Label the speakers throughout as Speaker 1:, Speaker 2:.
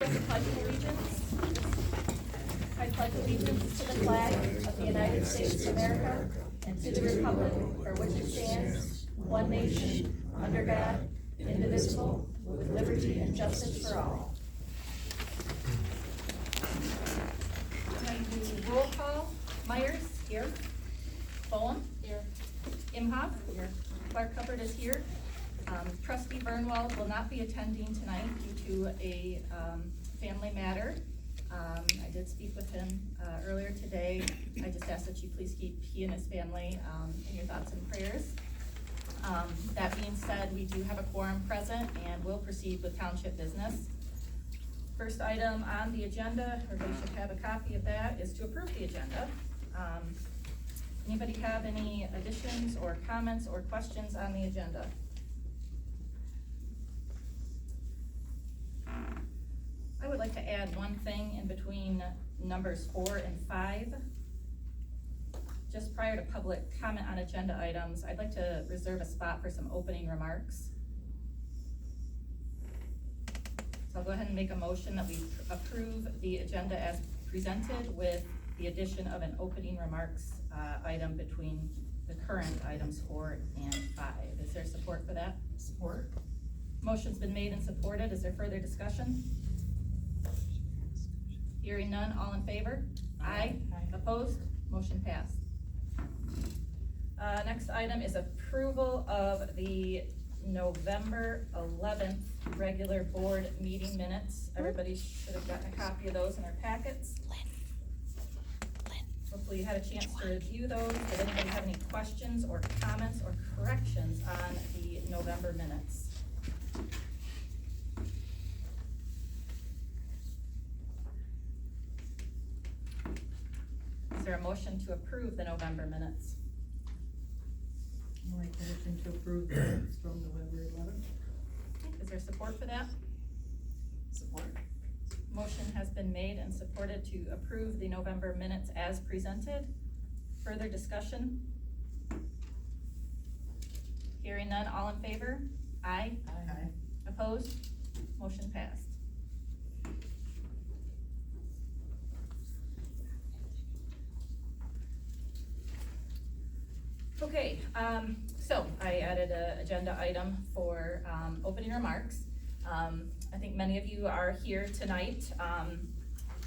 Speaker 1: With the pledge of allegiance, I pledge allegiance to the flag of the United States of America and to the republic for which it stands, one nation, under God, indivisible, with liberty and justice for all. Can I do roll call? Myers? Here. Bowen? Here. Imhoff? Here. Clark Hubbard is here. Trustee Burnwell will not be attending tonight due to a family matter. I did speak with him earlier today. I just ask that you please keep he and his family in your thoughts and prayers. That being said, we do have a quorum present and will proceed with township business. First item on the agenda, everybody should have a copy of that, is to approve the agenda. Anybody have any additions or comments or questions on the agenda? I would like to add one thing in between numbers 4 and 5. Just prior to public comment on agenda items, I'd like to reserve a spot for some opening remarks. So I'll go ahead and make a motion that we approve the agenda as presented with the addition of an opening remarks item between the current items 4 and 5. Is there support for that? Support. Motion's been made and supported. Is there further discussion? Hearing none, all in favor? Aye. Opposed? Motion passed. Next item is approval of the November 11th regular board meeting minutes. Everybody should have gotten a copy of those in their packets. Hopefully you had a chance to review those. Did anybody have any questions or comments or corrections on the November minutes? Is there a motion to approve the November minutes?
Speaker 2: I'd like a motion to approve the minutes from November 11th.
Speaker 1: Is there support for that?
Speaker 2: Support.
Speaker 1: Motion has been made and supported to approve the November minutes as presented. Further discussion? Hearing none, all in favor? Aye.
Speaker 2: Aye.
Speaker 1: Opposed? Motion passed. Okay, so I added an agenda item for opening remarks. I think many of you are here tonight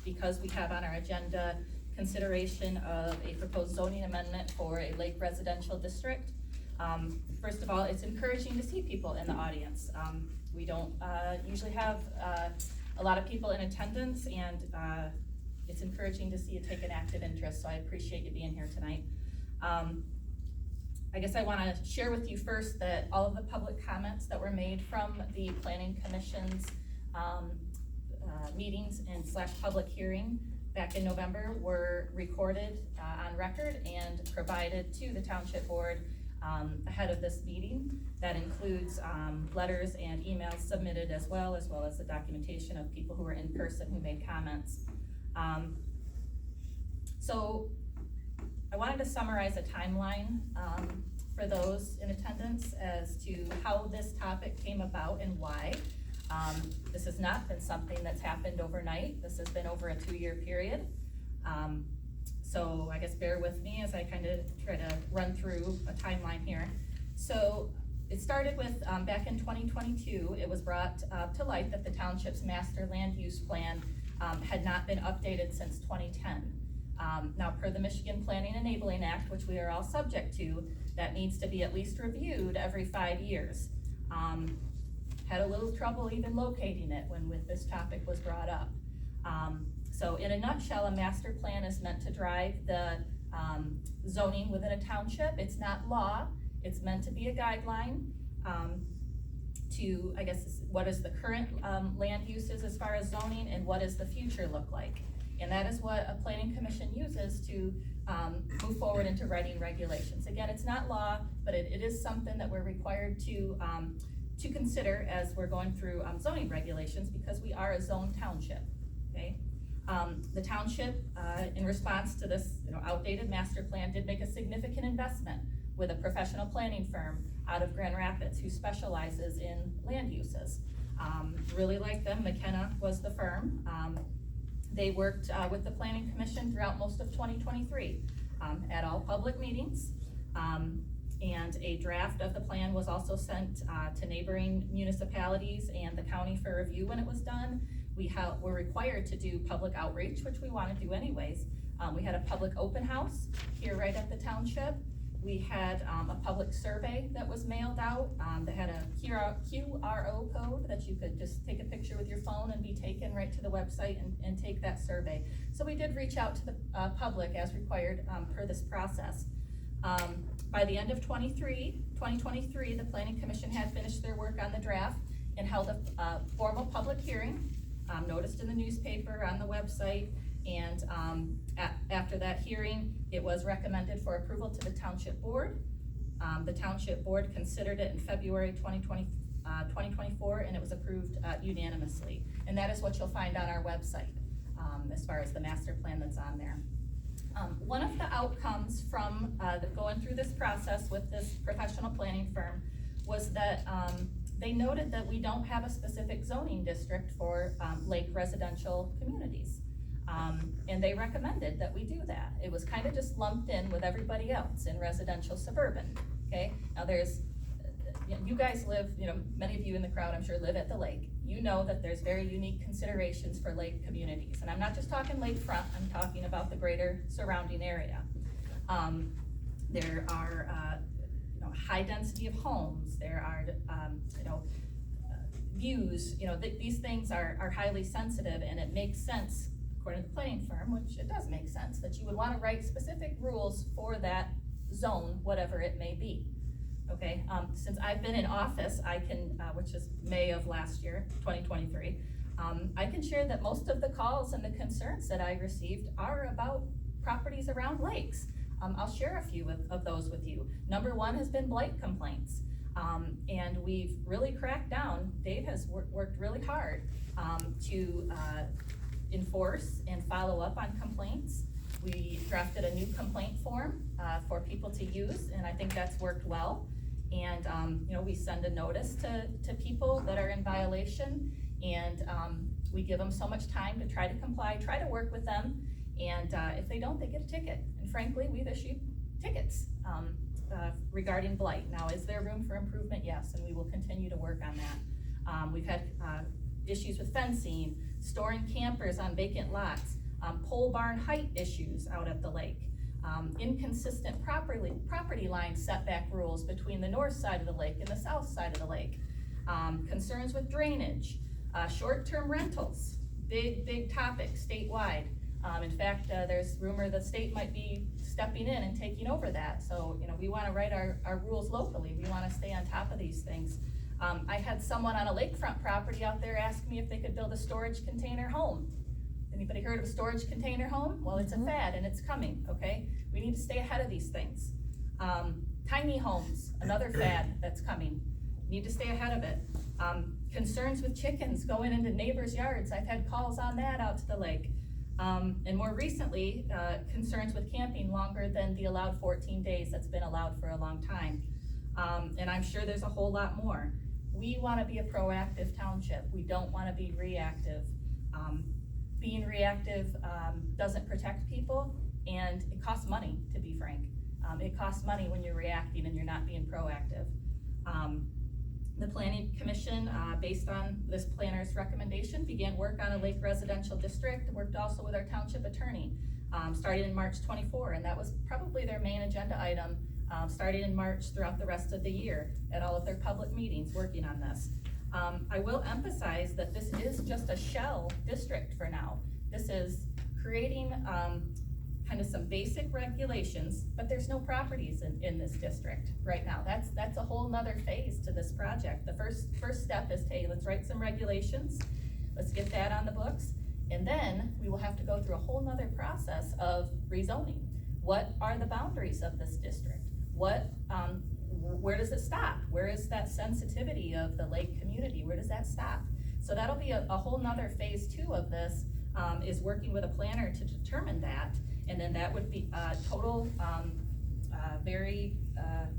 Speaker 1: because we have on our agenda consideration of a proposed zoning amendment for a lake residential district. First of all, it's encouraging to see people in the audience. We don't usually have a lot of people in attendance, and it's encouraging to see you take an active interest, so I appreciate you being here tonight. I guess I want to share with you first that all of the public comments that were made from the Planning Commission's meetings and / public hearing back in November were recorded on record and provided to the Township Board ahead of this meeting. That includes letters and emails submitted as well as the documentation of people who were in person who made comments. So I wanted to summarize a timeline for those in attendance as to how this topic came about and why. This has not been something that's happened overnight. This has been over a 2-year period. So I guess bear with me as I kind of try to run through a timeline here. So it started with back in 2022, it was brought to light that the township's master land use plan had not been updated since 2010. Now, per the Michigan Planning Enabling Act, which we are all subject to, that needs to be at least reviewed every 5 years. Had a little trouble even locating it when this topic was brought up. So in a nutshell, a master plan is meant to drive the zoning within a township. It's not law. It's meant to be a guideline to, I guess, what is the current land uses as far as zoning and what does the future look like. And that is what a planning commission uses to move forward into writing regulations. Again, it's not law, but it is something that we're required to consider as we're going through zoning regulations because we are a zone township, okay? The township, in response to this outdated master plan, did make a significant investment with a professional planning firm out of Grand Rapids who specializes in land uses. Really like them. McKenna was the firm. They worked with the Planning Commission throughout most of 2023 at all public meetings. And a draft of the plan was also sent to neighboring municipalities and the county for review when it was done. We're required to do public outreach, which we want to do anyways. We had a public open house here right at the township. We had a public survey that was mailed out that had a QRO code that you could just take a picture with your phone and be taken right to the website and take that survey. So we did reach out to the public as required per this process. By the end of 2023, the Planning Commission had finished their work on the draft and held a formal public hearing, noticed in the newspaper, on the website, and after that hearing, it was recommended for approval to the Township Board. The Township Board considered it in February 2024, and it was approved unanimously. And that is what you'll find on our website as far as the master plan that's on there. One of the outcomes from going through this process with this professional planning firm was that they noted that we don't have a specific zoning district for lake residential communities. And they recommended that we do that. It was kind of just lumped in with everybody else in residential suburban, okay? Now there's, you guys live, many of you in the crowd I'm sure live at the lake. You know that there's very unique considerations for lake communities. And I'm not just talking lakefront, I'm talking about the greater surrounding area. There are high density of homes, there are views, these things are highly sensitive, and it makes sense, according to the planning firm, which it does make sense, that you would want to write specific rules for that zone, whatever it may be. Okay, since I've been in office, I can, which is May of last year, 2023, I can share that most of the calls and the concerns that I received are about properties around lakes. I'll share a few of those with you. Number one has been blight complaints. And we've really cracked down. Dave has worked really hard to enforce and follow up on complaints. We drafted a new complaint form for people to use, and I think that's worked well. And we send a notice to people that are in violation, and we give them so much time to try to comply, try to work with them, and if they don't, they get a ticket. And frankly, we've issued tickets regarding blight. Now, is there room for improvement? Yes, and we will continue to work on that. We've had issues with fencing, storing campers on vacant lots, pole barn height issues out at the lake, inconsistent property line setback rules between the north side of the lake and the south side of the lake, concerns with drainage, short-term rentals, big topic statewide. In fact, there's rumor the state might be stepping in and taking over that. So, we want to write our rules locally. We want to stay on top of these things. I had someone on a lakefront property out there ask me if they could build a storage container home. Anybody heard of a storage container home? Well, it's a fad and it's coming, okay? We need to stay ahead of these things. Tiny homes, another fad that's coming. Need to stay ahead of it. Concerns with chickens going into neighbors' yards. I've had calls on that out to the lake. And more recently, concerns with camping longer than the allowed 14 days that's been allowed for a long time. And I'm sure there's a whole lot more. We want to be a proactive township. We don't want to be reactive. Being reactive doesn't protect people, and it costs money, to be frank. It costs money when you're reacting and you're not being proactive. The Planning Commission, based on this planner's recommendation, began work on a lake residential district, worked also with our township attorney, starting in March 24, and that was probably their main agenda item, starting in March throughout the rest of the year at all of their public meetings working on this. I will emphasize that this is just a shell district for now. This is creating kind of some basic regulations, but there's no properties in this district right now. That's a whole nother phase to this project. The first step is, hey, let's write some regulations, let's get that on the books, and then we will have to go through a whole nother process of rezoning. What are the boundaries of this district? Where does it stop? Where is that sensitivity of the lake community? Where does that stop? So that'll be a whole nother phase 2 of this, is working with a planner to determine that. And then that would be total, very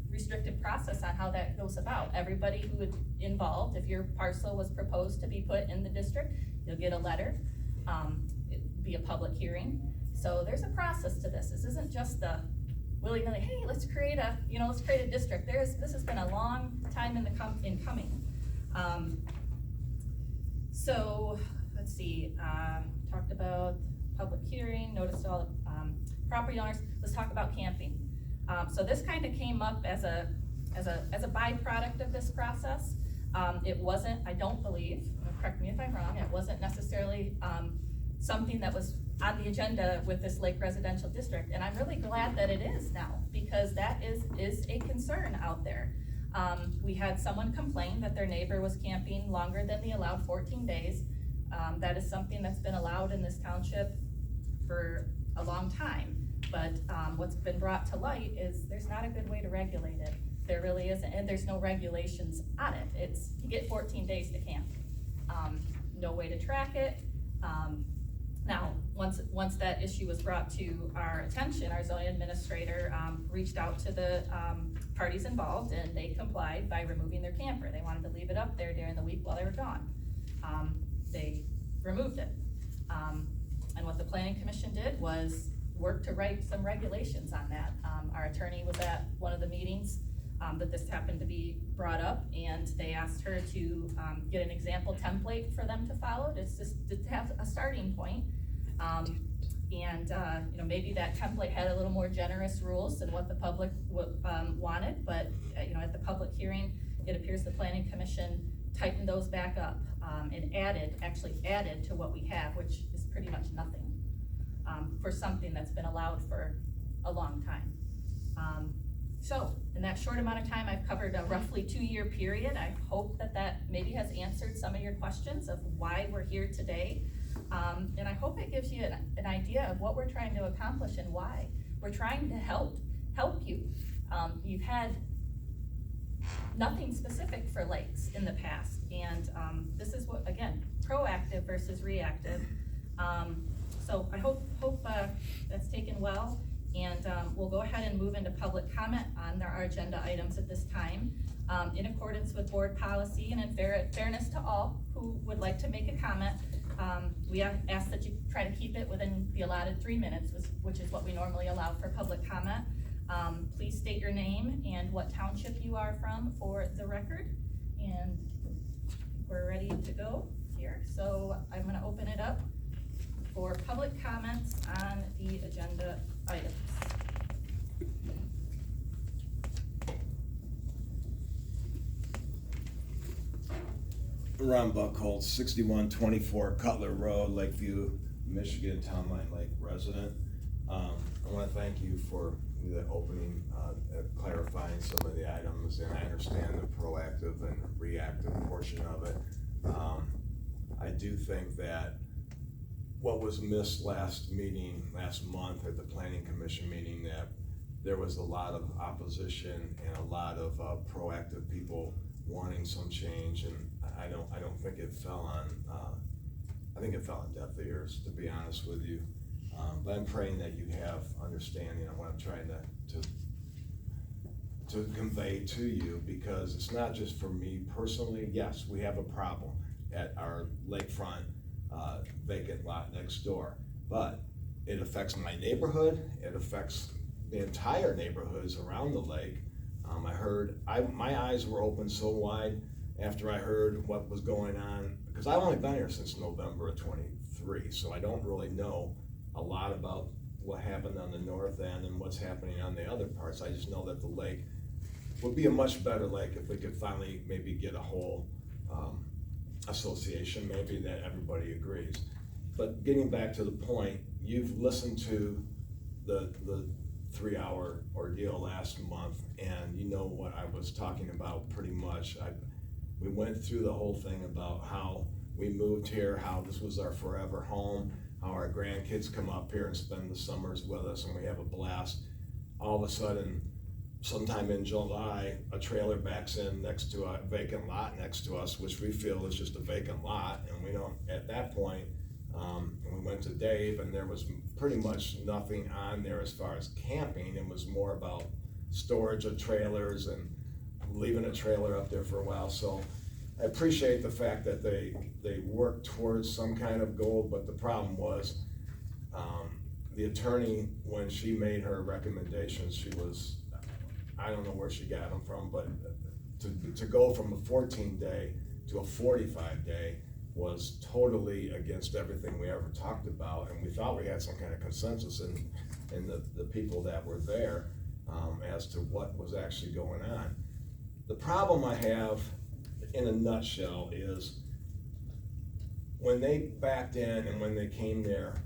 Speaker 1: restricted process on how that goes about. Everybody who would involved, if your parcel was proposed to be put in the district, you'll get a letter. It'd be a public hearing. So there's a process to this. This isn't just a willy-nilly, hey, let's create a district. This has been a long time in coming. So let's see, talked about public hearing, notice to all property owners. Let's talk about camping. So this kind of came up as a byproduct of this process. It wasn't, I don't believe, correct me if I'm wrong, it wasn't necessarily something that was on the agenda with this Lake Residential District, and I'm really glad that it is now, because that is a concern out there. We had someone complain that their neighbor was camping longer than the allowed 14 days. That is something that's been allowed in this township for a long time, but what's been brought to light is there's not a good way to regulate it. There really isn't, and there's no regulations on it. It's, you get 14 days to camp. No way to track it. Now, once that issue was brought to our attention, our zoning administrator reached out to the parties involved, and they complied by removing their camper. They wanted to leave it up there during the week while they were gone. They removed it. And what the planning commission did was work to write some regulations on that. Our attorney was at one of the meetings that this happened to be brought up, and they asked her to get an example template for them to follow, just to have a starting point. You know, maybe that template had a little more generous rules than what the public wanted, but you know, at the public hearing, it appears the planning commission tightened those back up and actually added to what we have, which is pretty much nothing for something that's been allowed for a long time. So in that short amount of time, I've covered a roughly 2-year period. I hope that maybe has answered some of your questions of why we're here today. And I hope it gives you an idea of what we're trying to accomplish and why. We're trying to help you. You've had nothing specific for lakes in the past, and this is what, again, proactive versus reactive. So I hope that's taken well, and we'll go ahead and move into public comment on our agenda items at this time. In accordance with board policy and in fairness to all who would like to make a comment, we ask that you try to keep it within the allotted 3 minutes, which is what we normally allow for public comment. Please state your name and what township you are from for the record. And we're ready to go here. So I'm gonna open it up for public comments on the agenda items.
Speaker 3: Ron Buckholz, 6124 Cutler Road, Lakeview, Michigan, Town Line Lake resident. I want to thank you for the opening, clarifying some of the items, and I understand the proactive and reactive portion of it. I do think that what was missed last month at the Planning Commission meeting, that there was a lot of opposition and a lot of proactive people wanting some change, and I don't think it fell on, I think it fell on deaf ears, to be honest with you. But I'm praying that you have understanding of what I'm trying to convey to you, because it's not just for me personally. Yes, we have a problem at our lakefront vacant lot next door, but it affects my neighborhood, it affects the entire neighborhoods around the lake. My eyes were open so wide after I heard what was going on, because I've only been here since November of 23, so I don't really know a lot about what happened on the north end and what's happening on the other parts. I just know that the lake would be a much better lake if we could finally maybe get a whole association, maybe, that everybody agrees. But getting back to the point, you've listened to the 3-hour ordeal last month, and you know what I was talking about pretty much. We went through the whole thing about how we moved here, how this was our forever home, how our grandkids come up here and spend the summers with us and we have a blast. All of a sudden, sometime in July, a trailer backs in next to a vacant lot next to us, which we feel is just a vacant lot, and we don't, at that point, we went to Dave, and there was pretty much nothing on there as far as camping. It was more about storage of trailers and leaving a trailer up there for a while. So I appreciate the fact that they worked towards some kind of goal, but the problem was, the attorney, when she made her recommendations, she was, I don't know where she got them from, but to go from a 14-day to a 45-day was totally against everything we ever talked about, and we thought we had some kind of consensus in the people that were there as to what was actually going on. The problem I have, in a nutshell, is when they backed in and when they came there,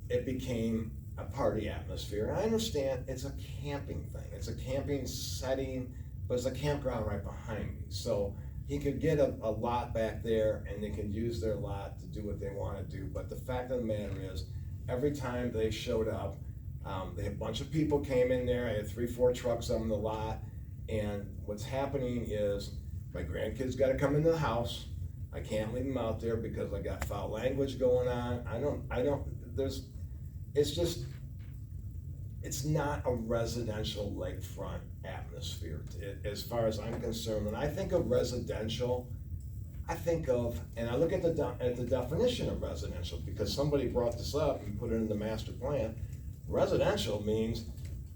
Speaker 3: it became a party atmosphere. And I understand it's a camping thing. It's a camping setting, but it's a campground right behind me. So he could get a lot back there and they could use their lot to do what they want to do. But the fact of the matter is, every time they showed up, they had a bunch of people came in there. I had 3-4 trucks on the lot. And what's happening is my grandkids got to come into the house. I can't leave them out there because I got foul language going on. It's not a residential lakefront atmosphere as far as I'm concerned. When I think of residential, I think of, and I look at the definition of residential, because somebody brought this up and put it in the master plan. Residential means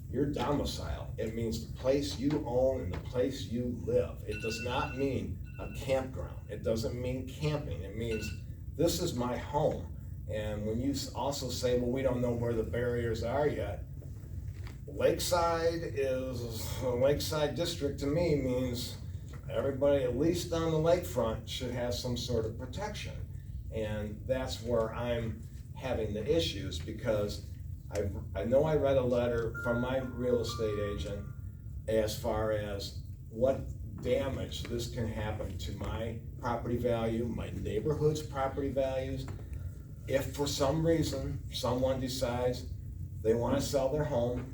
Speaker 3: your domicile. It means the place you own and the place you live. It does not mean a campground. It doesn't mean camping. It means this is my home. And when you also say, well, we don't know where the barriers are yet, Lakeside district to me means everybody, at least on the lakefront, should have some sort of protection. And that's where I'm having the issues, because I know I read a letter from my real estate agent as far as what damage this can happen to my property value, my neighborhood's property values. If for some reason someone decides they want to sell their home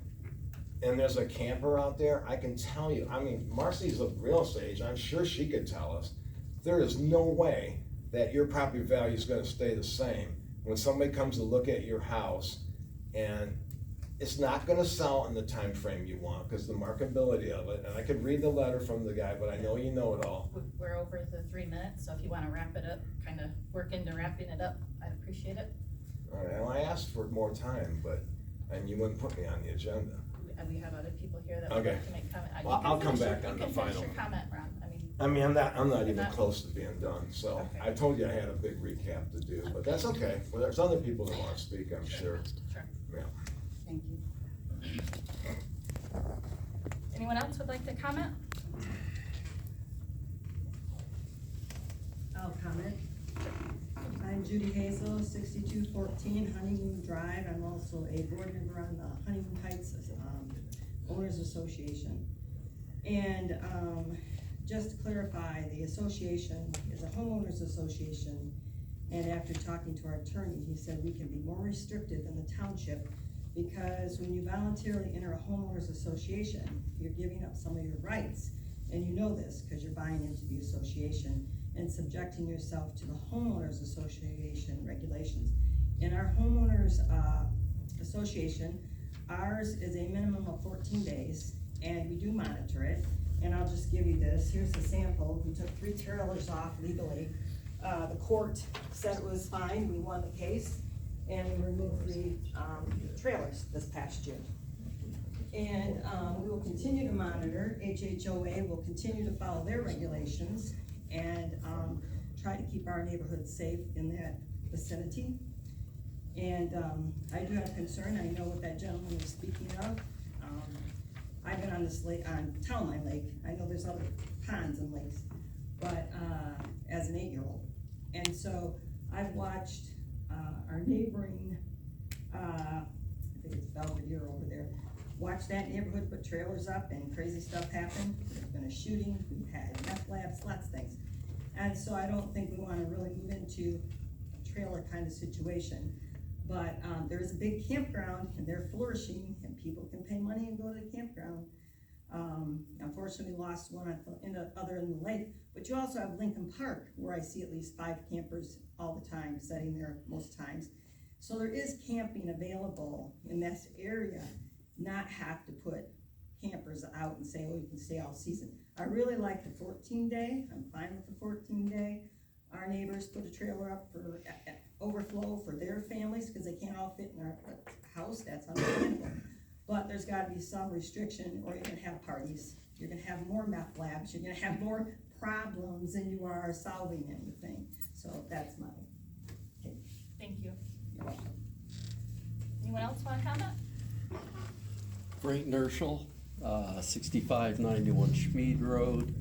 Speaker 3: and there's a camper out there, I can tell you, I mean, Marcy's a real estate agent, I'm sure she could tell us, there is no way that your property value is going to stay the same when somebody comes to look at your house, and it's not going to sell in the time frame you want because the marketability of it. And I could read the letter from the guy, but I know you know it all.
Speaker 1: We're over the 3 minutes, so if you want to wrap it up, kind of work into wrapping it up, I'd appreciate it.
Speaker 3: All right, well, I asked for more time, and you wouldn't put me on the agenda.
Speaker 1: And we have other people here that would
Speaker 3: Okay.
Speaker 1: like to make comment.
Speaker 3: Well, I'll come back on the
Speaker 1: You can
Speaker 3: final.
Speaker 1: finish your comment, Ron.
Speaker 3: I'm not even
Speaker 1: Not-
Speaker 3: close to being done, so
Speaker 1: Okay.
Speaker 3: I told you I had a big recap to do, but that's okay. Well, there's other people that want to speak, I'm sure.
Speaker 1: Sure.
Speaker 3: Yeah.
Speaker 2: Thank you.
Speaker 1: Anyone else would like to comment?
Speaker 2: I'll comment. I'm Judy Hazel, 6214 Honeymoon Drive. I'm also a board member on the Honeymoon Heights Owners Association. And just to clarify, the association is a homeowners association. And after talking to our attorney, he said we can be more restrictive than the township, because when you voluntarily enter a homeowners association, you're giving up some of your rights. And you know this because you're buying into the association and subjecting yourself to the homeowners association regulations. In our homeowners association, ours is a minimum of 14 days, and we do monitor it. And I'll just give you this. Here's a sample. We took 3 trailers off legally. The court said it was fine. We won the case, and we removed 3 trailers this past June. And we will continue to monitor. HHOA will continue to follow their regulations and try to keep our neighborhood safe in that vicinity. And I do have concern. I know what that gentleman was speaking of. I've been on this lake, on Townline Lake. I know there's other ponds and lakes, but as an 8-year-old. And so I've watched our neighboring, I think it's Belvedere over there, watch that neighborhood put trailers up and crazy stuff happen. There's been a shooting, we've had meth labs, lots of things. And so I don't think we wanna really move into a trailer kind of situation. But there's a big campground and they're flourishing and people can pay money and go to the campground. Unfortunately, we lost one other in the lake, but you also have Lincoln Park, where I see at least 5 campers all the time, sitting there most times. So there is camping available in this area, not have to put campers out and say, oh, you can stay all season. I really like the 14-day, I'm fine with the 14-day. Our neighbors put a trailer up for overflow for their families, cause they can't all fit in our house, that's understandable. But there's gotta be some restriction, or you're gonna have parties, you're gonna have more meth labs, you're gonna have more problems than you are solving anything. So that's my, okay.
Speaker 1: Thank you. Anyone else want to comment?
Speaker 4: Frank Nerschel, 6591 Schmid Road.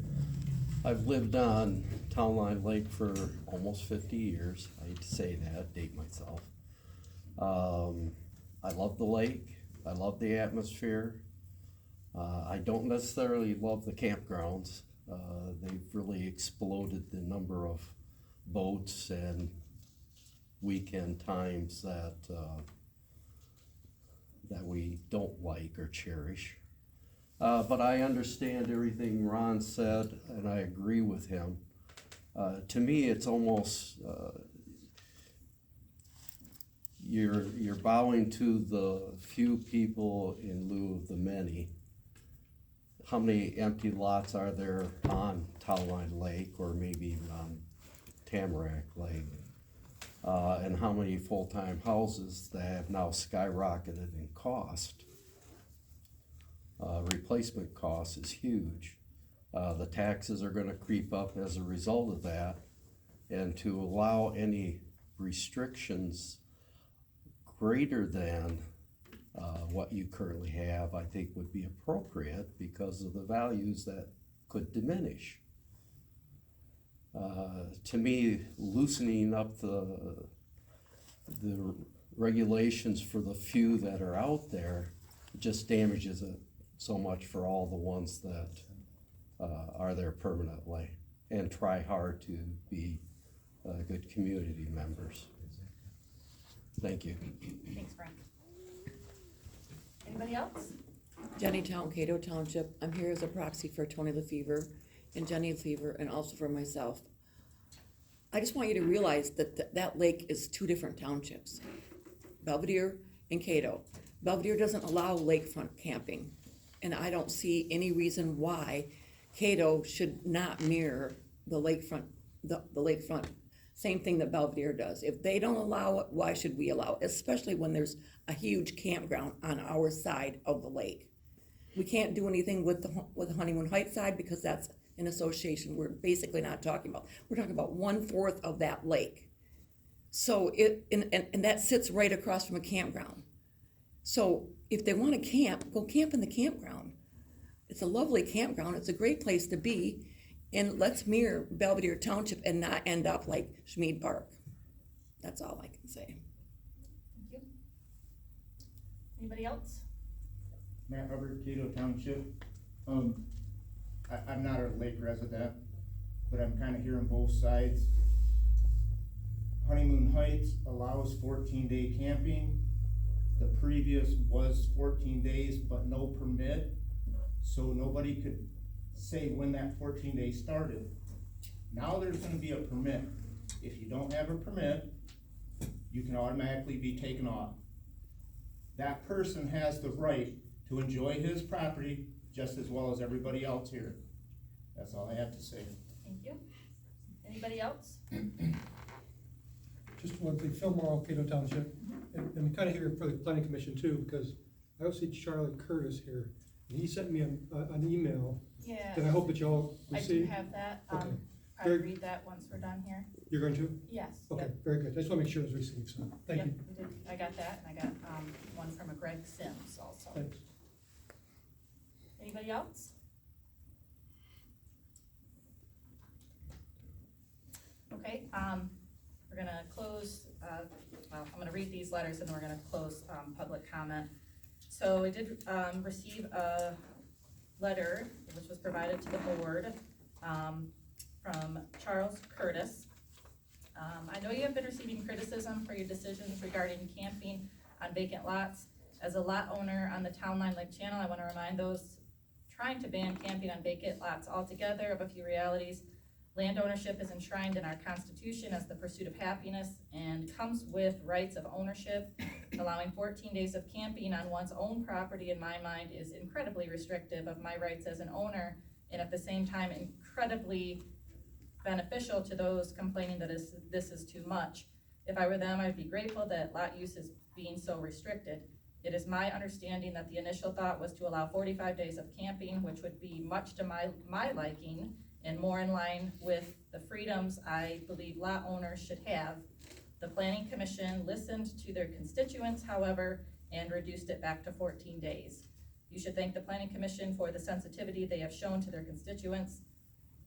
Speaker 4: I've lived on Town Line Lake for almost 50 years. I hate to say that, date myself. I love the lake. I love the atmosphere. I don't necessarily love the campgrounds. They've really exploded the number of boats and weekend times that we don't like or cherish. But I understand everything Ron said, and I agree with him. To me, it's almost, you're bowing to the few people in lieu of the many. How many empty lots are there on Town Line Lake, or maybe on Tamarack Lake? And how many full-time houses that have now skyrocketed in cost? Replacement cost is huge. The taxes are gonna creep up as a result of that. And to allow any restrictions greater than what you currently have, I think would be appropriate because of the values that could diminish. To me, loosening up the regulations for the few that are out there just damages it so much for all the ones that are there permanently and try hard to be good community members. Thank you.
Speaker 1: Thanks, Frank. Anybody else?
Speaker 5: Jenny Town, Cato Township. I'm here as a proxy for Tony LaFever and Jenny LaFever, and also for myself. I just want you to realize that that lake is two different townships, Belvedere and Cato. Belvedere doesn't allow lakefront camping, and I don't see any reason why Cato should not mirror the lakefront, the lakefront, same thing that Belvedere does. If they don't allow it, why should we allow it? Especially when there's a huge campground on our side of the lake. We can't do anything with the Honeymoon Heights side because that's an association we're basically not talking about. We're talking about 1/4 of that lake. So and that sits right across from a campground. So if they want to camp, go camp in the campground. It's a lovely campground. It's a great place to be. And let's mirror Belvedere Township and not end up like Schmid Park. That's all I can say.
Speaker 1: Thank you. Anybody else?
Speaker 6: Matt Hubbard, Cato Township. I'm not a lake resident, but I'm kind of hearing both sides. Honeymoon Heights allows 14-day camping. The previous was 14 days, but no permit. So nobody could say when that 14 days started. Now there's gonna be a permit. If you don't have a permit, you can automatically be taken off. That person has the right to enjoy his property just as well as everybody else here. That's all I have to say.
Speaker 1: Thank you. Anybody else?
Speaker 7: Just one thing, Phil Morrow, Cato Township, and I'm kind of here for the planning commission too, because I also see Charlie Curtis here, and he sent me an email
Speaker 1: Yeah.
Speaker 7: that I hope that y'all
Speaker 1: I do
Speaker 7: receive.
Speaker 1: have that.
Speaker 7: Okay.
Speaker 1: I'll
Speaker 7: Very-
Speaker 1: read that once we're done here.
Speaker 7: You're going to?
Speaker 1: Yes.
Speaker 7: Okay,
Speaker 1: Yep.
Speaker 7: very good. I just want to make sure it's received, so, thank
Speaker 1: Yep,
Speaker 7: you.
Speaker 1: we did. I got that, and I got, one from a Greg Sims also.
Speaker 7: Thanks.
Speaker 1: Anybody else? Okay, we're gonna close, well, I'm gonna read these letters and then we're gonna close, public comment. So we did, receive a letter, which was provided to the board, from Charles Curtis. I know you have been receiving criticism for your decisions regarding camping on vacant lots. As a lot owner on the Town Line Lake Channel, I wanna remind those trying to ban camping on vacant lots altogether of a few realities. Land ownership is enshrined in our Constitution as the pursuit of happiness and comes with rights of ownership, Allowing 14 days of camping on one's own property, in my mind, is incredibly restrictive of my rights as an owner, and at the same time, incredibly beneficial to those complaining that this is too much. If I were them, I'd be grateful that lot use is being so restricted. It is my understanding that the initial thought was to allow 45 days of camping, which would be much to my liking and more in line with the freedoms I believe lot owners should have. The Planning Commission listened to their constituents, however, and reduced it back to 14 days. You should thank the Planning Commission for the sensitivity they have shown to their constituents.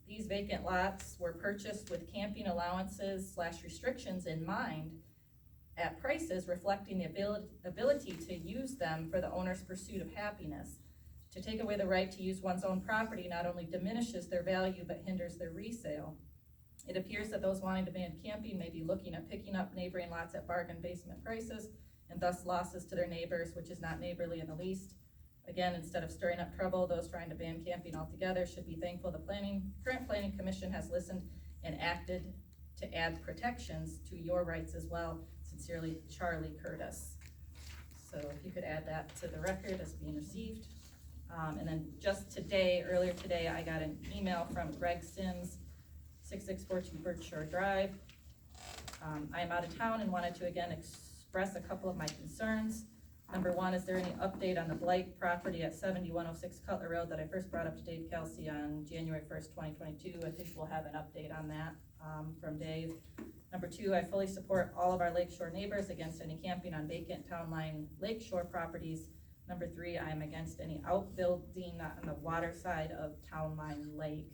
Speaker 1: These vacant lots were purchased with camping allowances / restrictions in mind at prices reflecting the ability to use them for the owner's pursuit of happiness. To take away the right to use one's own property not only diminishes their value but hinders their resale. It appears that those wanting to ban camping may be looking at picking up neighboring lots at bargain basement prices and thus losses to their neighbors, which is not neighborly in the least. Again, instead of stirring up trouble, those trying to ban camping altogether should be thankful the current Planning Commission has listened and acted to add protections to your rights as well. Sincerely, Charlie Curtis. So if you could add that to the record as being received. And then just today, earlier today, I got an email from Greg Sims, 6642 Berkshire Drive. I am out of town and wanted to again express a couple of my concerns. Number one, is there any update on the blight property at 7106 Cutler Road that I first brought up to Dave Kelsey on January 1st, 2022? I think we'll have an update on that from Dave. Number two, I fully support all of our lakeshore neighbors against any camping on vacant town line lakeshore properties. Number three, I am against any outbuilding on the water side of Town Line Lake.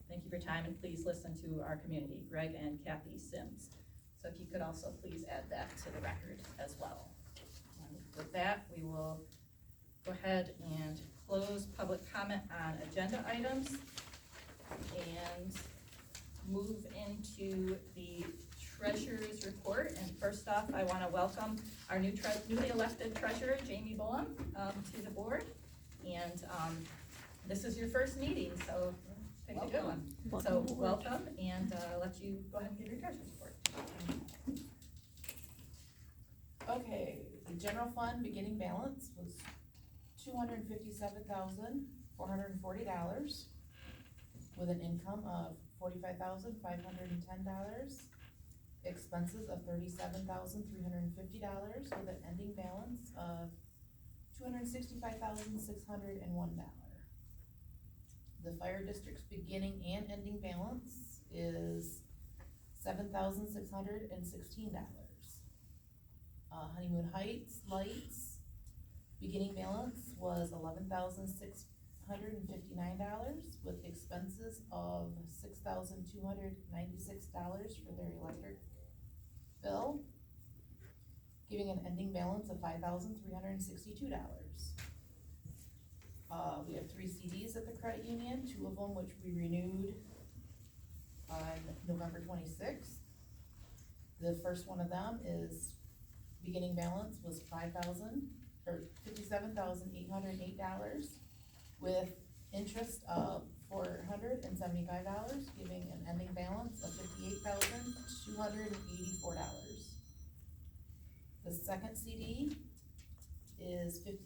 Speaker 1: Thank you for your time, and please listen to our community, Greg and Kathy Sims. So if you could also please add that to the record as well. And with that, we will go ahead and close public comment on agenda items and move into the treasurer's report. And first off, I want to welcome our newly elected treasurer, Jamie Boehm, to the board. And this is your first meeting, so pick a good one. So welcome, and I'll let you go ahead and give your treasurer's report.
Speaker 8: Okay, the general fund beginning balance was $257,440 with an income of $45,510, expenses of $37,350 with an ending balance of $265,601. The fire district's beginning and ending balance is $7,616. Honeymoon Heights Lights, beginning balance was $11,659 with expenses of $6,296 for their electric bill, giving an ending balance of $5,362. We have 3 CDs at the credit union, 2 of them which we renewed on November 26th. The first one of them is beginning balance was $57,808 with interest of $475, giving an ending balance of $58,284. The second CD is the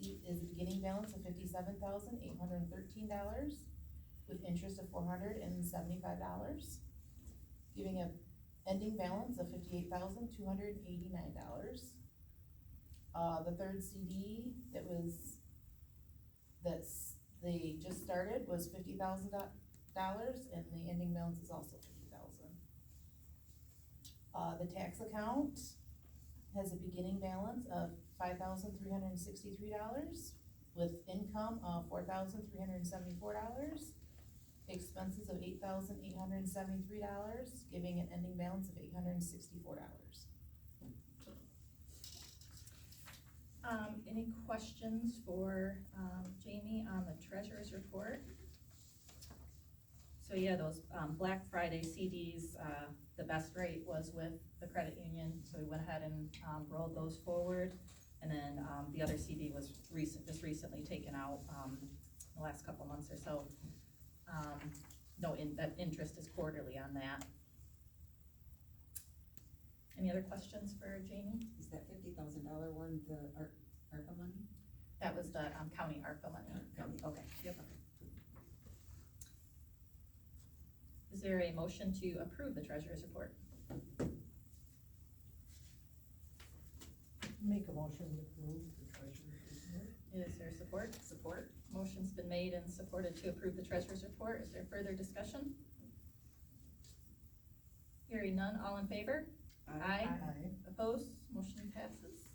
Speaker 8: beginning balance of $57,813 with interest of $475, giving an ending balance of $58,289. The third CD they just started was $50,000, and the ending balance is also $50,000. The tax account has a beginning balance of $5,363 with income of $4,374, expenses of $8,873, giving an ending balance of $864.
Speaker 1: Any questions for Jamie on the treasurer's report? So yeah, those Black Friday CDs, the best rate was with the credit union, so we went ahead and rolled those forward. And then the other CD was just recently taken out the last couple months or so. That interest is quarterly on that. Any other questions for Jamie?
Speaker 9: Is that $50,000 one from the ARPA money?
Speaker 1: That was the, county ARPA money.
Speaker 9: Okay.
Speaker 1: Yep. Is there a motion to approve the treasurer's report?
Speaker 10: Make a motion to approve the treasurer's report.
Speaker 1: Is there support? Support. Motion's been made and supported to approve the treasurer's report. Is there further discussion? Hearing none, all in favor? Aye.
Speaker 10: Aye.
Speaker 1: Opposed? Motion passes.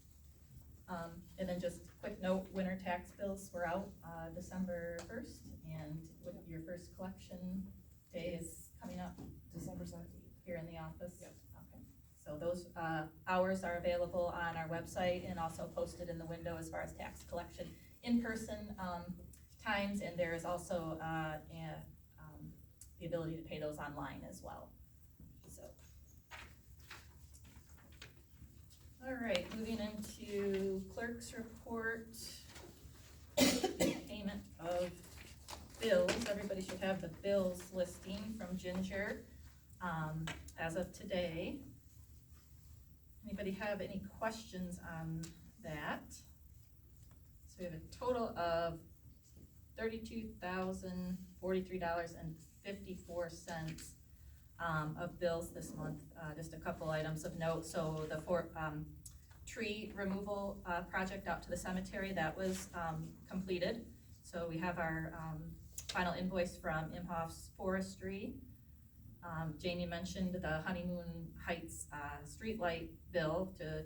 Speaker 1: And then just quick note, winter tax bills were out, December 1st, and with your first collection day is coming up
Speaker 8: December 17th.
Speaker 1: here in the office.
Speaker 8: Yep.
Speaker 1: Okay. So those, hours are available on our website and also posted in the window as far as tax collection in-person, times, and there is also, the ability to pay those online as well, so. All right, moving into clerk's report, payment of bills. Everybody should have the bills listing from Ginger, as of today. Anybody have any questions on that? So we have a total of $32,043.54 of bills this month. Just a couple items of note. So the tree removal project out to the cemetery, that was completed. So we have our final invoice from Imhoff's Forestry. Jamie mentioned the Honeymoon Heights streetlight bill to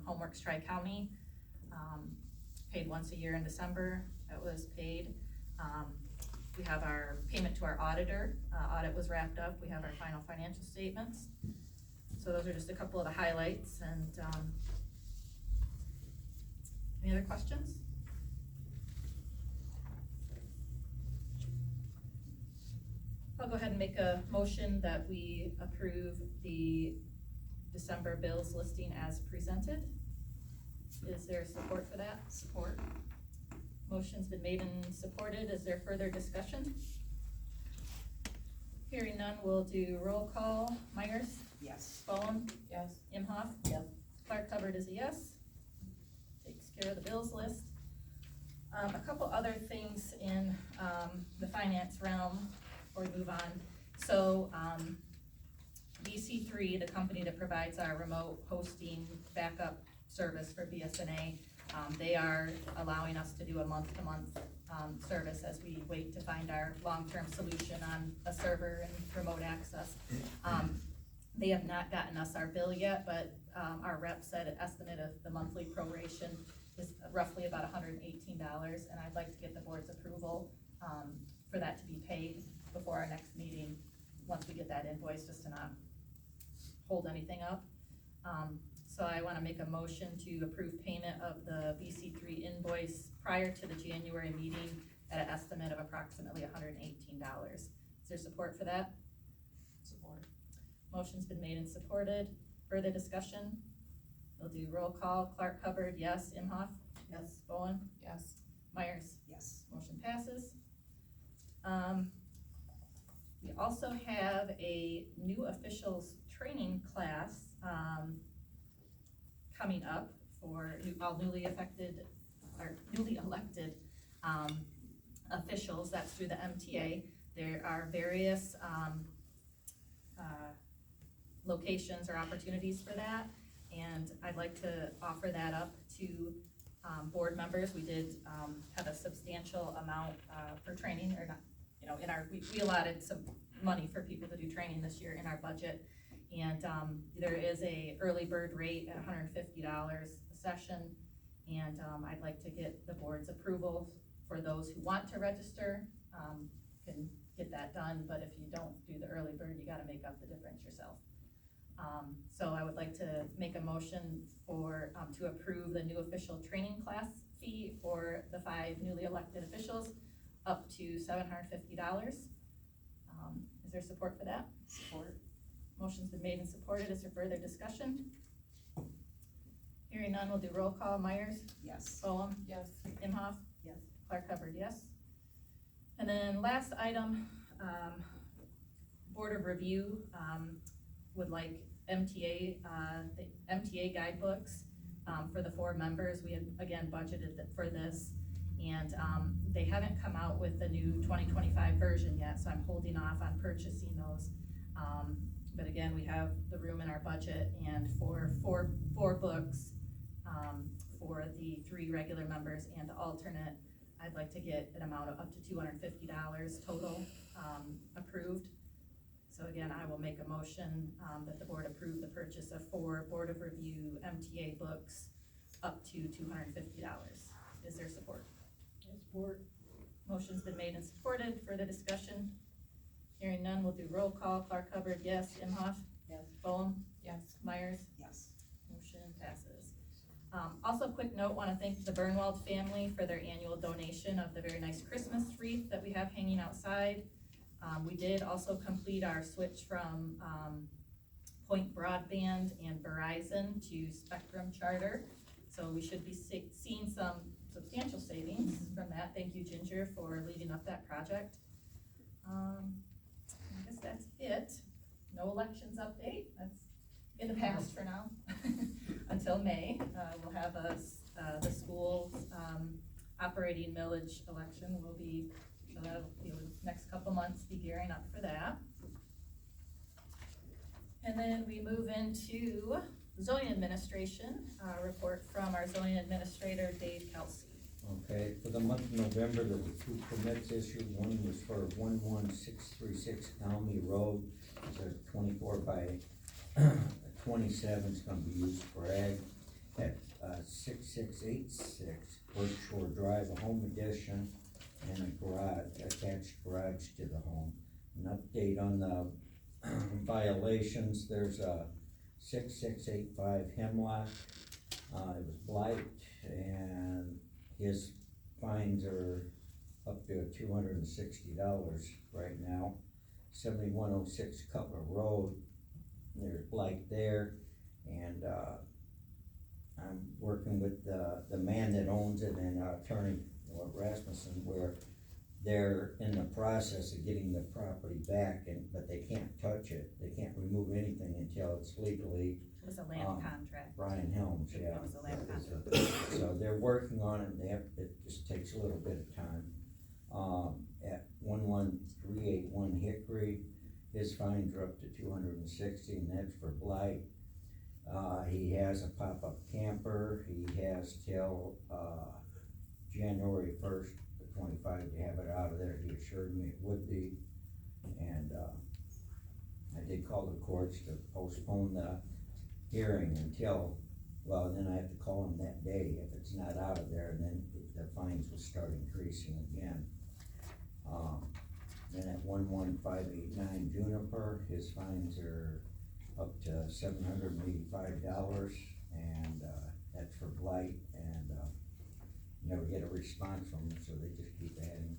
Speaker 1: Homeworks Tri-County, paid once a year in December. That was paid. We have our payment to our auditor. Audit was wrapped up. We have our final financial statements. So those are just a couple of the highlights. And any other questions? I'll go ahead and make a motion that we approve the December bills listing as presented. Is there support for that? Support. Motion's been made and supported. Is there further discussion? Hearing none, we'll do roll call. Myers?
Speaker 9: Yes.
Speaker 1: Bowen?
Speaker 8: Yes.
Speaker 1: Imhoff?
Speaker 9: Yes.
Speaker 1: Clark Hubbard is a yes. Takes care of the bills list. A couple other things in the finance realm before we move on. So BC3, the company that provides our remote hosting backup service for BSNA, they are allowing us to do a month-to-month service as we wait to find our long-term solution on a server and remote access. They have not gotten us our bill yet, but our rep said an estimate of the monthly proration is roughly about $118, and I'd like to get the board's approval for that to be paid before our next meeting, once we get that invoice, just to not hold anything up. So I wanna make a motion to approve payment of the BC3 invoice prior to the January meeting at an estimate of approximately $118. Is there support for that?
Speaker 8: Support.
Speaker 1: Motion's been made and supported. Further discussion? We'll do roll call. Clark Hubbard, yes. Imhoff?
Speaker 9: Yes.
Speaker 1: Bowen?
Speaker 8: Yes.
Speaker 1: Myers?
Speaker 9: Yes.
Speaker 1: Motion passes. We also have a new officials training class coming up for all newly elected officials. That's through the MTA. There are various locations or opportunities for that, and I'd like to offer that up to board members. We did have a substantial amount for training, or not, you know, we allotted some money for people to do training this year in our budget. And there is a early bird rate at $150 a session, and I'd like to get the board's approval for those who want to register. Can get that done, but if you don't do the early bird, you gotta make up the difference yourself. So I would like to make a motion for, to approve the new official training class fee for the 5 newly elected officials, up to $750. Is there support for that?
Speaker 8: Support.
Speaker 1: Motion's been made and supported. Is there further discussion? Hearing none, we'll do roll call. Myers?
Speaker 9: Yes.
Speaker 1: Bowen?
Speaker 8: Yes.
Speaker 1: Imhoff?
Speaker 9: Yes.
Speaker 1: Clark Hubbard, yes. And then last item, Board of Review would like MTA, the MTA guidebooks for the 4 members. We had, again, budgeted for this. And, they haven't come out with the new 2025 version yet, so I'm holding off on purchasing those. But again, we have the room in our budget, and for four books, for the 3 regular members and the alternate, I'd like to get an amount of up to $250 total, approved. So again, I will make a motion, that the board approve the purchase of 4 Board of Review MTA books up to $250. Is there support?
Speaker 10: Support.
Speaker 1: Motion's been made and supported. Further discussion? Hearing none, we'll do roll call. Clark Hubbard, yes. Imhoff?
Speaker 10: Yes.
Speaker 1: Bohm?
Speaker 8: Yes.
Speaker 1: Myers?
Speaker 2: Yes.
Speaker 1: Motion passes. Also, a quick note, want to thank the Burnwald family for their annual donation of the very nice Christmas wreath that we have hanging outside. We did also complete our switch from Point Broadband and Verizon to Spectrum Charter. So we should be seeing some substantial savings from that. Thank you, Ginger, for leading up that project. I guess that's it. No elections update. That's in the past for now. Until May, we'll have the school's operating millage election will be, so that'll be the next couple months, be gearing up for that. And then we move into zoning administration, report from our zoning administrator, Dave Kelsey.
Speaker 11: Okay, for the month of November, there were 2 permits issued. One was for 11636 Almy Road, which is 24 by 27, it's gonna be used for ag. At 6686 Birch Shore Drive, a home addition and a garage, attached garage to the home. An update on the violations, there's a 6685 Hemlock, it was blight, and his fines are up to $260 right now. 7106 Cutler Road, there's blight there, and I'm working with the man that owns it and Attorney Rasmussen, where they're in the process of getting the property back, but they can't touch it. They can't remove anything until it's legally.
Speaker 1: It was a land contract.
Speaker 11: Brian Helms, yeah.
Speaker 1: It was a land contract.
Speaker 11: So they're working on it, it just takes a little bit of time. At 11381 Hickory, his fines are up to 260, and that's for blight. He has a pop-up camper. He has till, January 1st, 25 to have it out of there. He assured me it would be. And, I did call the courts to postpone the hearing until, well, then I have to call him that day if it's not out of there, and then the fines will start increasing again. Then at 11589 Juniper, his fines are up to $785, and that's for blight, and never get a response from them, so they just keep adding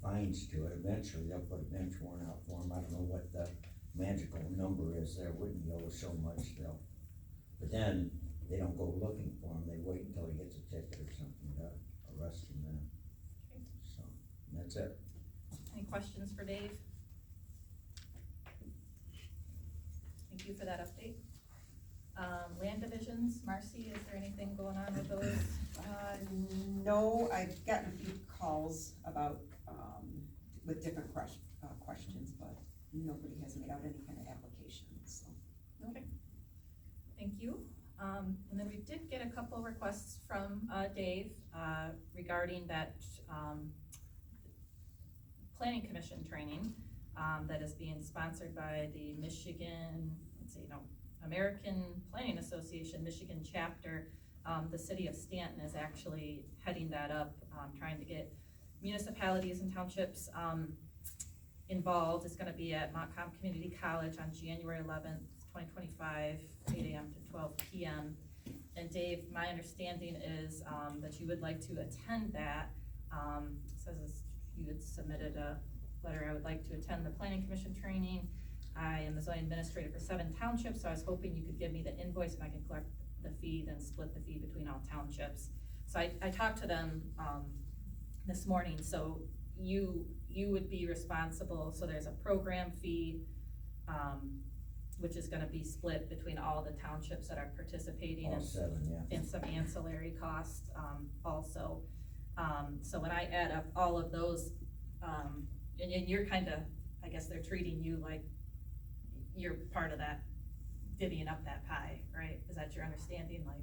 Speaker 11: fines to it. Eventually, they'll put a bench warrant out for him. I don't know what the magical number is there. Wouldn't go so much though. But then they don't go looking for him. They wait until he gets a ticket or something to arrest him then. So that's it.
Speaker 1: Any questions for Dave? Thank you for that update. Land divisions, Marcy, is there anything going on with those?
Speaker 12: No, I've gotten a few calls about, with different questions, but nobody has made out any kind of applications, so.
Speaker 1: Okay, thank you. And then we did get a couple requests from Dave regarding that planning commission training that is being sponsored by the Michigan, American Planning Association, Michigan chapter. The city of Stanton is actually heading that up, trying to get municipalities and townships involved. It's gonna be at Montcalm Community College on January 11th, 2025, 8 a.m. to 12 p.m. And Dave, my understanding is that you would like to attend that. It says you had submitted a letter, I would like to attend the Planning Commission training. I am the zoning administrator for 7 townships, so I was hoping you could give me the invoice and I can collect the fee, then split the fee between all townships. So I talked to them this morning, so you would be responsible, so there's a program fee which is gonna be split between all the townships that are participating
Speaker 11: All
Speaker 1: and
Speaker 11: 7, yeah.
Speaker 1: and some ancillary costs, also. So when I add up all of those, and you're kinda, I guess they're treating you like you're part of that, divvying up that pie, right? Is that your understanding, like,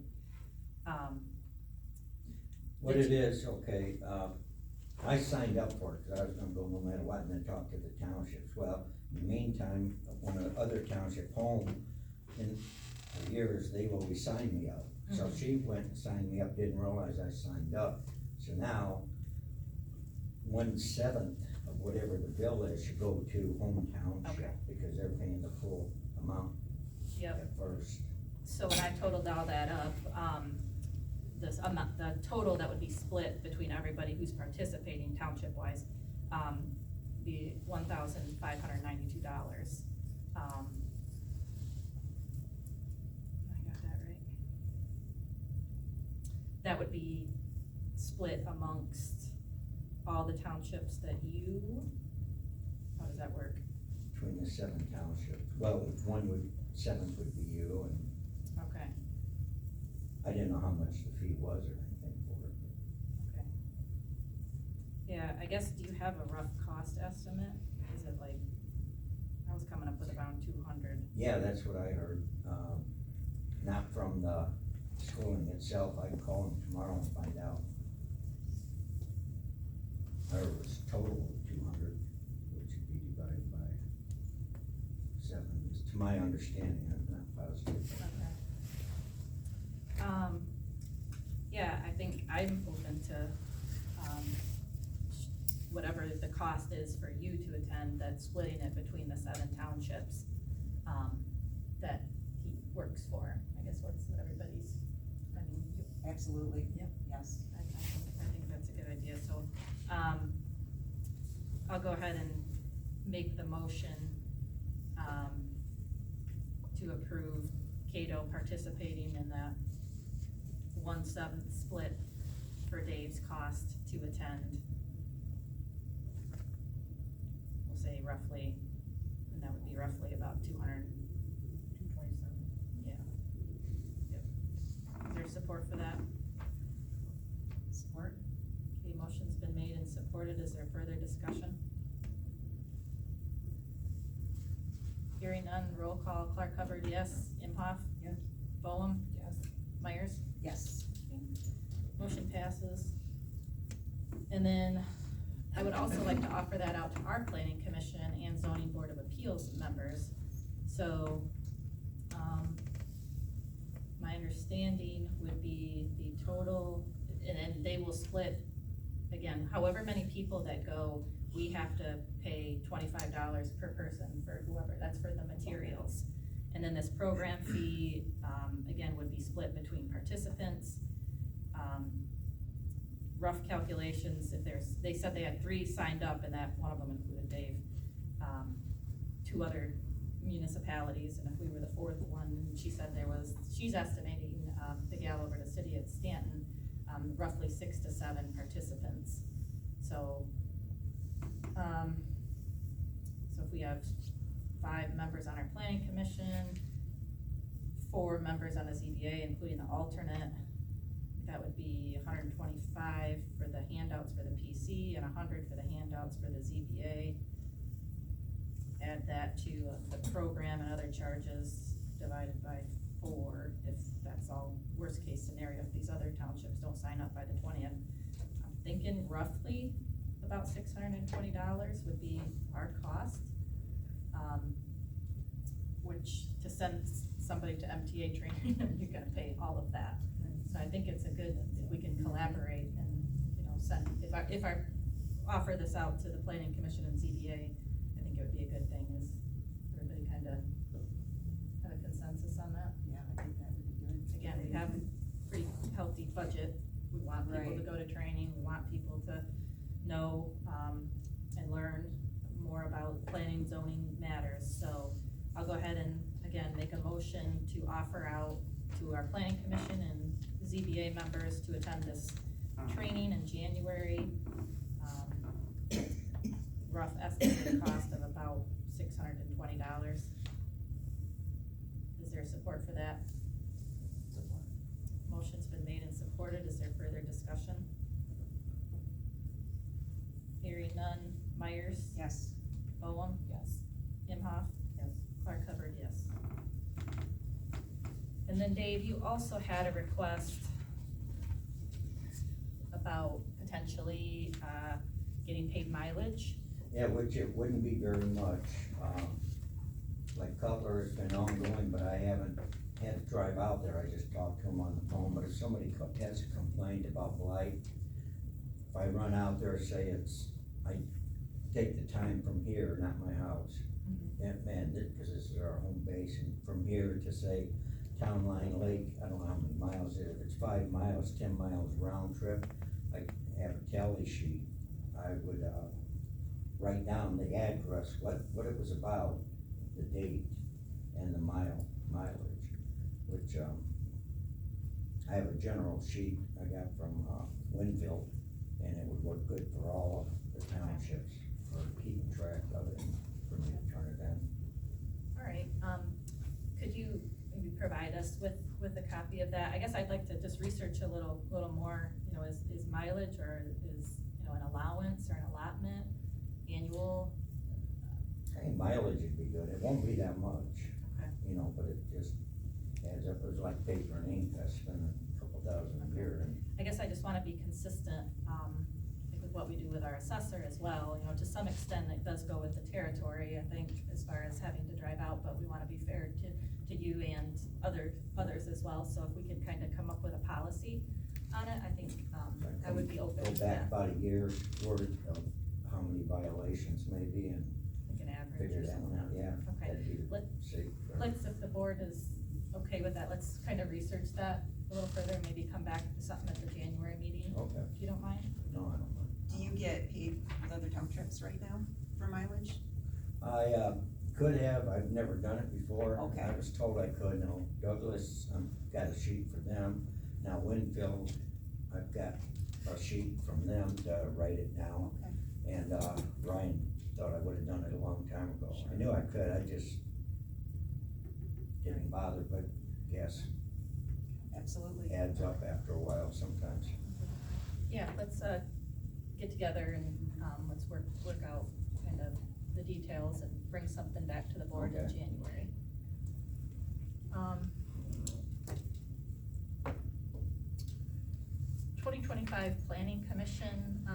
Speaker 11: What it is, okay, I signed up for it, cause I was gonna go no matter what, and then talk to the townships. Well, in the meantime, one of the other township home, in for years, they've always signed me up. So
Speaker 1: Mhm.
Speaker 11: she went and signed me up, didn't realize I signed up. So now, 1/7 of whatever the bill is should go to home township,
Speaker 1: Okay.
Speaker 11: because they're paying the full amount
Speaker 1: yep.
Speaker 11: at first.
Speaker 1: So when I totaled all that up, this amount, the total that would be split between everybody who's participating township-wise, be $1,592. I got that right? That would be split amongst all the townships that how does that work?
Speaker 11: Between the 7 townships, well, 7th would be you, and
Speaker 1: Okay,
Speaker 11: I didn't know how much the fee was or anything for it.
Speaker 1: okay. Yeah, I guess, do you have a rough cost estimate? Is it like, I was coming up with around 200.
Speaker 11: Yeah, that's what I heard, not from the schooling itself. I can call them tomorrow and find out. I heard it was total of 200, which would be divided by 7, is to my understanding, I'm not positive.
Speaker 1: Okay. Yeah, I think I'm open to, whatever the cost is for you to attend, that's splitting it between the 7 townships, that he works for. I guess what everybody's, I mean,
Speaker 12: Absolutely.
Speaker 1: Yep.
Speaker 12: Yes.
Speaker 1: I think that's a good idea, so, I'll go ahead and make the motion, to approve Cato participating in that 1/7 split for Dave's cost to attend. We'll say roughly, and that would be roughly about 200,
Speaker 10: 227.
Speaker 1: yeah. Yep. Is there support for that?
Speaker 12: Support?
Speaker 1: Okay, motion's been made and supported. Is there further discussion? Hearing none, roll call. Clark Hubbard, yes. Imhoff?
Speaker 10: Yes.
Speaker 1: Boehm?
Speaker 8: Yes.
Speaker 1: Myers?
Speaker 12: Yes.
Speaker 1: Motion passes. And then I would also like to offer that out to our planning commission and zoning board of appeals members. So, my understanding would be the total, and then they will split, again, however many people that go, we have to pay $25 per person for whoever, that's for the materials. And then this program fee, again, would be split between participants. Rough calculations, they said they had 3 signed up, and that one of them included Dave. 2 other municipalities, and if we were the 4th one, she said she's estimating, the gal over the city at Stanton, roughly 6 to 7 participants. So if we have 5 members on our planning commission, 4 members on the ZBA, including the alternate, that would be 125 for the handouts for the PC and 100 for the handouts for the ZBA. Add that to the program and other charges divided by 4, if that's all worst case scenario, if these other townships don't sign up by the 20th. I'm thinking roughly about $620 would be our cost, which to send somebody to MTA training, you're gonna pay all of that. So I think it's a good, if we can collaborate and, send, if I offer this out to the planning commission and ZBA, I think it would be a good thing, is everybody kinda have a consensus on that?
Speaker 12: Yeah, I think that would be good.
Speaker 1: Again, we have a pretty healthy budget, we want people to
Speaker 12: Right.
Speaker 1: go to training, we want people to know, and learn more about planning, zoning matters, so I'll go ahead and, again, make a motion to offer out to our planning commission and ZBA members to attend this training in January. Rough estimated cost of about $620. support for that?
Speaker 8: Support.
Speaker 1: Motion's been made and supported. Is there further discussion? Hearing none. Myers?
Speaker 12: Yes.
Speaker 1: Bowen?
Speaker 8: Yes.
Speaker 1: Imhoff?
Speaker 10: Yes.
Speaker 1: Clark Hubbard, yes. And then Dave, you also had a request about potentially, getting paid mileage.
Speaker 11: Yeah, which it wouldn't be very much. Like Cutler has been ongoing, but I haven't had to drive out there. I just talked to him on the phone. But if somebody has complained about blight, if I run out there, say I take the time from here, not my house. And because this is our home base, and from here to say Town Line Lake, I don't know how many miles it is. If it's 5 miles, 10 miles round trip, I have a tally sheet. I would, write down the address, what it was about, the date, and the mileage, which, I have a general sheet I got from, Winfield, and it would work good for all of the townships for keeping track of it, and for me to turn it in.
Speaker 1: All right, could you maybe provide us with a copy of that? I guess I'd like to just research a little more, you know, is mileage or is, you know, an allowance or an allotment, annual?
Speaker 11: I think mileage would be good, it won't be that much,
Speaker 1: Okay.
Speaker 11: you know, but it just adds up. It was like paper and ink, I spend a couple thousand a year, and
Speaker 1: I guess I just wanna be consistent, like with what we do with our assessor as well, you know, to some extent it does go with the territory, I think, as far as having to drive out, but we wanna be fair to you and others as well, so if we could kinda come up with a policy on it, I think, I would be open
Speaker 11: go
Speaker 1: to
Speaker 11: back
Speaker 1: that,
Speaker 11: about a year's worth of how many violations maybe, and
Speaker 1: like an average
Speaker 11: figure
Speaker 1: or
Speaker 11: that
Speaker 1: something.
Speaker 11: one out, yeah.
Speaker 1: Okay.
Speaker 11: That'd be
Speaker 1: Let-
Speaker 11: safe.
Speaker 1: Let's, if the board is okay with that, let's kind of research that a little further, and maybe come back to something at the January meeting,
Speaker 11: Okay,
Speaker 1: if you don't mind.
Speaker 11: no, I don't mind.
Speaker 12: Do you get paid with other townships right now for mileage?
Speaker 11: I, could have, I've never done it before.
Speaker 12: Okay.
Speaker 11: I was told I could. No, Douglas, got a sheet for them. Now Winfield, I've got a sheet from them to write it down.
Speaker 12: Okay.
Speaker 11: And, Ryan thought I would've done it a long time ago. I knew I could, I just didn't bother, but yes,
Speaker 12: Absolutely.
Speaker 11: adds up after a while sometimes.
Speaker 1: Yeah, let's, get together and, let's work out kind of the details and bring something back to the board in
Speaker 11: Okay.
Speaker 1: January. 2025 Planning Commission,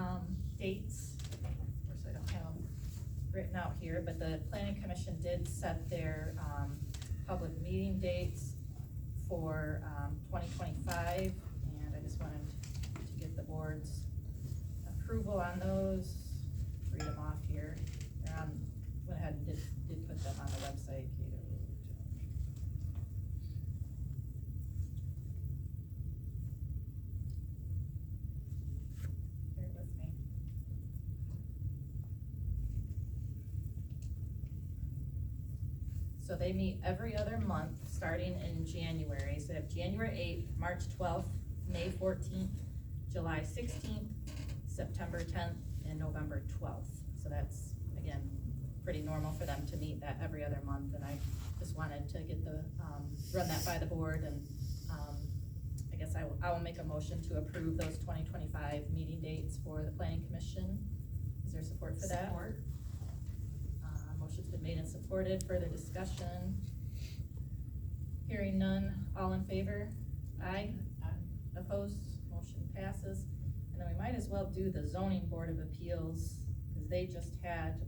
Speaker 1: dates, of course I don't have them written out here, but the Planning Commission did set their, public meeting dates for, 2025, and I just wanted to get the board's approval on those, read them off here. Went ahead and did put them on the website, Cato. Bear with me. So they meet every other month, starting in January. So they have January 8th, March 12th, May 14th, July 16th, September 10th, and November 12th. So that's, again, pretty normal for them to meet that every other month, and I just wanted to get the, run that by the board, and, I guess I will make a motion to approve those 2025 meeting dates for the planning commission. Is there support for that?
Speaker 12: Support.
Speaker 1: Motion's been made and supported, further discussion? Hearing none, all in favor? Aye. Opposed, motion passes. And then we might as well do the zoning board of appeals, because they just had,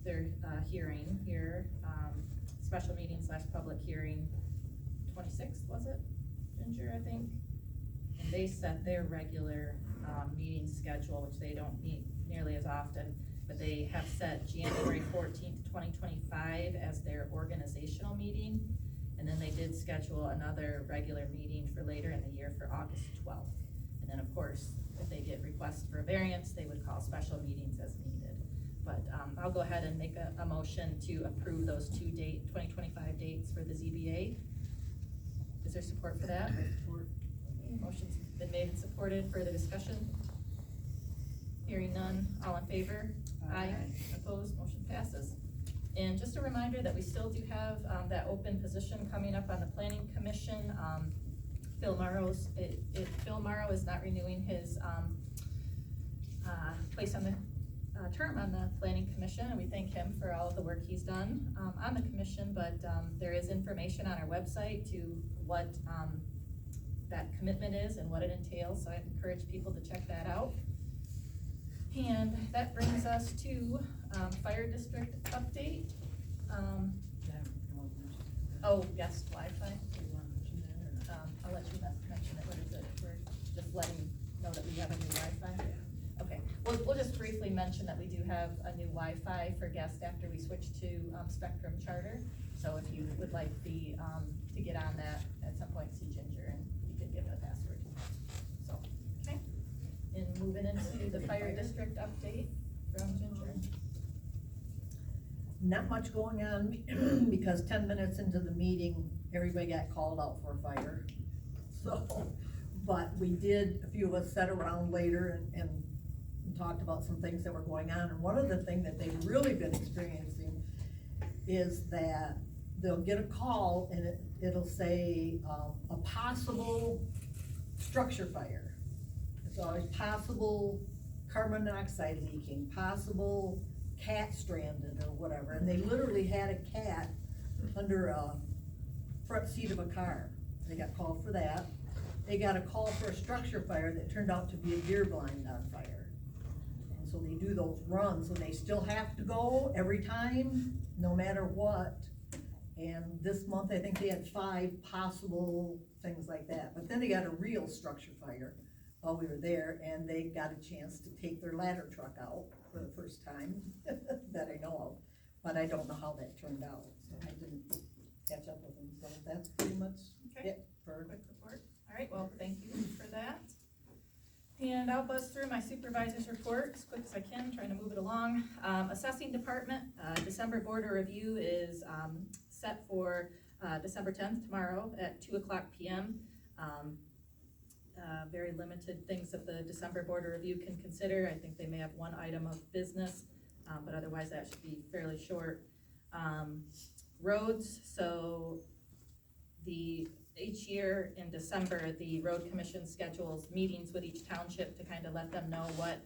Speaker 1: their, hearing here, special meeting / public hearing, 26th, was it, Ginger, I think? And they set their regular, meeting schedule, which they don't meet nearly as often, but they have set January 14th, 2025 as their organizational meeting. And then they did schedule another regular meeting for later in the year for August 12th. And then, of course, if they get requests for a variance, they would call special meetings as needed. But, I'll go ahead and make a motion to approve those 2025 dates for the ZBA. Is there support for that?
Speaker 10: Support.
Speaker 1: Motion's been made and supported, further discussion? Hearing none, all in favor? Aye. Opposed, motion passes. And just a reminder that we still do have, that open position coming up on the planning commission. Phil Morrow is not renewing his, place on the, term on the planning commission, and we thank him for all of the work he's done, on the commission, but, there is information on our website to what, that commitment is and what it entails, so I encourage people to check that out. And that brings us to, fire district update. Oh, yes, Wi-Fi. I'll let you mention it. What is it? We're just letting know that we have a new Wi-Fi? Okay, we'll just briefly mention that we do have a new Wi-Fi for guests after we switch to, Spectrum Charter. So if you would like the, to get on that, at some point see Ginger and you can give it a password. So, okay. And moving into the fire district update from Ginger.
Speaker 10: Not much going on because 10 minutes into the meeting, everybody got called out for a fire. So, but we did, a few of us sat around later and talked about some things that were going on. And one of the things that they've really been experiencing is that they'll get a call and it'll say, a possible structure fire. It's always possible carbon monoxide leaking, possible cat stranded or whatever. And they literally had a cat under a front seat of a car. They got called for that. They got a call for a structure fire that turned out to be a deer blind on fire. And so they do those runs, and they still have to go every time, no matter what. And this month, I think they had 5 possible things like that. But then they got a real structure fire while we were there, and they got a chance to take their ladder truck out for the first time that I know of. But I don't know how that turned out, so I didn't catch up with them. So that's pretty much
Speaker 1: Okay.
Speaker 10: it for
Speaker 1: Quick report. All right, well, thank you for that. And I'll buzz through my supervisor's report as quick as I can, trying to move it along. Assessing department, December border review is, set for, December 10th, tomorrow at 2:00 p.m. Very limited things that the December border review can consider. I think they may have one item of business, but otherwise that should be fairly short. Roads, so each year in December, the road commission schedules meetings with each township to kind of let them know what,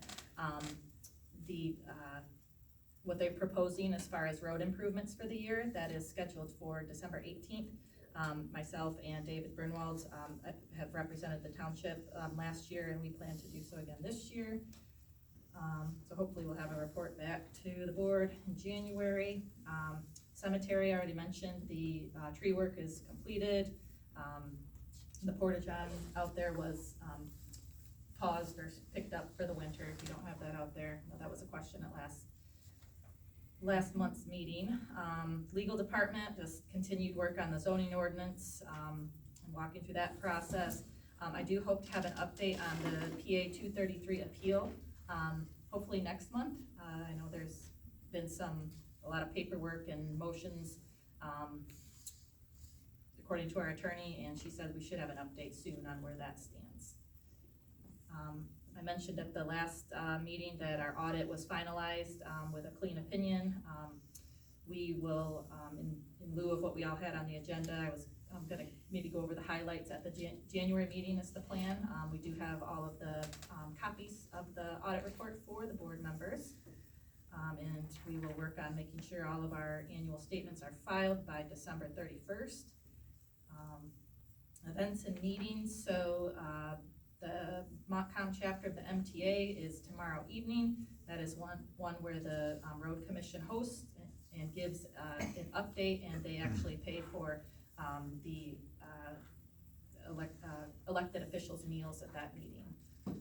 Speaker 1: what they're proposing as far as road improvements for the year. That is scheduled for December 18th. Myself and David Brunwald, have represented the township, last year, and we plan to do so again this year. So hopefully we'll have a report back to the board in January. Cemetery, I already mentioned, the tree work is completed. The porta-john out there was paused or picked up for the winter, if you don't have that out there. Well, that was a question at last month's meeting. Legal department just continued work on the zoning ordinance, and walking through that process. I do hope to have an update on the PA 233 appeal, hopefully next month. I know there's been a lot of paperwork and motions, according to our attorney, and she said we should have an update soon on where that stands. I mentioned at the last meeting that our audit was finalized with a clean opinion. We will, in lieu of what we all had on the agenda, I'm gonna maybe go over the highlights at the January meeting is the plan. We do have all of the copies of the audit report for the board members. And we will work on making sure all of our annual statements are filed by December 31st. Events and meetings, so the Montcalm chapter of the MTA is tomorrow evening. That is one where the road commission hosts and gives an update, and they actually pay for the elected officials' meals at that meeting. I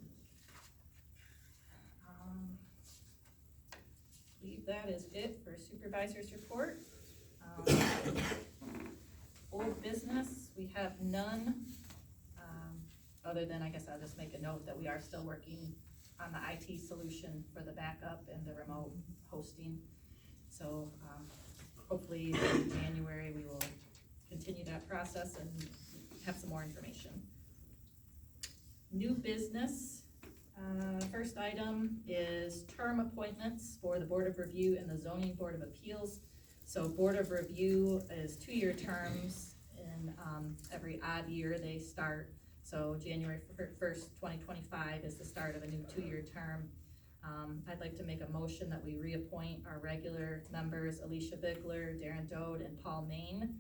Speaker 1: believe that is it for supervisor's report. Old business, we have none, other than, I guess I'll just make a note that we are still working on the IT solution for the backup and the remote hosting. So hopefully in January we will continue that process and have some more information. New business, first item is term appointments for the Board of Review and the Zoning Board of Appeals. So Board of Review is 2-year terms, and every odd year they start. So January 1st, 2025 is the start of a new 2-year term. I'd like to make a motion that we reappoint our regular members, Alicia Bigler, Darren Dode, and Paul Main,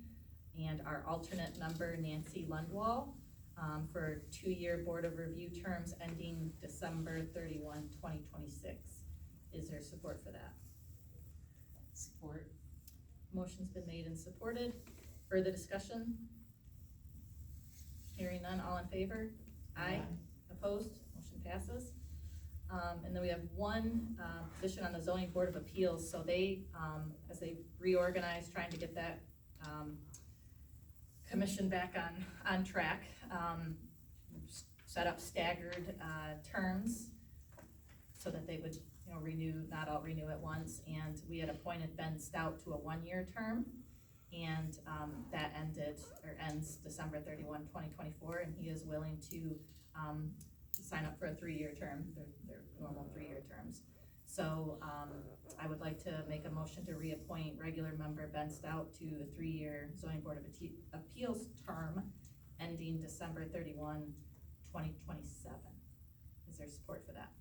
Speaker 1: and our alternate member, Nancy Lundwall, for 2-year Board of Review terms ending December 31, 2026. Is there support for that?
Speaker 9: Support.
Speaker 1: Motion's been made and supported. Further discussion? Hearing none, all in favor? Aye. Opposed? Motion passes. And then we have one position on the Zoning Board of Appeals. So they, as they reorganize, trying to get that commission back on track, set up staggered terms so that they would, renew, not all renew at once. And we had appointed Ben Stout to a 1-year term, and that ends December 31, 2024, and he is willing to sign up for a 3-year term, their normal 3-year terms. So I would like to make a motion to reappoint regular member Ben Stout to a 3-year Zoning Board of Appeals term ending December 31, 2027. Is there support for that?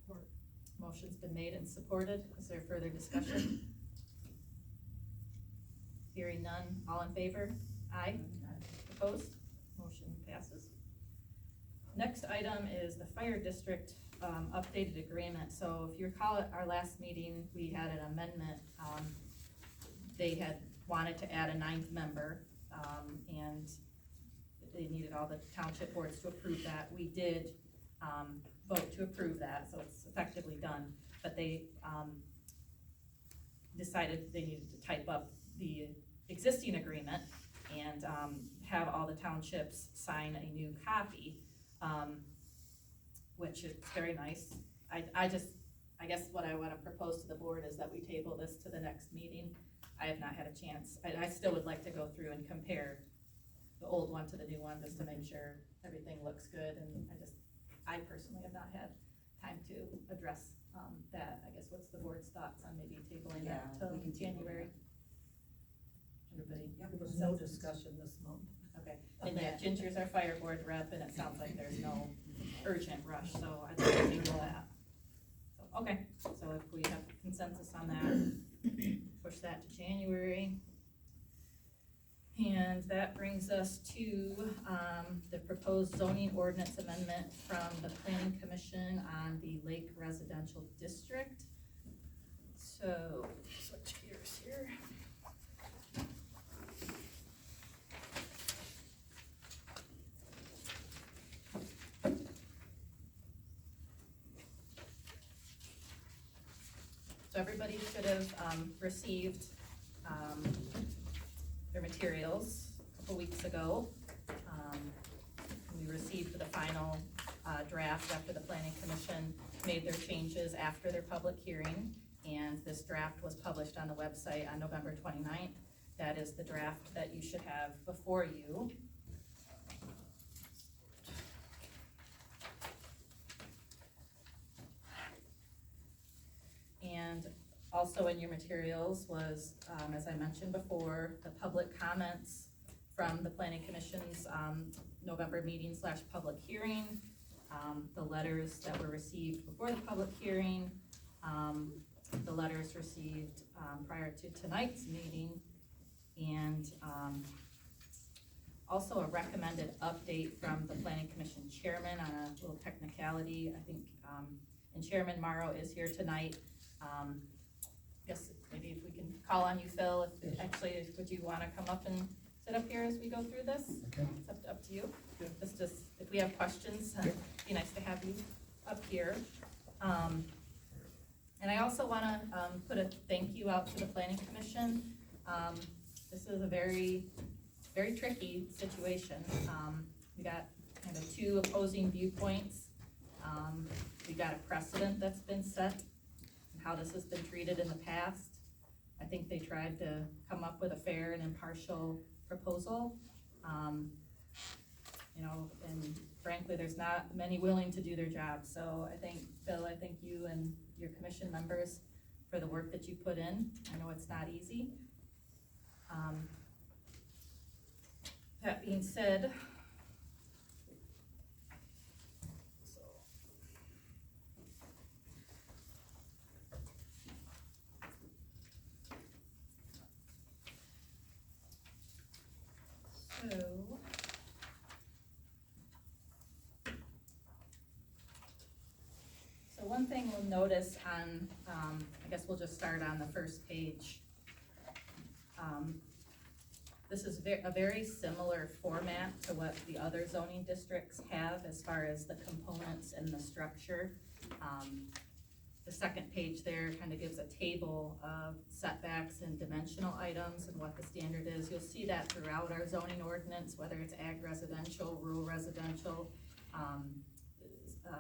Speaker 10: Support.
Speaker 1: Motion's been made and supported. Is there further discussion? Hearing none, all in favor? Aye. Opposed? Motion passes. Next item is the fire district updated agreement. So if you recall at our last meeting, we had an amendment. They had wanted to add a 9th member, and they needed all the township boards to approve that. We did vote to approve that, so it's effectively done. But they decided they needed to type up the existing agreement and have all the townships sign a new copy, which is very nice. I guess what I want to propose to the board is that we table this to the next meeting. I have not had a chance. I still would like to go through and compare the old one to the new one, just to make sure everything looks good, and I personally have not had time to address that. I guess what's the board's thoughts on maybe tabling that till
Speaker 12: we can table
Speaker 1: January?
Speaker 12: that.
Speaker 1: Everybody?
Speaker 10: There was no discussion this month.
Speaker 1: Okay, and yeah, Ginger's our fire board rep, and it sounds like there's no urgent rush, so I'd like to table that. So, okay, so if we have consensus on that, push that to January. And that brings us to the proposed zoning ordinance amendment from the Planning Commission on the Lake Residential District. So, switch gears here. So everybody should have received their materials a couple weeks ago. We received the final draft after the Planning Commission made their changes after their public hearing, and this draft was published on the website on November 29th. That is the draft that you should have before you. And also in your materials was, as I mentioned before, the public comments from the Planning Commission's November meeting / public hearing, the letters that were received before the public hearing, the letters received prior to tonight's meeting, and also a recommended update from the Planning Commission Chairman on a little technicality. I think, and Chairman Morrow is here tonight. Guess maybe if we can call on you, Phil, would you wanna come up and sit up here as we go through this?
Speaker 7: Okay.
Speaker 1: It's up to you. It's just, if we have questions, it'd be nice to have you up here. And I also wanna, put a thank you out to the Planning Commission. This is a very, very tricky situation. We got kind of 2 opposing viewpoints. We got a precedent that's been set, how this has been treated in the past. I think they tried to come up with a fair and impartial proposal. And frankly, there's not many willing to do their job. So I think, Phil, you and your commission members for the work that you put in. I know it's not easy. That being said, So one thing we'll notice on, I guess we'll just start on the first page. This is a very similar format to what the other zoning districts have as far as the components and the structure. The second page there kind of gives a table of setbacks and dimensional items and what the standard is. You'll see that throughout our zoning ordinance, whether it's ag residential, rural residential,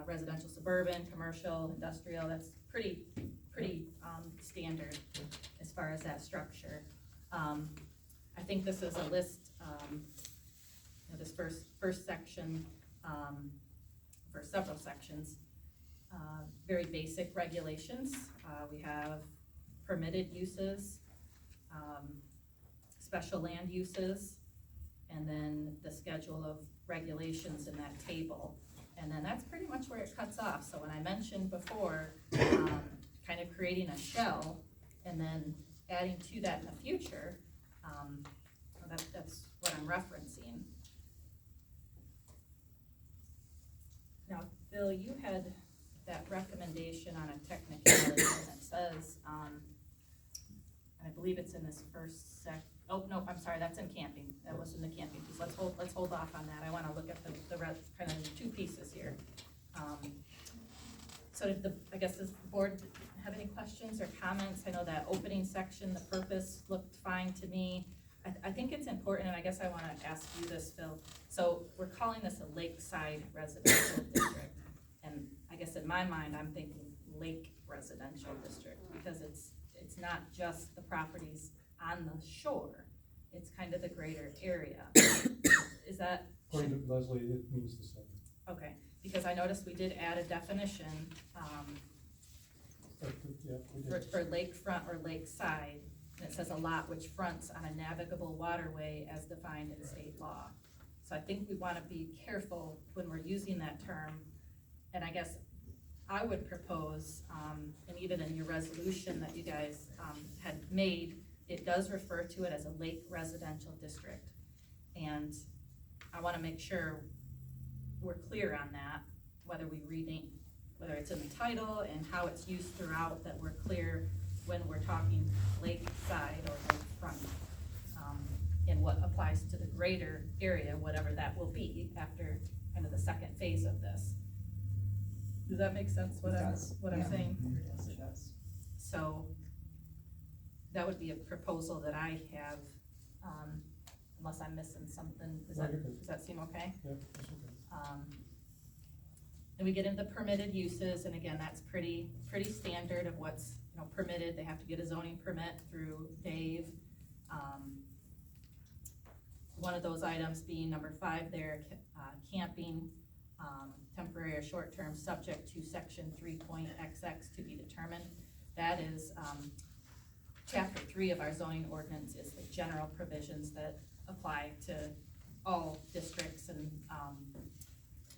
Speaker 1: residential suburban, commercial, industrial. That's pretty standard as far as that structure. I think this is a list, this first section, for several sections, very basic regulations. We have permitted uses, special land uses, and then the schedule of regulations in that table. And then that's pretty much where it cuts off. So when I mentioned before, kind of creating a shell and then adding to that in the future, that's what I'm referencing. Now, Bill, you had that recommendation on a technicality, and it says, and I believe it's in this first oh, no, I'm sorry, that's in camping. That was in the camping piece. Let's hold off on that. I wanna look at the kind of two pieces here. So does the board have any questions or comments? I know that opening section, the purpose looked fine to me. I think it's important, and I guess I wanna ask you this, Phil. So we're calling this a lakeside residential district. And I guess in my mind, I'm thinking lake residential district, because it's not just the properties on the shore, it's kind of the greater area. Is that?
Speaker 7: According to Leslie, it means the same.
Speaker 1: Okay, because I noticed we did add a definition,
Speaker 7: Yeah, we did.
Speaker 1: for lakefront or lakeside, and it says a lot which fronts on a navigable waterway as defined in state law. So I think we wanna be careful when we're using that term, and I guess I would propose, and even in your resolution that you guys, had made, it does refer to it as a lake residential district. And I wanna make sure we're clear on that, whether we rename, whether it's in the title and how it's used throughout, that we're clear when we're talking lakeside or lakefront, and what applies to the greater area, whatever that will be after kind of the second phase of this. Does that make sense, what I'm saying?
Speaker 12: Yes, it does.
Speaker 1: So, that would be a proposal that I have, unless I'm missing something. Does that seem okay?
Speaker 7: Yeah, that's okay.
Speaker 1: And we get into permitted uses, and again, that's pretty standard of what's, permitted. They have to get a zoning permit through Dave. One of those items being number 5 there, camping, temporary or short-term, subject to section 3.XX to be determined. That is, chapter 3 of our zoning ordinance is the general provisions that apply to all districts, and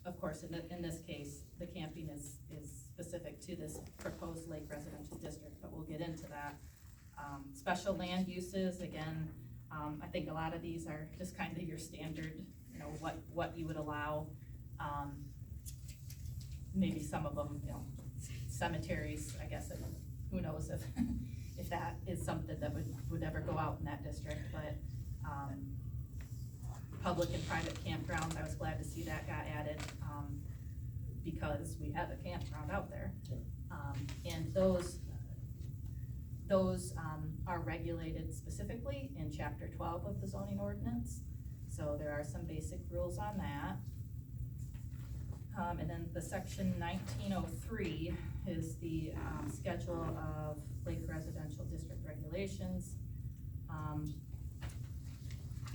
Speaker 1: of course, in this case, the camping is specific to this proposed lake residential district, but we'll get into that. Special land uses, again, I think a lot of these are just kind of your standard, what you would allow. Maybe some of them, cemeteries, I guess, and who knows if that is something that would ever go out in that district, but, public and private campgrounds, I was glad to see that got added, because we have a campground out there. And those are regulated specifically in chapter 12 of the zoning ordinance. So there are some basic rules on that. And then the section 1903 is the schedule of lake residential district regulations.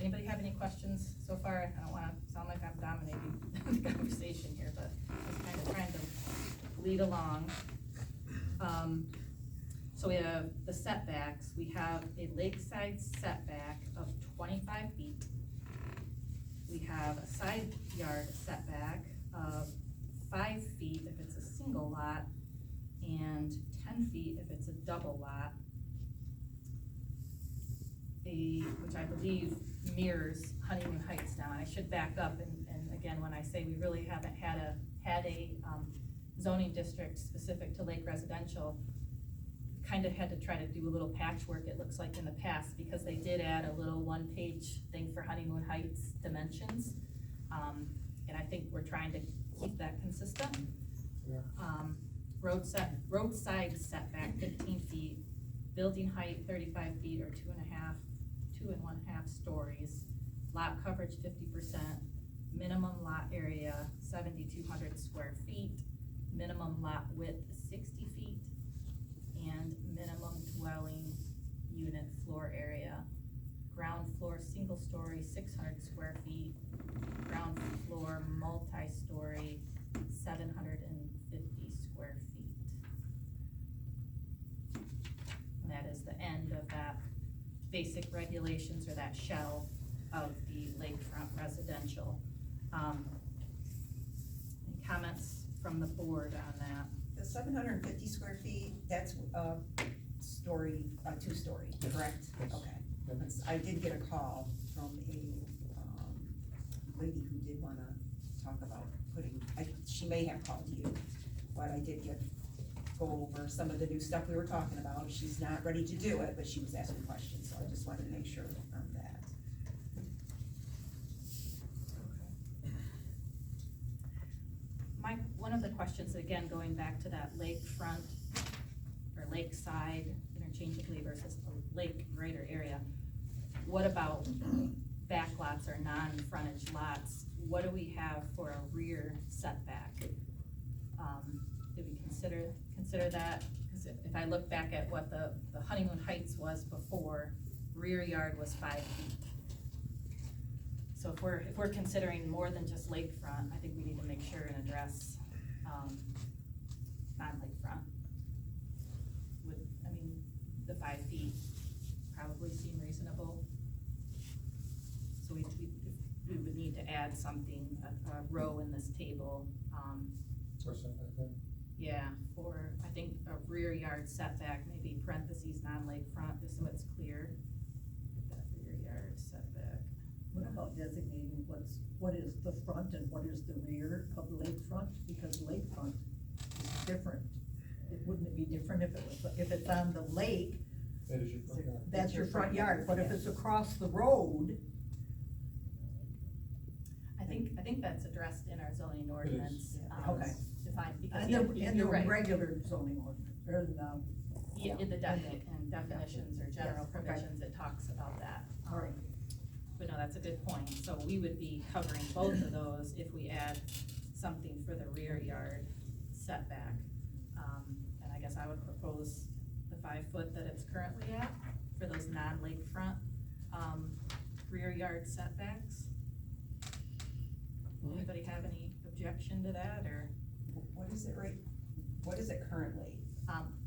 Speaker 1: Anybody have any questions so far? I don't wanna sound like I'm dominating the conversation here, but just kind of trying to lead along. So we have the setbacks, we have a lakeside setback of 25 feet. We have a side yard setback of 5 feet if it's a single lot, and 10 feet if it's a double lot. Which I believe mirrors Honeymoon Heights now, and I should back up, and again, when I say we really haven't had a zoning district specific to lake residential, kind of had to try to do a little patchwork, it looks like, in the past, because they did add a little one-page thing for Honeymoon Heights dimensions. And I think we're trying to keep that consistent.
Speaker 7: Yeah.
Speaker 1: Roadside setback 15 feet, building height 35 feet or 2.5 stories, lot coverage 50%, minimum lot area 7,200 square feet, minimum lot width 60 feet, and minimum dwelling unit floor area. Ground floor, single story, 600 square feet, ground floor, multi-story, 750 square feet. And that is the end of that basic regulations, or that shell of the lakefront residential. Any comments from the board on that?
Speaker 12: The 750 square feet, that's a story, a two-story, correct?
Speaker 7: Yes.
Speaker 12: Okay.
Speaker 7: Yes.
Speaker 12: I did get a call from a, lady who did wanna talk about putting, she may have called you, but I did go over some of the new stuff we were talking about. She's not ready to do it, but she was asking questions, so I just wanted to make sure on that.
Speaker 1: One of the questions, again, going back to that lakefront or lakeside interchangeably versus the lake greater area, what about backlots or non-frontage lots? What do we have for a rear setback? Did we consider that? Because if I look back at what the Honeymoon Heights was before, rear yard was 5 feet. So if we're considering more than just lakefront, I think we need to make sure and address non-lakefront. The 5 feet probably seem reasonable. So we would need to add something, a row in this table.
Speaker 7: Or setback there.
Speaker 1: Yeah, for, I think, a rear yard setback, maybe parentheses non-lakefront, just so it's clear. That rear yard setback.
Speaker 10: What about designating what is the front and what is the rear of lakefront? Because lakefront is different. Wouldn't it be different if it's on the lake?
Speaker 7: That is your front yard.
Speaker 10: That's your front yard, but if it's across the road,
Speaker 1: I think that's addressed in our zoning ordinance.
Speaker 10: Okay.
Speaker 1: Defined, because
Speaker 10: in the
Speaker 1: you're right.
Speaker 10: regular zoning ordinance, or the.
Speaker 1: Yeah, in the definitions or general
Speaker 10: Yes, okay.
Speaker 1: provisions, it talks about that.
Speaker 10: All right.
Speaker 1: But no, that's a good point. So we would be covering both of those if we add something for the rear yard setback. And I guess I would propose the 5 foot that it's currently at for those non-lakefront, rear yard setbacks. Anybody have any objection to that, or?
Speaker 12: What is it currently?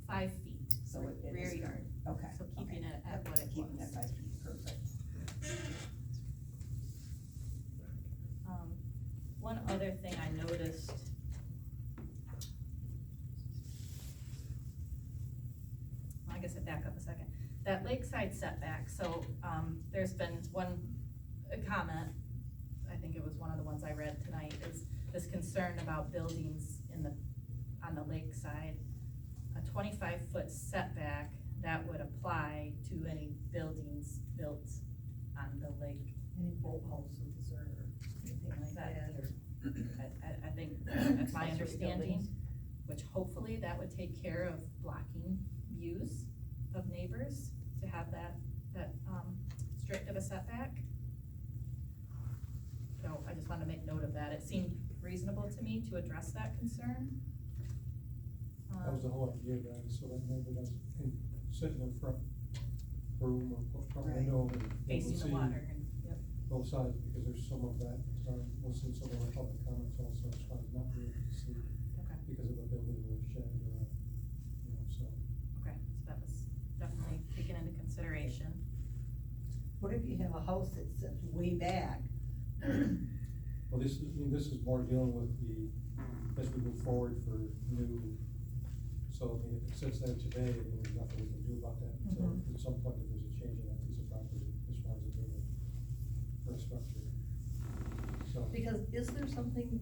Speaker 1: 5 feet,
Speaker 12: So it
Speaker 1: rear
Speaker 12: is-
Speaker 1: yard.
Speaker 12: Okay.
Speaker 1: So keeping it at what it was.
Speaker 12: Keeping it 5 feet, perfect.
Speaker 1: One other thing I noticed. I guess I back up a second. That lakeside setback, so, there's been a comment, I think it was one of the ones I read tonight, is this concern about buildings on the lakeside. A 25-foot setback, that would apply to any buildings built on the lake.
Speaker 10: Any boathouses or anything like that, or.
Speaker 1: I think that's my
Speaker 10: Accessory
Speaker 1: understanding,
Speaker 10: buildings.
Speaker 1: which hopefully that would take care of blocking views of neighbors to have that strict of a setback. So I just wanted to make note of that. It seemed reasonable to me to address that concern.
Speaker 7: That was the whole idea, guys, so that nobody doesn't sit in the front room or front
Speaker 12: Right.
Speaker 7: window and they will
Speaker 1: Facing the
Speaker 7: see
Speaker 1: water and, yep.
Speaker 7: both sides, because there's some of that, we'll see some of our public comments also, as far as not being able to see
Speaker 1: Okay.
Speaker 7: because of a building or a shed or a,
Speaker 1: taken into consideration.
Speaker 10: What if you have a house that sits way back?
Speaker 7: Well, this is more dealing with as we move forward for new, so, I mean, if it sits there today, I mean, there's nothing we can do about that until at some point if there's a change in that piece of property as far as the building or structure. So,
Speaker 10: Because is there something,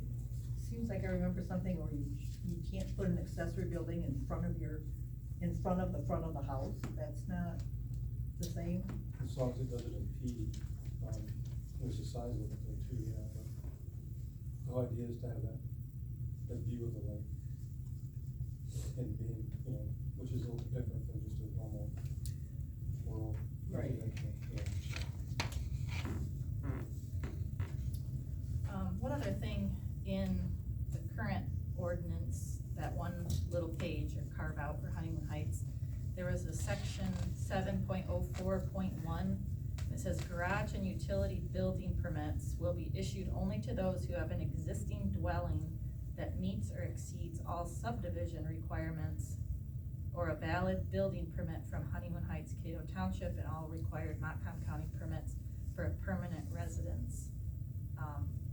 Speaker 10: seems like I remember something where you can't put an accessory building in front of the front of the house, that's not the same?
Speaker 7: as long as it doesn't impede, there's the size of it though too, yeah, but the whole idea is to have that view of the lake. And being, which is a little different than just a normal world.
Speaker 10: Right.
Speaker 7: residential, yeah.
Speaker 1: One other thing in the current ordinance, that one little page or carve out for Honeymoon Heights, there was a section 7.04.1. It says garage and utility building permits will be issued only to those who have an existing dwelling that meets or exceeds all subdivision requirements, or a valid building permit from Honeymoon Heights, Cato Township, and all required Montcalm County permits for a permanent residence.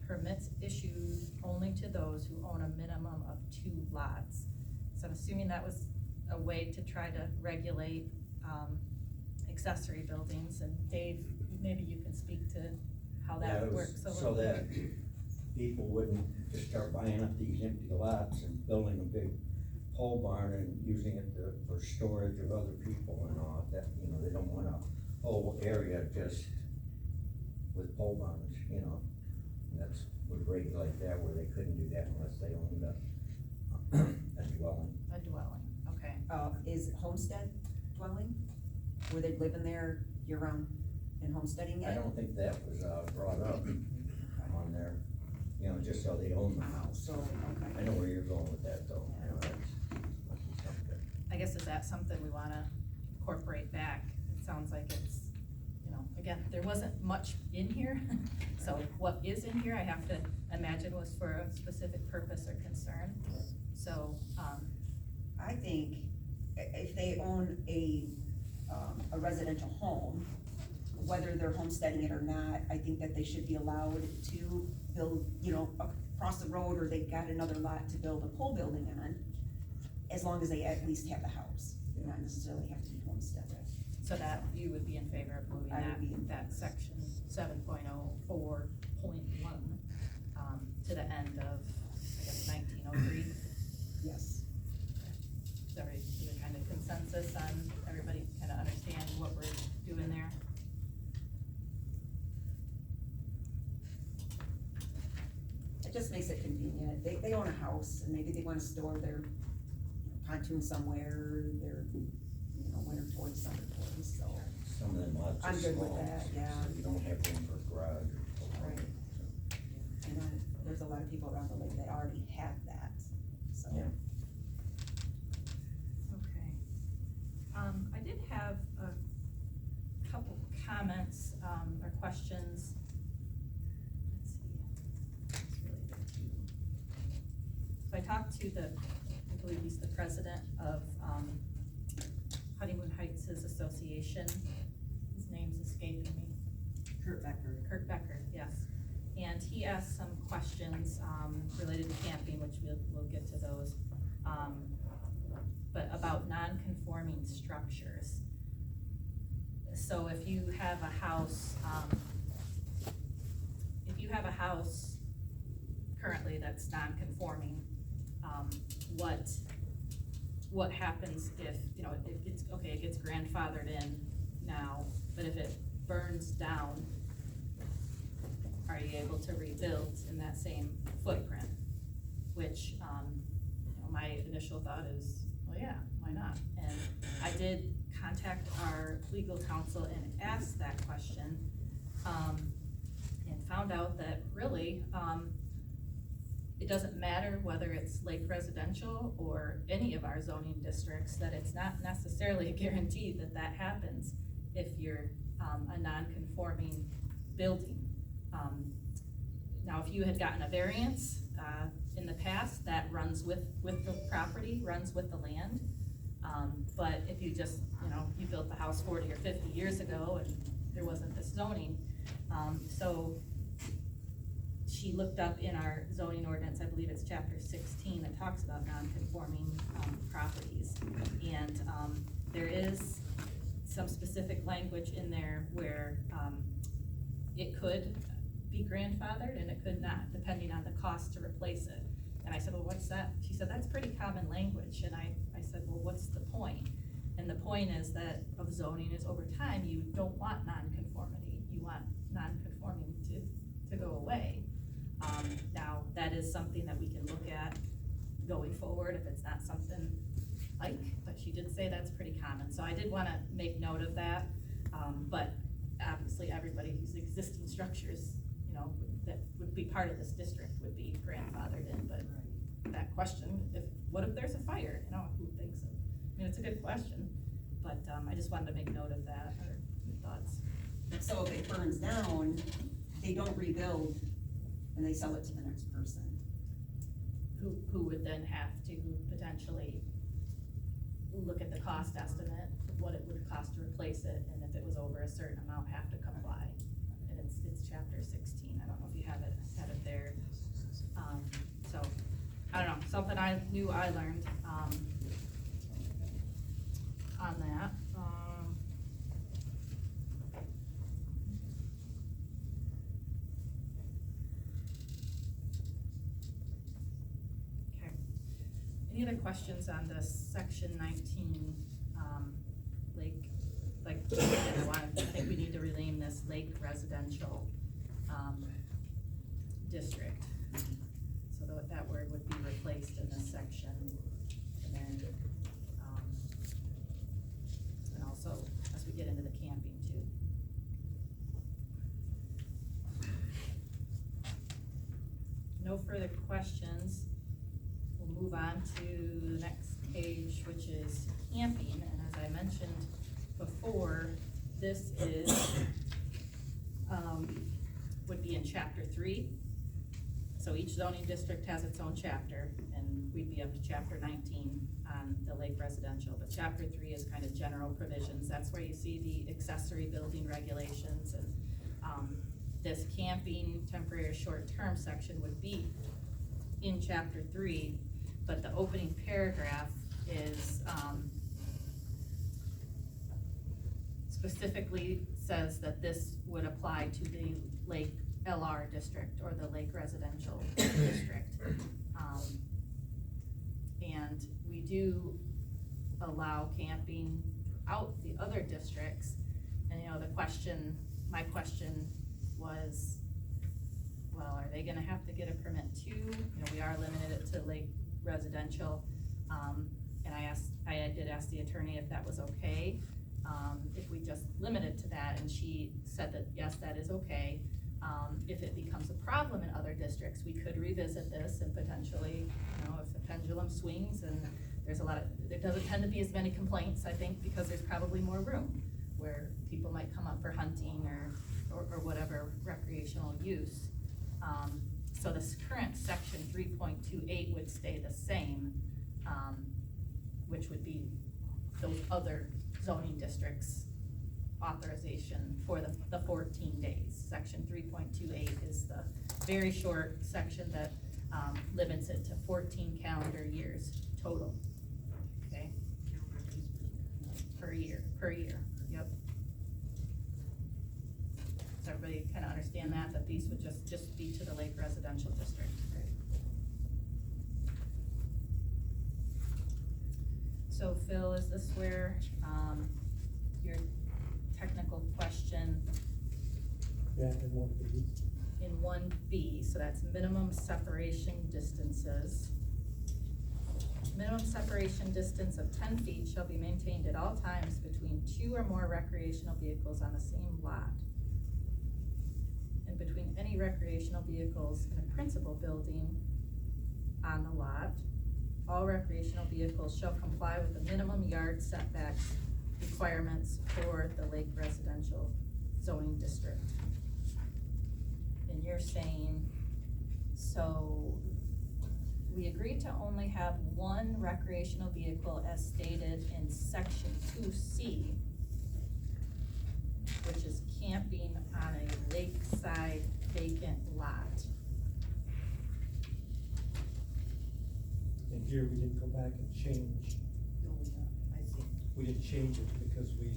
Speaker 1: Permits issued only to those who own a minimum of 2 lots. So I'm assuming that was a way to try to regulate, accessory buildings, and Dave, maybe you can speak to how
Speaker 11: Yeah,
Speaker 1: that
Speaker 11: it was
Speaker 1: works a
Speaker 11: so
Speaker 1: little
Speaker 11: that
Speaker 1: bit.
Speaker 11: people wouldn't just start buying up these empty lots and building a big pole barn and using it for storage of other people and all that, they don't want a whole area just with pole barns, and that's, would regulate that where they couldn't do that unless they owned a dwelling.
Speaker 1: A dwelling, okay.
Speaker 12: Is homestead dwelling, where they live in there year-round and homesteading it?
Speaker 11: I don't think that was, brought up on there, just so they own the house.
Speaker 12: So, okay.
Speaker 11: I know where you're going with that though, that's something.
Speaker 1: I guess is that something we wanna incorporate back? It sounds like it's, again, there wasn't much in here, so what is in here, I have to imagine was for a specific purpose or concern, so,
Speaker 12: I think if they own a residential home, whether they're homesteading it or not, I think that they should be allowed to build, across the road, or they got another lot to build a pole building on, as long as they at least have the house, not necessarily have to be homesteaded.
Speaker 1: so that you would be in favor of moving
Speaker 12: I would
Speaker 1: that,
Speaker 12: be in-
Speaker 1: that section 7.04.1, to the end of, I guess, 1903.
Speaker 12: Yes.
Speaker 1: Is there a kind of consensus on everybody kind of understand what we're doing there?
Speaker 12: It just makes it convenient. They own a house and maybe they wanna store their pontoon somewhere, their, winter toys, summer toys, so.
Speaker 11: Some of them lots are
Speaker 12: I'm good with
Speaker 11: small,
Speaker 12: that, yeah.
Speaker 11: so you don't have room for a garage or.
Speaker 12: Right. And there's a lot of people around the lake that already have that, so.
Speaker 11: Yeah.
Speaker 1: Okay. I did have a couple comments, or questions. Let's see. It's related to- So I talked to I believe he's the president of, Honeymoon Heights Association. His name's escaping me.
Speaker 2: Kurt Becker.
Speaker 1: Becker, yes. And he asked some questions, related to camping, which we'll get to those. But about non-conforming structures. So if you have a house, currently that's non-conforming, what happens if, it gets grandfathered in now, but if it burns down, are you able to rebuild in that same footprint? Which, my initial thought is, well, yeah, why not? And I did contact our legal counsel and ask that question, and found out that really, it doesn't matter whether it's lake residential or any of our zoning districts, that it's not necessarily a guarantee that that happens if you're, a non-conforming building. Now, if you had gotten a variance, in the past, that runs with the property, runs with the land. But if you just, you built the house 40 or 50 years ago and there wasn't this zoning, so she looked up in our zoning ordinance, I believe it's chapter 16, that talks about non-conforming properties. And there is some specific language in there where it could be grandfathered and it could not, depending on the cost to replace it. And I said, well, what's that? She said, that's pretty common language. And I said, well, what's the point? And the point is that of zoning is over time, you don't want non-conformity. You want non-conforming to go away. Now, that is something that we can look at going forward if it's not something like, but she did say that's pretty common. So I did wanna make note of that. But obviously everybody whose existing structures, that would be part of this district would be grandfathered in, but that question, what if there's a fire? Who thinks of? I mean, it's a good question, but I just wanted to make note of that, or your thoughts.
Speaker 12: So if it burns down, they don't rebuild and they sell it to the next person.
Speaker 1: Who would then have to potentially look at the cost estimate, what it would cost to replace it, and if it was over a certain amount, have to comply. And it's chapter 16, I don't know if you have it there. So, I don't know, something I knew I learned, on that. Okay. Any other questions on this section 19, lake, I think we need to rename this lake residential, district. So that word would be replaced in this section, and then, and also as we get into the camping too. No further questions. We'll move on to the next page, which is camping, and as I mentioned before, this is, would be in chapter 3. So each zoning district has its own chapter, and we'd be up to chapter 19 on the lake residential, but chapter 3 is kind of general provisions. That's where you see the accessory building regulations, and this camping, temporary or short-term section would be in chapter 3, but the opening paragraph is, specifically says that this would apply to the lake LR district or the lake residential district. And we do allow camping out the other districts. And my question was, well, are they gonna have to get a permit too? We are limited it to lake residential. And I did ask the attorney if that was okay. If we just limit it to that, and she said that yes, that is okay. If it becomes a problem in other districts, we could revisit this and potentially, if the pendulum swings and there doesn't tend to be as many complaints, I think, because there's probably more room where people might come up for hunting or whatever recreational use. So this current section 3.28 would stay the same, which would be those other zoning districts authorization for the 14 days. Section 3.28 is the very short section that limits it to 14 calendar years total, okay? Per year, yep. Does everybody kind of understand that these would just be to the lake residential district? So Phil, is this where, your technical question
Speaker 7: Yeah, and one of these.
Speaker 1: in 1B, so that's minimum separation distances. Minimum separation distance of 10 feet shall be maintained at all times between 2 or more recreational vehicles on the same lot, and between any recreational vehicles in a principal building on the lot. All recreational vehicles shall comply with the minimum yard setbacks requirements for the lake residential zoning district. And you're saying, so we agreed to only have one recreational vehicle as stated in section 2C, which is camping on a lakeside vacant lot.
Speaker 7: And here, we didn't go back and change,
Speaker 10: I see.
Speaker 7: we didn't change it because we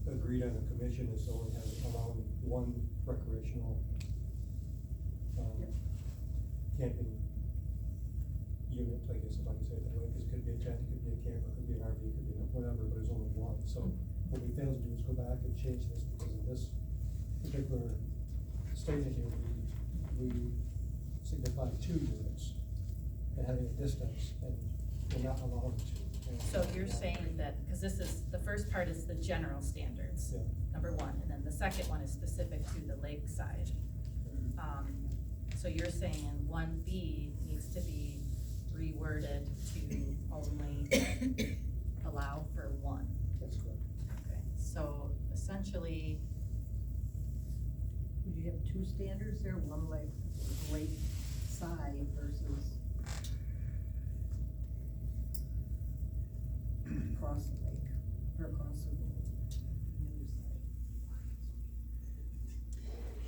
Speaker 7: agreed on the commission as only allowing one recreational,
Speaker 10: Yep.
Speaker 7: camping unit, I guess, if I can say it that way, because it could be a tent, it could be a camper, it could be an RV, it could be whatever, but there's only one, so what we failed to do is go back and change this because of this particular statement here, we signified 2 units and having a distance, and we're not allowed to. And-
Speaker 1: So you're saying that, because this is, the first part is the general standards,
Speaker 7: Yeah.
Speaker 1: number one, and then the second one is specific to the lakeside. So you're saying 1B needs to be reworded to only allow for one.
Speaker 7: That's correct.
Speaker 1: Okay, so essentially,
Speaker 10: Would you have 2 standards there, one like lake side versus across the lake, or across the road, on the other side?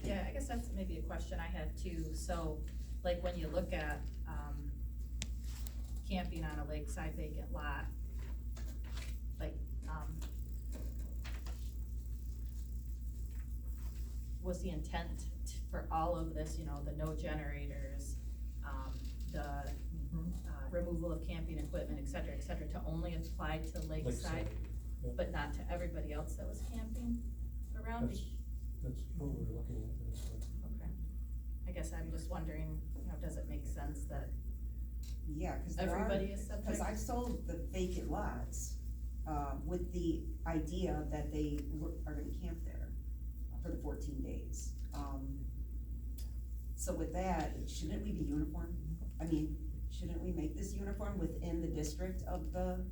Speaker 1: yeah, I guess that's maybe a question I had too. So, like, when you look at, camping on a lakeside vacant lot, like, was the intent for all of this, you know, the no generators, the removal of camping equipment, et cetera, to only apply to lakeside,
Speaker 7: yeah.
Speaker 1: but not to everybody else that was camping around?
Speaker 7: That's what we're looking at, this one.
Speaker 1: Okay, I guess I'm just wondering, you know, does it make sense that
Speaker 12: Yeah, cause there are,
Speaker 1: everybody is subject?
Speaker 12: cause I've sold the vacant lots, with the idea that they are gonna camp there for the 14 days. So with that, shouldn't we be uniform? I mean, shouldn't we make this uniform within the district of the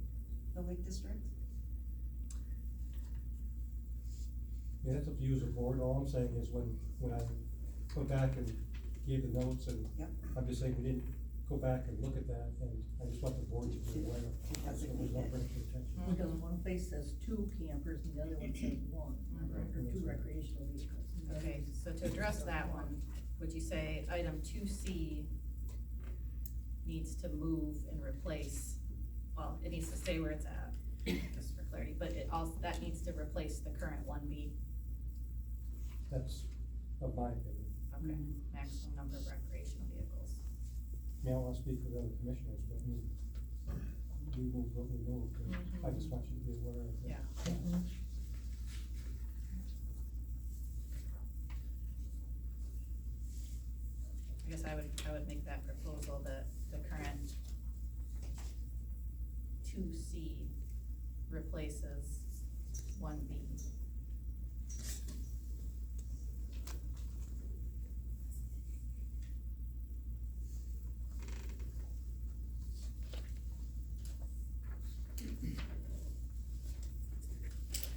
Speaker 12: Lake District?
Speaker 7: Yeah, that's up to you as a board, all I'm saying is when I went back and gave the notes, and
Speaker 12: Yep.
Speaker 7: I'm just saying we didn't go back and look at that, and I just want the board to be aware of it, so
Speaker 12: Designate
Speaker 7: there's no
Speaker 12: it.
Speaker 7: bring it to attention.
Speaker 10: Because one place says 2 campers and the other one says 1, or 2 recreational vehicles.
Speaker 1: Okay, so to address that one, would you say item 2C needs to move and replace, well, it needs to stay where it's at, just for clarity, but it also, that needs to replace the current 1B,
Speaker 7: That's, of my opinion.
Speaker 1: okay, maximum number of recreational vehicles.
Speaker 7: I mean, I don't wanna speak for the other commissioners, but we moved what we moved, and I just want you to be aware of that.
Speaker 1: Yeah. I guess I would make that proposal that the current 2C replaces 1B.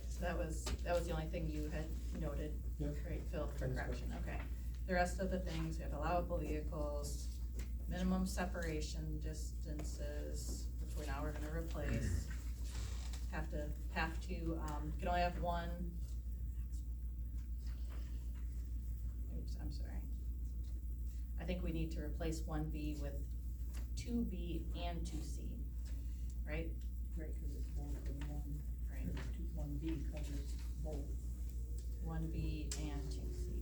Speaker 1: So that was the only thing you had noted,
Speaker 7: Yep.
Speaker 1: right, Phil, for
Speaker 7: That is
Speaker 1: correction, okay. The rest of the things, we have allowable vehicles, minimum separation distances, which we're gonna replace. You can only have one. Oops, I'm sorry. I think we need to replace 1B with 2B and 2C, right?
Speaker 10: Right, cause it's both in one,
Speaker 1: Right.
Speaker 10: 1B covers both.
Speaker 1: 1B and 2C.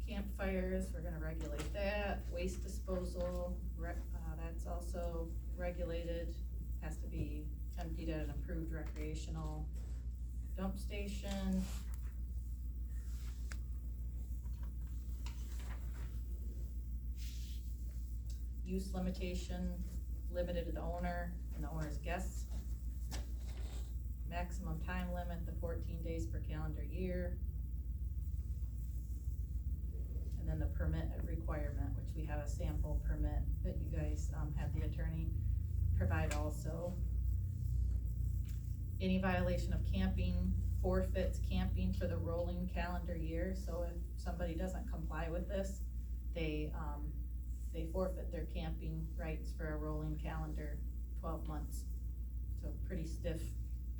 Speaker 1: Campfires, we're gonna regulate that. Waste disposal, that's also regulated, has to be emptied at an approved recreational dump station. Use limitation, limited to the owner and the owner's guests. Maximum time limit, the 14 days per calendar year. And then the permit requirement, which we have a sample permit that you guys, had the attorney provide also. any violation of camping forfeits camping for the rolling calendar year, so if somebody doesn't comply with this, they forfeit their camping rights for a rolling calendar 12 months. So pretty stiff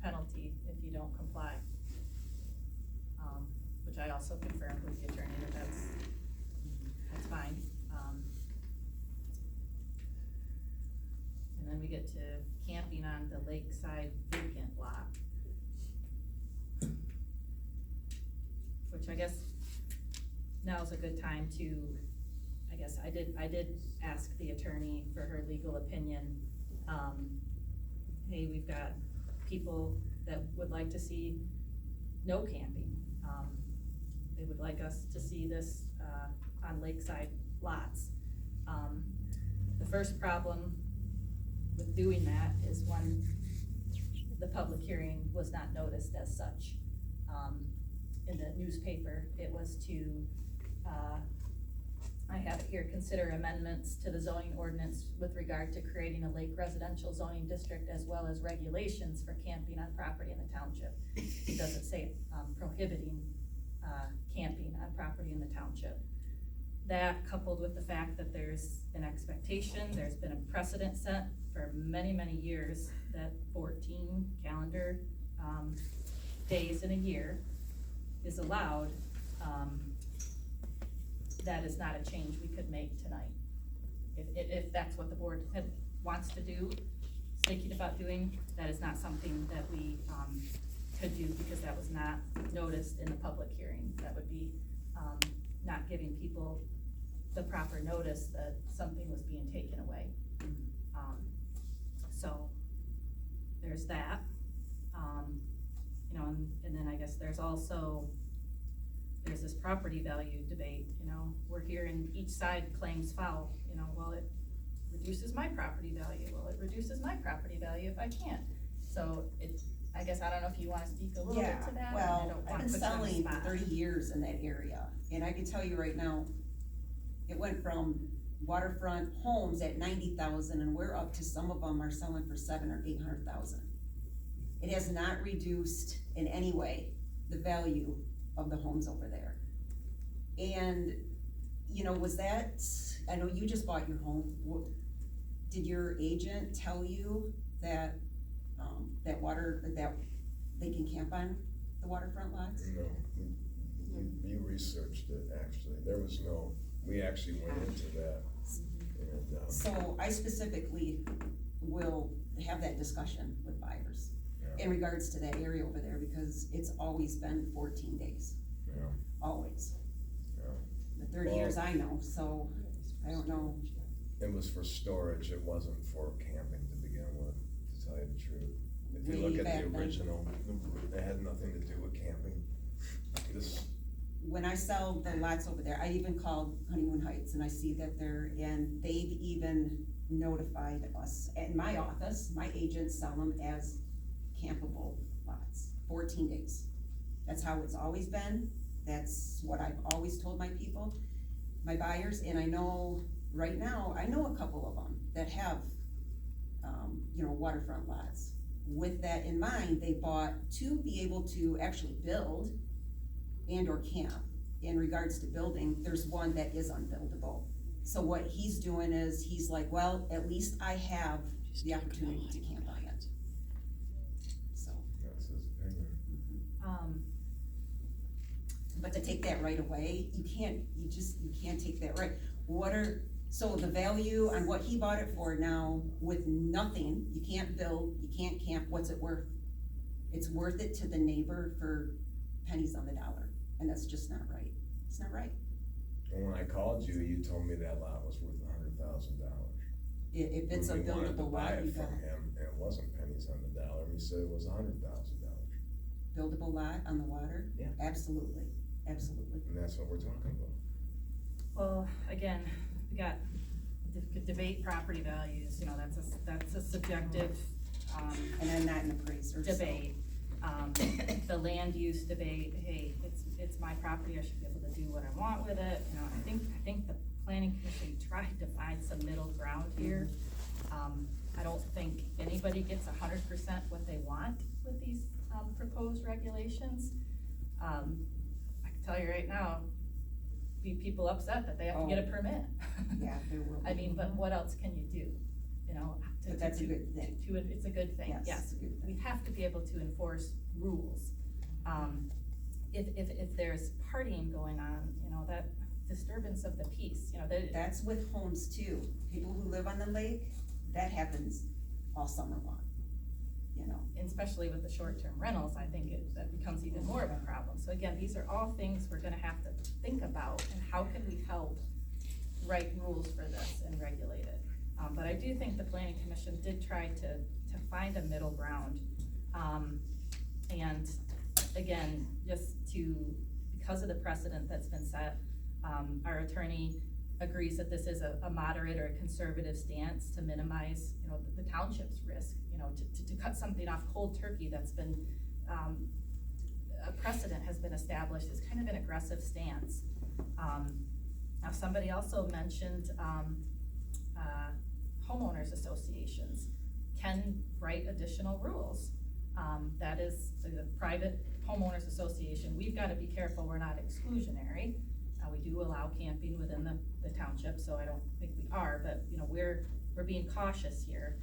Speaker 1: penalty if you don't comply. Which I also confirmed with the attorney that that's fine. And then we get to camping on the lakeside vacant lot. Which I guess now's a good time to, I guess I did ask the attorney for her legal opinion. Hey, we've got people that would like to see no camping. They would like us to see this, on lakeside lots. The first problem with doing that is when the public hearing was not noticed as such. In the newspaper, it was to, I have it here, consider amendments to the zoning ordinance with regard to creating a lake residential zoning district as well as regulations for camping on property in the township. It doesn't say prohibiting camping on property in the township. That, coupled with the fact that there's an expectation, there's been a precedent set for many, many years that 14 calendar days in a year is allowed, that is not a change we could make tonight. If that's what the board wants to do, thinking about doing, that is not something that we could do because that was not noticed in the public hearing. That would be not giving people the proper notice that something was being taken away. So there's that. You know, and then I guess there's this property value debate. You know, we're hearing each side claims foul. You know, well, it reduces my property value. Well, it reduces my property value if I can't. So I guess I don't know if you wanna speak a little bit to that. I
Speaker 12: Well,
Speaker 1: don't
Speaker 12: I've
Speaker 1: wanna
Speaker 12: been
Speaker 1: put you on the
Speaker 12: selling for
Speaker 1: spot.
Speaker 12: 30 years in that area, and I can tell you right now, it went from waterfront homes at 90,000, and we're up to, some of them are selling for 700,000 or 800,000. It has not reduced in any way the value of the homes over there. And, you know, I know you just bought your home, did your agent tell you that, that they can camp on the waterfront lots?
Speaker 3: No, you researched it, actually, we actually went into that, and,
Speaker 12: So I specifically will have that discussion with buyers
Speaker 3: yeah,
Speaker 12: in regards to that area over there, because it's always been 14 days,
Speaker 3: yeah,
Speaker 12: always.
Speaker 3: yeah.
Speaker 12: The 30 years I know, so I don't know.
Speaker 3: It was for storage, it wasn't for camping to begin with, to tell you the truth. If you
Speaker 12: Way
Speaker 3: look at
Speaker 12: back
Speaker 3: the
Speaker 12: then.
Speaker 3: original, it had nothing to do with camping.
Speaker 12: When I sell the lots over there, I even called Honeymoon Heights, and I see that and they've even notified us, at my office, my agents sell them as campable lots, 14 days. That's how it's always been, that's what I've always told my people, my buyers, and I know, right now, I know a couple of them that have, you know, waterfront lots. With that in mind, they bought to be able to actually build and or camp. In regards to building, there's one that is unbuildable. So what he's doing is, he's like, well, at least I have the opportunity to camp on it. So,
Speaker 3: That's his opinion.
Speaker 12: but to take that right away, you can't take that right. So the value on what he bought it for now, with nothing, you can't build, you can't camp, what's it worth? It's worth it to the neighbor for pennies on the dollar, and that's just not right. It's not right.
Speaker 3: And when I called you, you told me that lot was worth $100,000.
Speaker 12: If it's a
Speaker 3: When we wanted to
Speaker 12: buildable
Speaker 3: buy
Speaker 12: lot,
Speaker 3: it
Speaker 12: you got
Speaker 3: from him, and it wasn't pennies on the dollar, he said it was $100,000.
Speaker 12: buildable lot on the water?
Speaker 3: Yeah.
Speaker 12: Absolutely, absolutely.
Speaker 3: And that's what we're talking about.
Speaker 1: Well, again, we got debate property values, you know, that's a subjective,
Speaker 12: And I'm not an appraiser, so.
Speaker 1: debate. The land use debate, hey, it's my property, I should be able to do what I want with it, you know, I think the planning commission tried to find some middle ground here. I don't think anybody gets 100% what they want with these, proposed regulations. I can tell you right now, be people upset that they have to get a permit.
Speaker 12: Yeah, there will
Speaker 1: I
Speaker 12: be.
Speaker 1: mean, but what else can you do, you know?
Speaker 12: But that's a good thing.
Speaker 1: It's a good thing,
Speaker 12: Yes,
Speaker 1: yes.
Speaker 12: it's a good
Speaker 1: We
Speaker 12: thing.
Speaker 1: have to be able to enforce rules. If there's partying going on, you know, that disturbance of the peace, you know, that.
Speaker 12: That's with homes too. People who live on the lake, that happens all summer long, you know.
Speaker 1: Especially with the short-term rentals, I think that becomes even more of a problem. So again, these are all things we're gonna have to think about, and how can we help write rules for this and regulate it? But I do think the planning commission did try to find a middle ground. And again, because of the precedent that's been set, our attorney agrees that this is a moderate or a conservative stance to minimize, you know, the township's risk, you know, to cut something off cold turkey that's been, a precedent has been established is kind of an aggressive stance. Now, somebody also mentioned, homeowners associations can write additional rules. That is the private homeowners association. We've gotta be careful, we're not exclusionary. We do allow camping within the township, so I don't think we are, but, you know, we're being cautious here.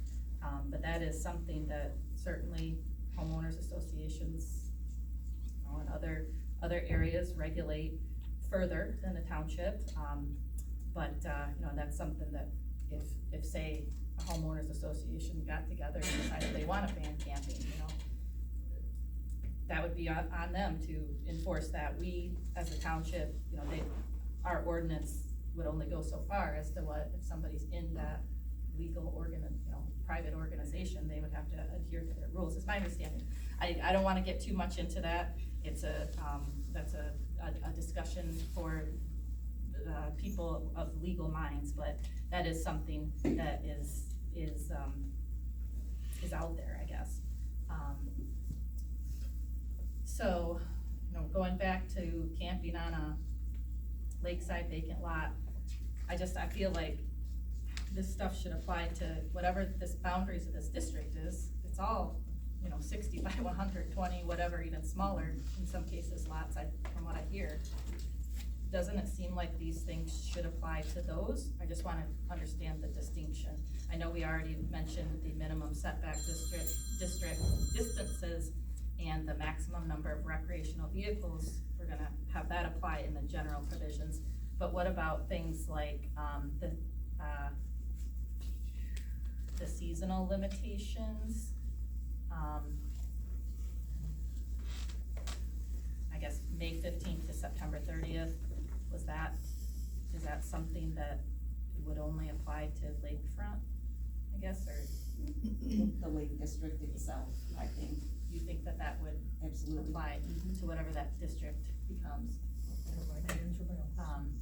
Speaker 1: But that is something that certainly homeowners associations, you know, and other areas regulate further than the township. But, you know, that's something that if say a homeowners association got together and decided they wanna ban camping, you know, that would be on them to enforce that. We, as a township, you know, our ordinance would only go so far as to what, if somebody's in that legal private organization, they would have to adhere to their rules, is my understanding. I don't wanna get too much into that. It's that's a discussion for, people of legal minds, but that is something that is out there, I guess. So, you know, going back to camping on a lakeside vacant lot, I feel like this stuff should apply to whatever this boundaries of this district is. It's all, you know, 60 by 120, whatever, even smaller in some cases lots, from what I hear. Doesn't it seem like these things should apply to those? I just wanna understand the distinction. I know we already mentioned the minimum setback district distances and the maximum number of recreational vehicles. We're gonna have that apply in the general provisions. But what about things like, the seasonal limitations? I guess May 15th to September 30th, is that something that would only apply to lakefront, I guess, or
Speaker 12: The lake district itself, I think,
Speaker 1: you think that would
Speaker 12: absolutely.
Speaker 1: apply to whatever that district becomes?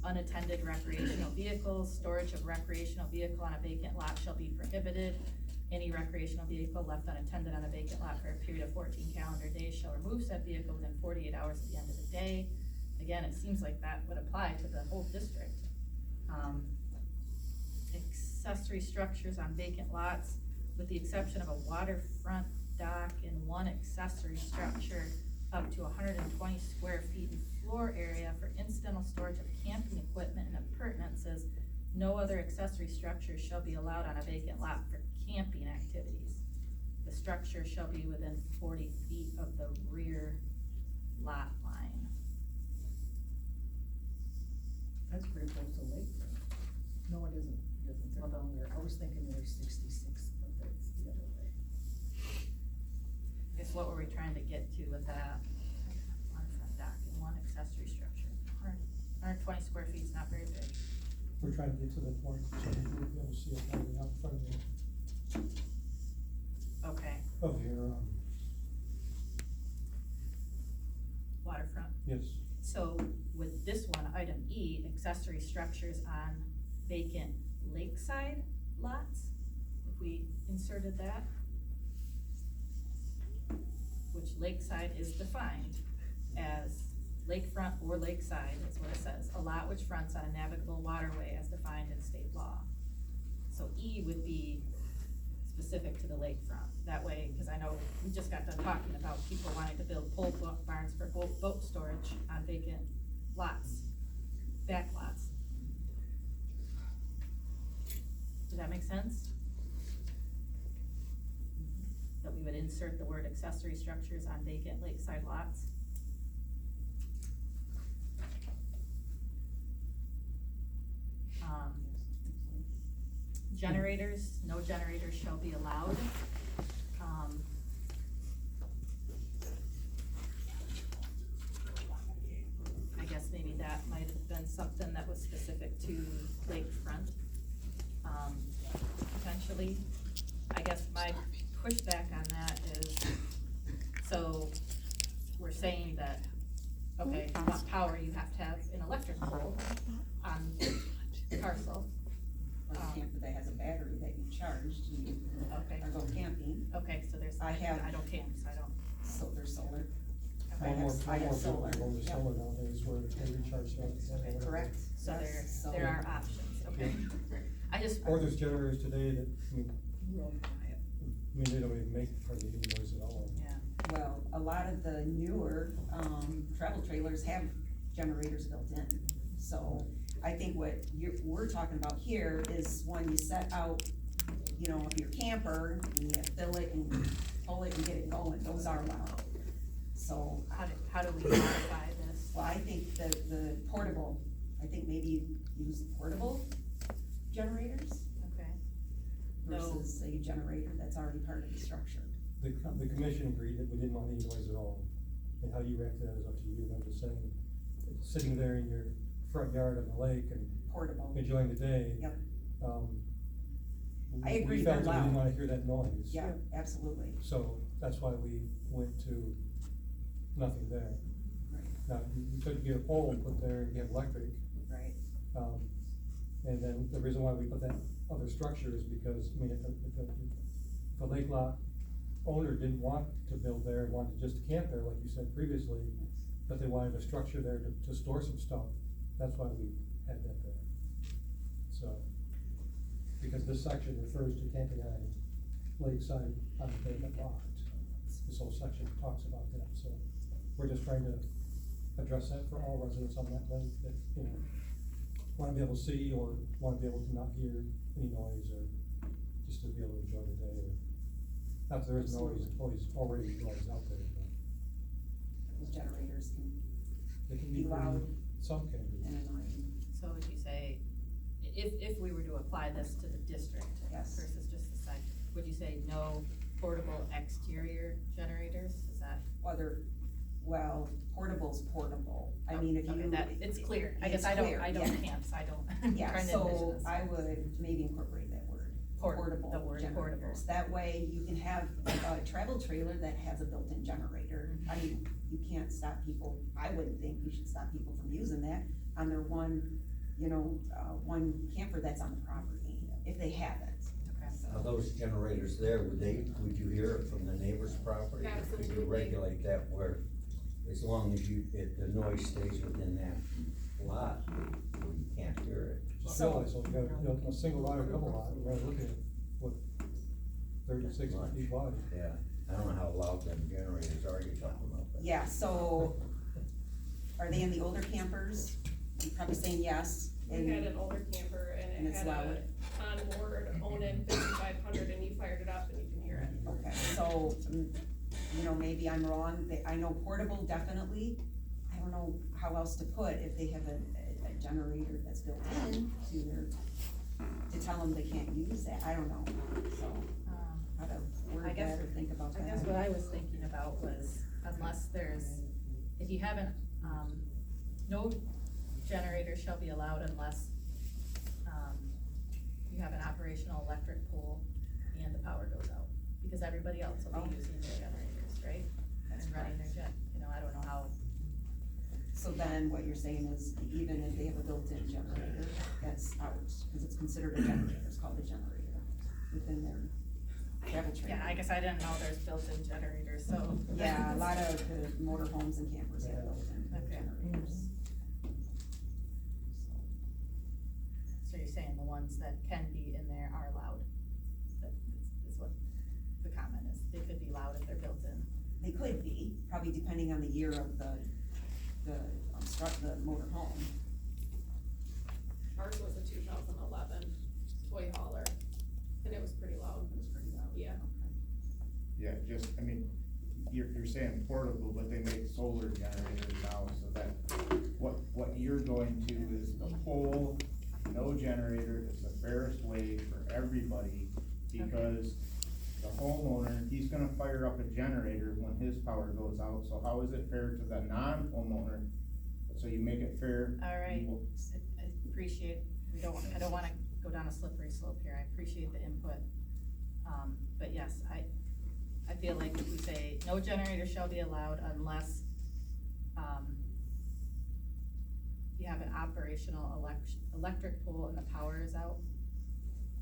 Speaker 1: Unattended recreational vehicles, storage of recreational vehicle on a vacant lot shall be prohibited. Any recreational vehicle left unattended on a vacant lot for a period of 14 calendar days shall remove said vehicle within 48 hours at the end of the day. Again, it seems like that would apply to the whole district. Accessory structures on vacant lots, with the exception of a waterfront dock and one accessory structure up to 120 square feet in floor area for incidental storage of camping equipment and appurtenances. No other accessory structures shall be allowed on a vacant lot for camping activities. The structure shall be within 40 feet of the rear lot line.
Speaker 10: That's pretty close to lake. No, it isn't, they're longer. I was thinking they were 66, but that's the other way.
Speaker 1: I guess what were we trying to get to with that? Waterfront dock and one accessory structure. 120 square feet is not very big.
Speaker 7: We're trying to get to the point, so we'll be able to see it right out in front of you,
Speaker 1: Okay,
Speaker 7: of your,
Speaker 1: waterfront.
Speaker 7: yes.
Speaker 1: So with this one, item E, accessory structures on vacant lakeside lots, if we inserted that, which lakeside is defined as lakefront or lakeside, is what it says, a lot which fronts on a navigable waterway as defined in state law. So E would be specific to the lakefront. That way, cause I know we just got done talking about people wanting to build pole barns for boat storage on vacant lots, back lots. Does that make sense? That we would insert the word accessory structures on vacant lakeside lots? Generators, no generators shall be allowed. I guess maybe that might have been something that was specific to lakefront, potentially. I guess my pushback on that is, so we're saying that, okay, if you want power, you have to have an electric pole on the parcel.
Speaker 12: Or a camper that has a battery that you charged, and you,
Speaker 1: Okay.
Speaker 12: or go camping,
Speaker 1: Okay, so there's,
Speaker 12: I have-
Speaker 1: I don't camp, so I don't.
Speaker 12: so there's solar. I
Speaker 7: One more,
Speaker 12: have
Speaker 7: one more
Speaker 12: solar,
Speaker 7: people go to
Speaker 12: yeah.
Speaker 7: solar nowadays where they recharge that.
Speaker 12: Correct.
Speaker 1: So
Speaker 12: Yes, so-
Speaker 1: there are options, okay? I just,
Speaker 7: Or there's generators today that, I mean, they don't even make hardly any noise at all.
Speaker 1: yeah,
Speaker 12: Well, a lot of the newer, travel trailers have generators built in. So I think what we're talking about here is when you set out, you know, if you're a camper, and you fill it and pull it and get it going, those are allowed. So,
Speaker 1: how do we modify this?
Speaker 12: well, I think the portable, I think maybe use portable generators
Speaker 1: Okay, No.
Speaker 12: versus a generator that's already part of the structure.
Speaker 7: The commission agreed that we didn't want any noise at all, and how you react to that is up to you, I'm just saying, sitting there in your front yard on the lake and
Speaker 12: Portable.
Speaker 7: enjoying the day.
Speaker 12: Yep. I
Speaker 7: we
Speaker 12: agree,
Speaker 7: felt
Speaker 12: they're
Speaker 7: that we didn't
Speaker 12: loud.
Speaker 7: wanna hear that noise.
Speaker 12: Yeah, absolutely.
Speaker 7: So that's why we went to nothing there.
Speaker 12: Right,
Speaker 7: Now, you could get a pole and put there and get electric,
Speaker 12: right.
Speaker 7: and then the reason why we put that other structure is because, I mean, if the lake lot owner didn't want to build there and wanted just to camp there, like you said previously, but they wanted a structure there to store some stuff, that's why we had that there. So, because this section refers to camping on lakeside on a vacant lot. This whole section talks about that, so we're just trying to address that for all residents on that lake that, you know, wanna be able to see or wanna be able to not hear any noise or just to be able to enjoy the day or, not that there is noise, already noise out there, but
Speaker 12: Those generators can
Speaker 7: they can
Speaker 12: be
Speaker 7: be
Speaker 12: loud
Speaker 7: pretty, some can be.
Speaker 12: and annoying.
Speaker 1: so would you say, if we were to apply this to the district
Speaker 12: Yes.
Speaker 1: versus just the site, would you say no portable exterior generators, is that?
Speaker 12: Well, portable's portable. I mean, if you.
Speaker 1: Okay, that, it's clear, I guess
Speaker 12: It's
Speaker 1: I don't
Speaker 12: clear,
Speaker 1: camp, so I don't, I'm
Speaker 12: Yeah,
Speaker 1: trying to envision
Speaker 12: so
Speaker 1: this.
Speaker 12: I would maybe incorporate that word, portable
Speaker 1: the word portable.
Speaker 12: generators. That way you can have a travel trailer that has a built-in generator.
Speaker 1: Mm-hmm.
Speaker 12: I mean, you can't stop people, I wouldn't think you should stop people from using that on their one, one camper that's on the property, if they have it.
Speaker 1: Okay.
Speaker 11: Are those generators there, would you hear it from the neighbor's property? Or could you
Speaker 8: Absolutely.
Speaker 11: regulate that where, as long as the noise stays within that lot, where you can't hear it?
Speaker 7: So you got, a single lot or double lot, we're looking at, what, 36
Speaker 11: Much.
Speaker 7: feet wide.
Speaker 11: Yeah, I don't know how loud them generators are you're talking about, but.
Speaker 12: Yeah, so are they in the older campers? You're probably saying yes.
Speaker 13: We had an older camper and
Speaker 12: And
Speaker 13: it
Speaker 12: it's
Speaker 13: had
Speaker 12: loud.
Speaker 13: a onboard Onan 5500 and you fired it up and you can hear it.
Speaker 12: Okay, so, maybe I'm wrong, I know portable definitely, I don't know how else to put, if they have a generator that's built in to their, to tell them they can't use that, I don't know, so, how to
Speaker 1: I
Speaker 12: word
Speaker 1: guess-
Speaker 12: that or think about
Speaker 1: I
Speaker 12: that.
Speaker 1: guess what I was thinking about was, unless there's, if you haven't, no generator shall be allowed unless, you have an operational electric pool and the power goes out, because everybody else will be using their generators, right?
Speaker 12: That's
Speaker 1: And running their
Speaker 12: correct.
Speaker 1: I don't know how,
Speaker 12: So then what you're saying is, even if they have a built-in generator, that's out, cause it's considered a generator, it's called a generator within their travel trailer.
Speaker 1: yeah, I guess I didn't know there's built-in generators, so.
Speaker 12: Yeah, a lot of the motorhomes and campers have built-in
Speaker 1: Okay.
Speaker 12: generators.
Speaker 1: So you're saying the ones that can be in there are allowed? That is what
Speaker 12: They could be, probably depending on the year of the motor home.
Speaker 13: Ours was a 2011 toy hauler, and it was pretty loud.
Speaker 12: It was pretty loud.
Speaker 13: Yeah.
Speaker 6: Yeah, just, I mean, you're saying portable, but they make solar generators now, so that, what you're going to is the pole, no generator is the fairest way for everybody, because the homeowner, he's gonna fire up a generator when his power goes out, so how is it fair to the non-homeowner? So you make it fair.
Speaker 1: All right,
Speaker 6: you will-
Speaker 1: I appreciate, I don't wanna go down a slippery slope here, I appreciate the input. But yes, I feel like if we say, no generator shall be allowed unless, you have an operational electric pole and the power is out,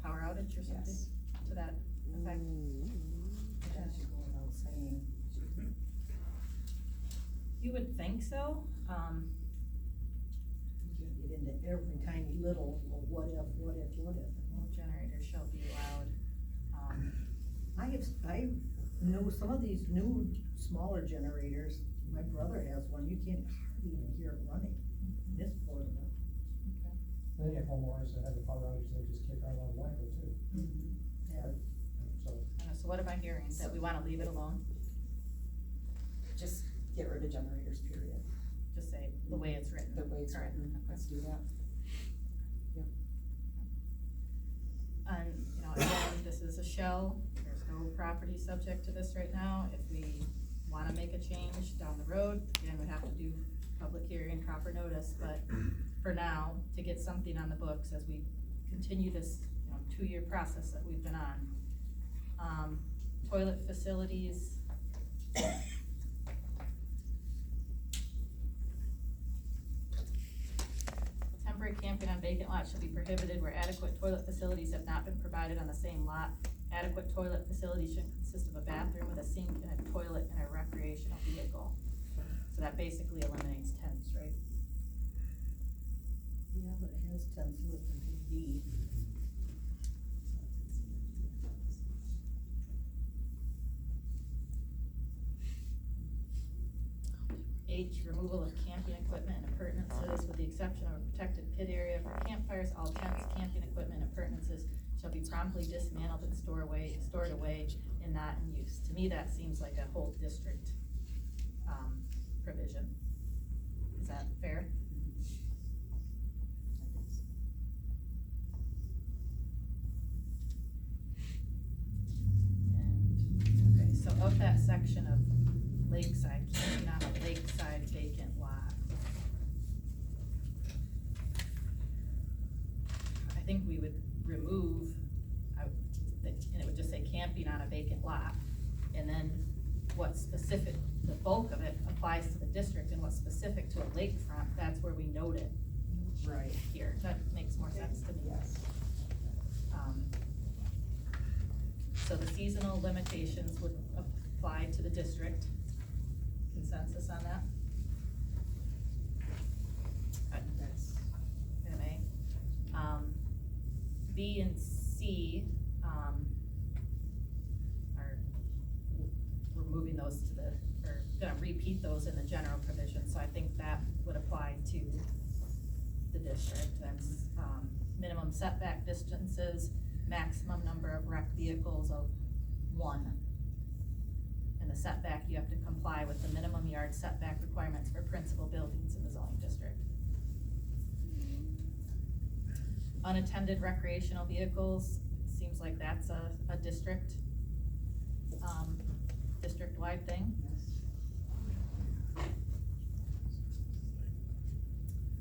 Speaker 1: power outage or something
Speaker 12: Yes.
Speaker 1: to that effect.
Speaker 12: That should go without saying.
Speaker 1: You would think so,
Speaker 10: You get into every tiny little, well, what if?
Speaker 1: no generator shall be allowed,
Speaker 10: I know some of these new, smaller generators, my brother has one, you can't hardly even hear it running. This portable.
Speaker 7: Then you have homeowners that have a power outage, they just kick on automatically too.
Speaker 10: Yeah.
Speaker 7: So,
Speaker 1: so what am I hearing, that we wanna leave it alone?
Speaker 12: Just get rid of generators, period.
Speaker 1: Just say the way it's written.
Speaker 12: The way it's
Speaker 1: Correct.
Speaker 12: written, let's do that.
Speaker 1: And, you know, again, this is a shell, there's no property subject to this right now. If we wanna make a change down the road, again, we have to do public hearing, proper notice, but for now, to get something on the books as we continue this, you know, 2-year process that we've been on. Toilet facilities. Temporary camping on vacant lots shall be prohibited where adequate toilet facilities have not been provided on the same lot. Adequate toilet facilities should consist of a bathroom with a sink and a toilet and a recreational vehicle. So that basically eliminates tents, right?
Speaker 10: Yeah, but it has tents listed in D.
Speaker 1: H, removal of camping equipment and appurtenances, with the exception of a protected pit area for campfires, all tents, camping equipment, and appurtenances shall be promptly dismantled and stored away and not in use. To me, that seems like a whole district, provision. Is that fair? And, okay, so of that section of lakeside, camping on a lakeside vacant lot. I think we would remove, and it would just say camping on a vacant lot, and then what's specific, the bulk of it applies to the district, and what's specific to a lakefront, that's where we note it
Speaker 12: Right.
Speaker 1: here. That makes more sense to me.
Speaker 12: Yes.
Speaker 1: So the seasonal limitations would apply to the district. Consensus on that?
Speaker 12: That's,
Speaker 1: MMA. B and C, we're moving those to the, or gonna repeat those in the general provision, so I think that would apply to the district. That's, minimum setback distances, maximum number of rec vehicles of 1. And the setback, you have to comply with the minimum yard setback requirements for principal buildings in the zoning district. Unattended recreational vehicles, seems like that's a district, district-wide thing.
Speaker 12: yes.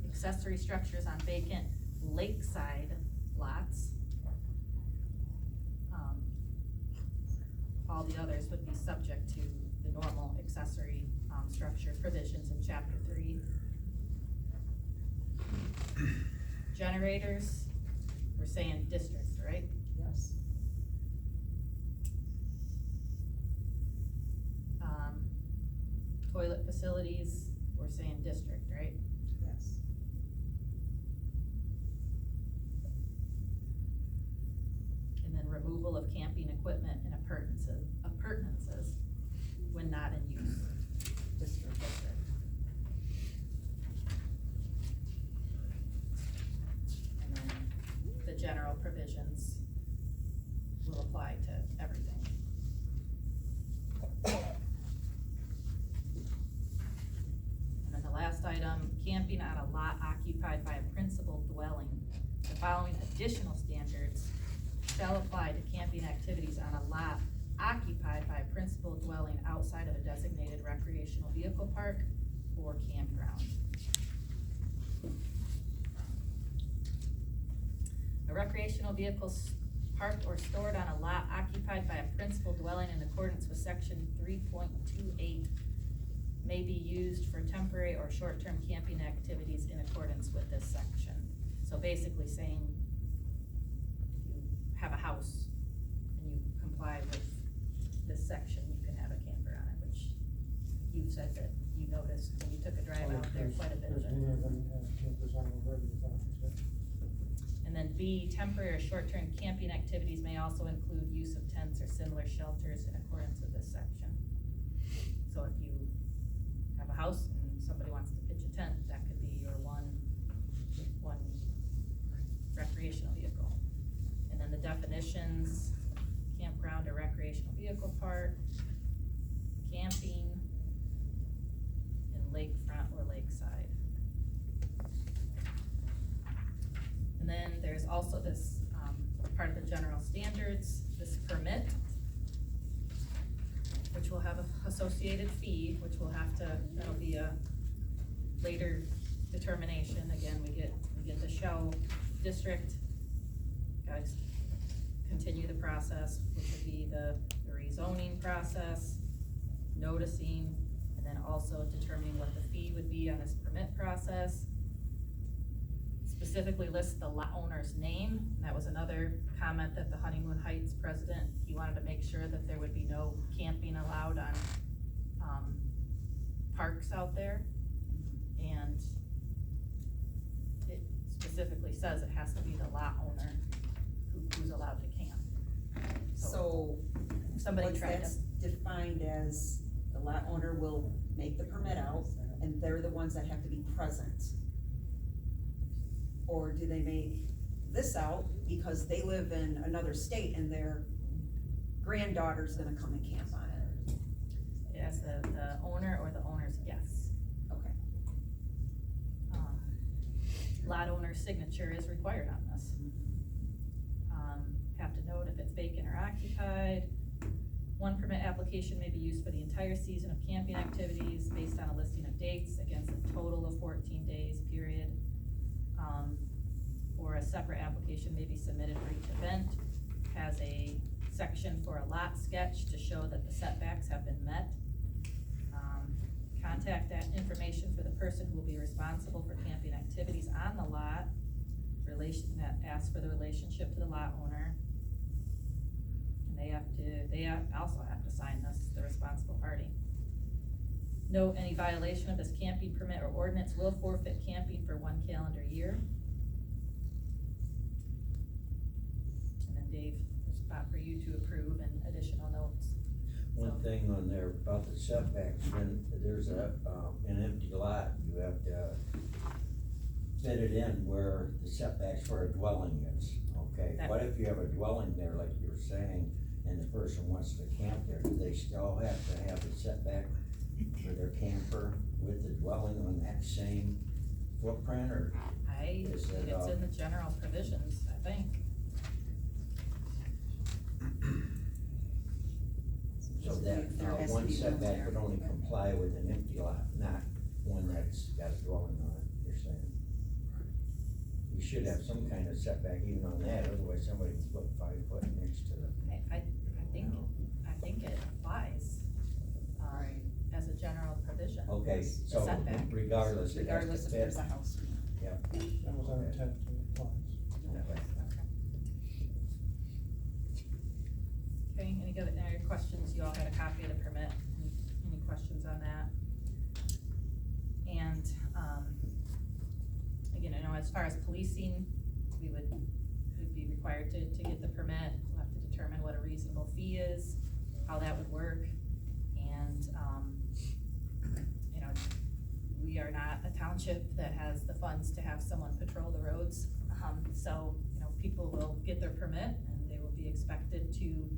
Speaker 1: Accessory structures on vacant lakeside lots. All the others would be subject to the normal accessory, structure provisions in chapter 3. Generators, we're saying districts, right?
Speaker 12: Yes.
Speaker 1: Toilet facilities, we're saying district, right?
Speaker 12: Yes.
Speaker 1: And then removal of camping equipment and appurtenances. when not in use.
Speaker 12: District.
Speaker 1: And then the general provisions will apply to everything. And then the last item, camping on a lot occupied by a principal dwelling. The following additional standards shall apply to camping activities on a lot occupied by a principal dwelling outside of a designated recreational vehicle park or campground. A recreational vehicle parked or stored on a lot occupied by a principal dwelling in accordance with section 3.28 may be used for temporary or short-term camping activities in accordance with this section. So basically saying, if you have a house and you comply with this section, you can have a camper on it, which you said that you noticed when you took a drive out there, quite a bit of
Speaker 7: There's
Speaker 1: it.
Speaker 7: many of them have campers on already without this.
Speaker 1: And then B, temporary or short-term camping activities may also include use of tents or similar shelters in accordance with this section. So if you have a house and somebody wants to pitch a tent, that could be your one recreational vehicle. And then the definitions, campground or recreational vehicle park, camping, and lakefront or lakeside. And then there's also this, part of the general standards, this permit, which will have a associated fee, which will have to, that'll be a later determination. Again, we get the shell district, gotta continue the process, which would be the rezoning process, noticing, and then also determining what the fee would be on this permit process. Specifically lists the lot owner's name, and that was another comment that the Honeymoon Heights president, he wanted to make sure that there would be no camping allowed on, parks out there. And it specifically says it has to be the lot owner who's allowed to camp.
Speaker 12: So,
Speaker 1: Somebody
Speaker 12: once
Speaker 1: tried to,
Speaker 12: that's defined as the lot owner will make the permit out, and they're the ones that have to be present. Or do they make this out because they live in another state and their granddaughter's gonna come and camp on it?
Speaker 1: as the owner or the owner's guest.
Speaker 12: Okay.
Speaker 1: Lot owner's signature is required on this. Have to note if it's vacant or occupied. One permit application may be used for the entire season of camping activities based on a listing of dates against a total of 14 days, period. Or a separate application may be submitted for each event. Has a section for a lot sketch to show that the setbacks have been met. Contact that information for the person who will be responsible for camping activities on the lot. That asks for the relationship to the lot owner. And they also have to sign this, the responsible party. Note any violation of this camping permit or ordinance will forfeit camping for 1 calendar year. And then Dave, there's a spot for you to approve and additional notes.
Speaker 11: One thing on there about the setbacks, when there's an empty lot, you have to fit it in where the setbacks for a dwelling is, okay? What if you have a dwelling there, like you were saying, and the person wants to camp there, do they still have to have the setback for their camper with the dwelling on that same footprint, or?
Speaker 1: It's in the general provisions, I think.
Speaker 11: So that,
Speaker 12: There has to
Speaker 11: one
Speaker 12: be room
Speaker 11: setback
Speaker 12: there.
Speaker 11: would only comply with an empty lot, not one that's got a dwelling on it, you're saying? You should have some kind of setback even on that, otherwise somebody can put 5 foot next to the.
Speaker 1: I think it applies, as a general provision.
Speaker 11: Okay, so
Speaker 1: setback.
Speaker 11: regardless, it has
Speaker 12: Regardless
Speaker 11: to
Speaker 12: if
Speaker 11: fit.
Speaker 12: there's a house.
Speaker 11: Yeah.
Speaker 7: That was our intent to apply.
Speaker 1: Okay, any other questions? You all had a copy of the permit. Any questions on that? And, again, I know as far as policing, we'd be required to get the permit. We'll have to determine what a reasonable fee is, how that would work. And you know, we are not a township that has the funds to have someone patrol the roads. So, you know, people will get their permit and they will be expected to,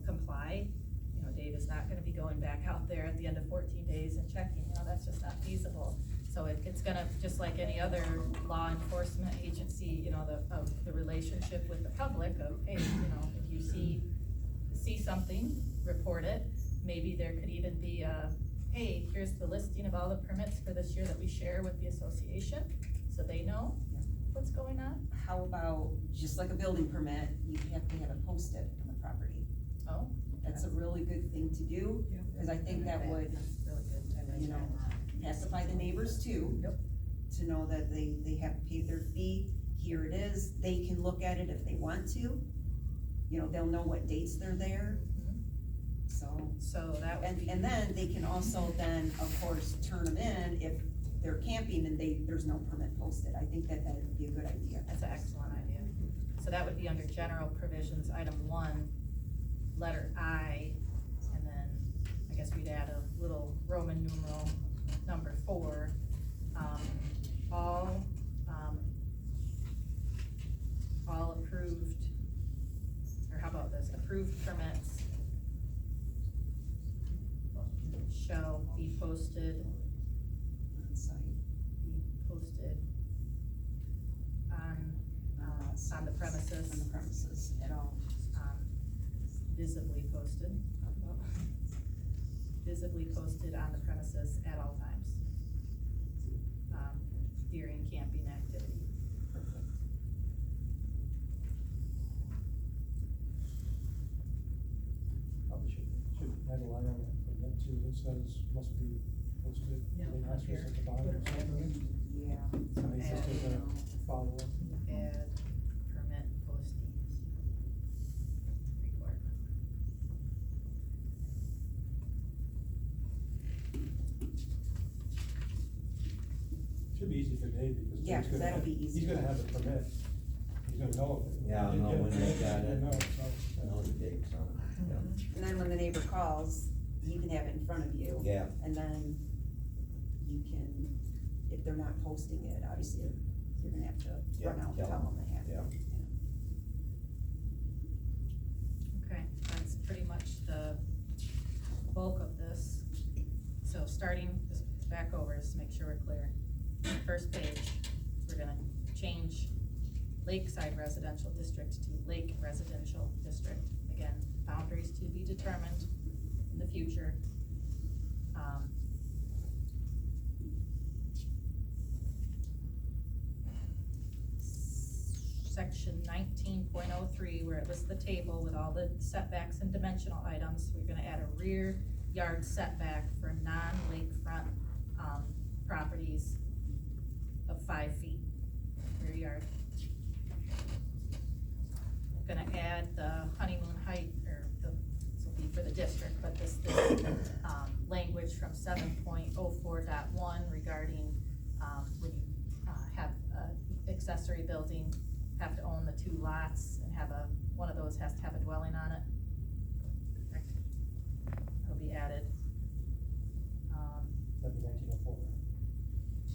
Speaker 1: comply. You know, Dave is not gonna be going back out there at the end of 14 days and checking, you know, that's just not feasible. So it's gonna, just like any other law enforcement agency, you know, the relationship with the public of, hey, you know, if you see something, report it. Maybe there could even be a, hey, here's the listing of all the permits for this year that we share with the association, so they know what's going on.
Speaker 12: How about, just like a building permit, you have to have it posted on the property.
Speaker 1: Oh,
Speaker 12: That's a really good thing to do, cause I think that would,
Speaker 1: really good.
Speaker 12: you know, pacify the neighbors too.
Speaker 1: Yep.
Speaker 12: To know that they have paid their fee, here it is, they can look at it if they want to. You know, they'll know what dates they're there,
Speaker 1: So that would be.
Speaker 12: and then they can also then, of course, turn them in if they're camping and there's no permit posted. I think that would be a good idea.
Speaker 1: That's an excellent idea. So that would be under general provisions, item 1, letter I, and then I guess we'd add a little Roman numeral number 4. All approved, or how about this, approved permits shall be posted
Speaker 12: On site.
Speaker 1: On the premises.
Speaker 12: On the premises at all.
Speaker 1: Visibly posted. Visibly posted on the premises at all times. During camping activity.
Speaker 7: Probably should add a line on that permit too, that says must be posted,
Speaker 1: Yeah,
Speaker 7: in the asterisk at the bottom or something.
Speaker 12: Yeah.
Speaker 7: So maybe just as a follow-up.
Speaker 1: Add permit posting requirement.
Speaker 7: Should be easy for Dave because.
Speaker 12: Yeah,
Speaker 7: Dave's gonna
Speaker 12: that'll
Speaker 7: have-
Speaker 12: be easy.
Speaker 7: He's gonna have the permit, he's gonna know it.
Speaker 11: Yeah, I'll know when they got it.
Speaker 7: No, so.
Speaker 11: Know the dates on it,
Speaker 12: And then when the neighbor calls, you can have it in front of you.
Speaker 11: yeah.
Speaker 12: And then you can, if they're not posting it, obviously, you're gonna have to
Speaker 11: Yeah,
Speaker 12: run out and
Speaker 11: tell
Speaker 12: tell
Speaker 11: them.
Speaker 12: them they have it.
Speaker 11: Yeah.
Speaker 1: Okay, that's pretty much the bulk of this. So starting, just back over, just to make sure we're clear. First page, we're gonna change Lakeside Residential District to Lake Residential District. Again, boundaries to be determined in the future. Section 19.03, where it lists the table with all the setbacks and dimensional items, we're gonna add a rear yard setback for non-lakefront, properties of 5 feet, rear yard. Gonna add the honeymoon height, or this will be for the district, but this, language from 7.04.1 regarding, when you, have a accessory building, have to own the 2 lots and have one of those has to have a dwelling on it. Correct? That'll be added.
Speaker 7: That'd be 1904.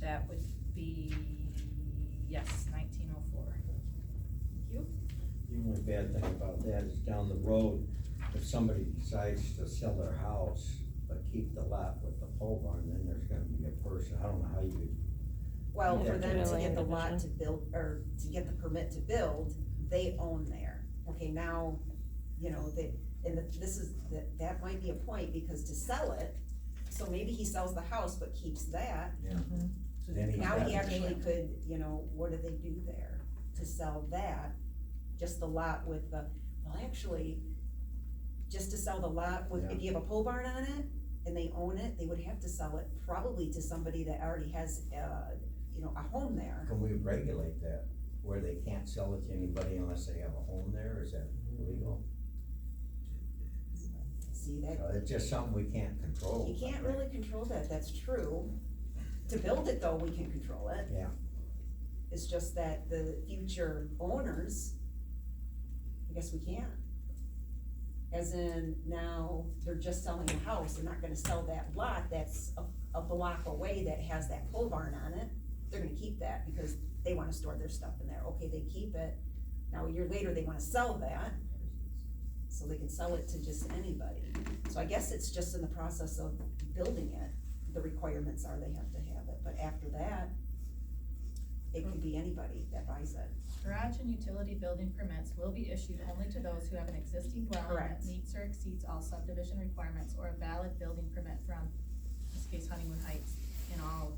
Speaker 1: That would be, yes, 1904. Thank you.
Speaker 11: The only bad thing about that is down the road, if somebody decides to sell their house, but keep the lot with the pole barn, then there's gonna be a person, I don't know how you would.
Speaker 12: Well,
Speaker 11: Yeah,
Speaker 12: for them to
Speaker 5: really
Speaker 12: get the lot
Speaker 5: individual.
Speaker 12: to build, or to get the permit to build, they own there. Okay, now, you know, that might be a point, because to sell it, so maybe he sells the house but keeps that.
Speaker 11: Yeah. Then he's
Speaker 12: Now
Speaker 11: got
Speaker 12: he
Speaker 11: to-
Speaker 12: actually could, you know, what do they do there to sell that? Just the lot with the, well, actually, just to sell the lot with, if you have a pole barn on it and they own it, they would have to sell it probably to somebody that already has, you know, a home there.
Speaker 11: Can we regulate that, where they can't sell it to anybody unless they have a home there, is that legal?
Speaker 12: See, that,
Speaker 11: It's just something we can't control.
Speaker 12: you can't really control that, that's true. To build it though, we can control it.
Speaker 11: Yeah.
Speaker 12: It's just that the future owners, I guess we can't. as in now they're just selling a house, they're not gonna sell that lot that's a block away that has that pole barn on it. They're gonna keep that because they wanna store their stuff in there, okay, they keep it, now a year later, they wanna sell that, so they can sell it to just anybody. So I guess it's just in the process of building it, the requirements are they have to have it, but after that, it could be anybody that buys it.
Speaker 1: Garage and utility building permits will be issued only to those who have an existing dwelling that
Speaker 12: Correct.
Speaker 1: meets or exceeds all subdivision requirements or a valid building permit from, in this case, Honeymoon Heights, in all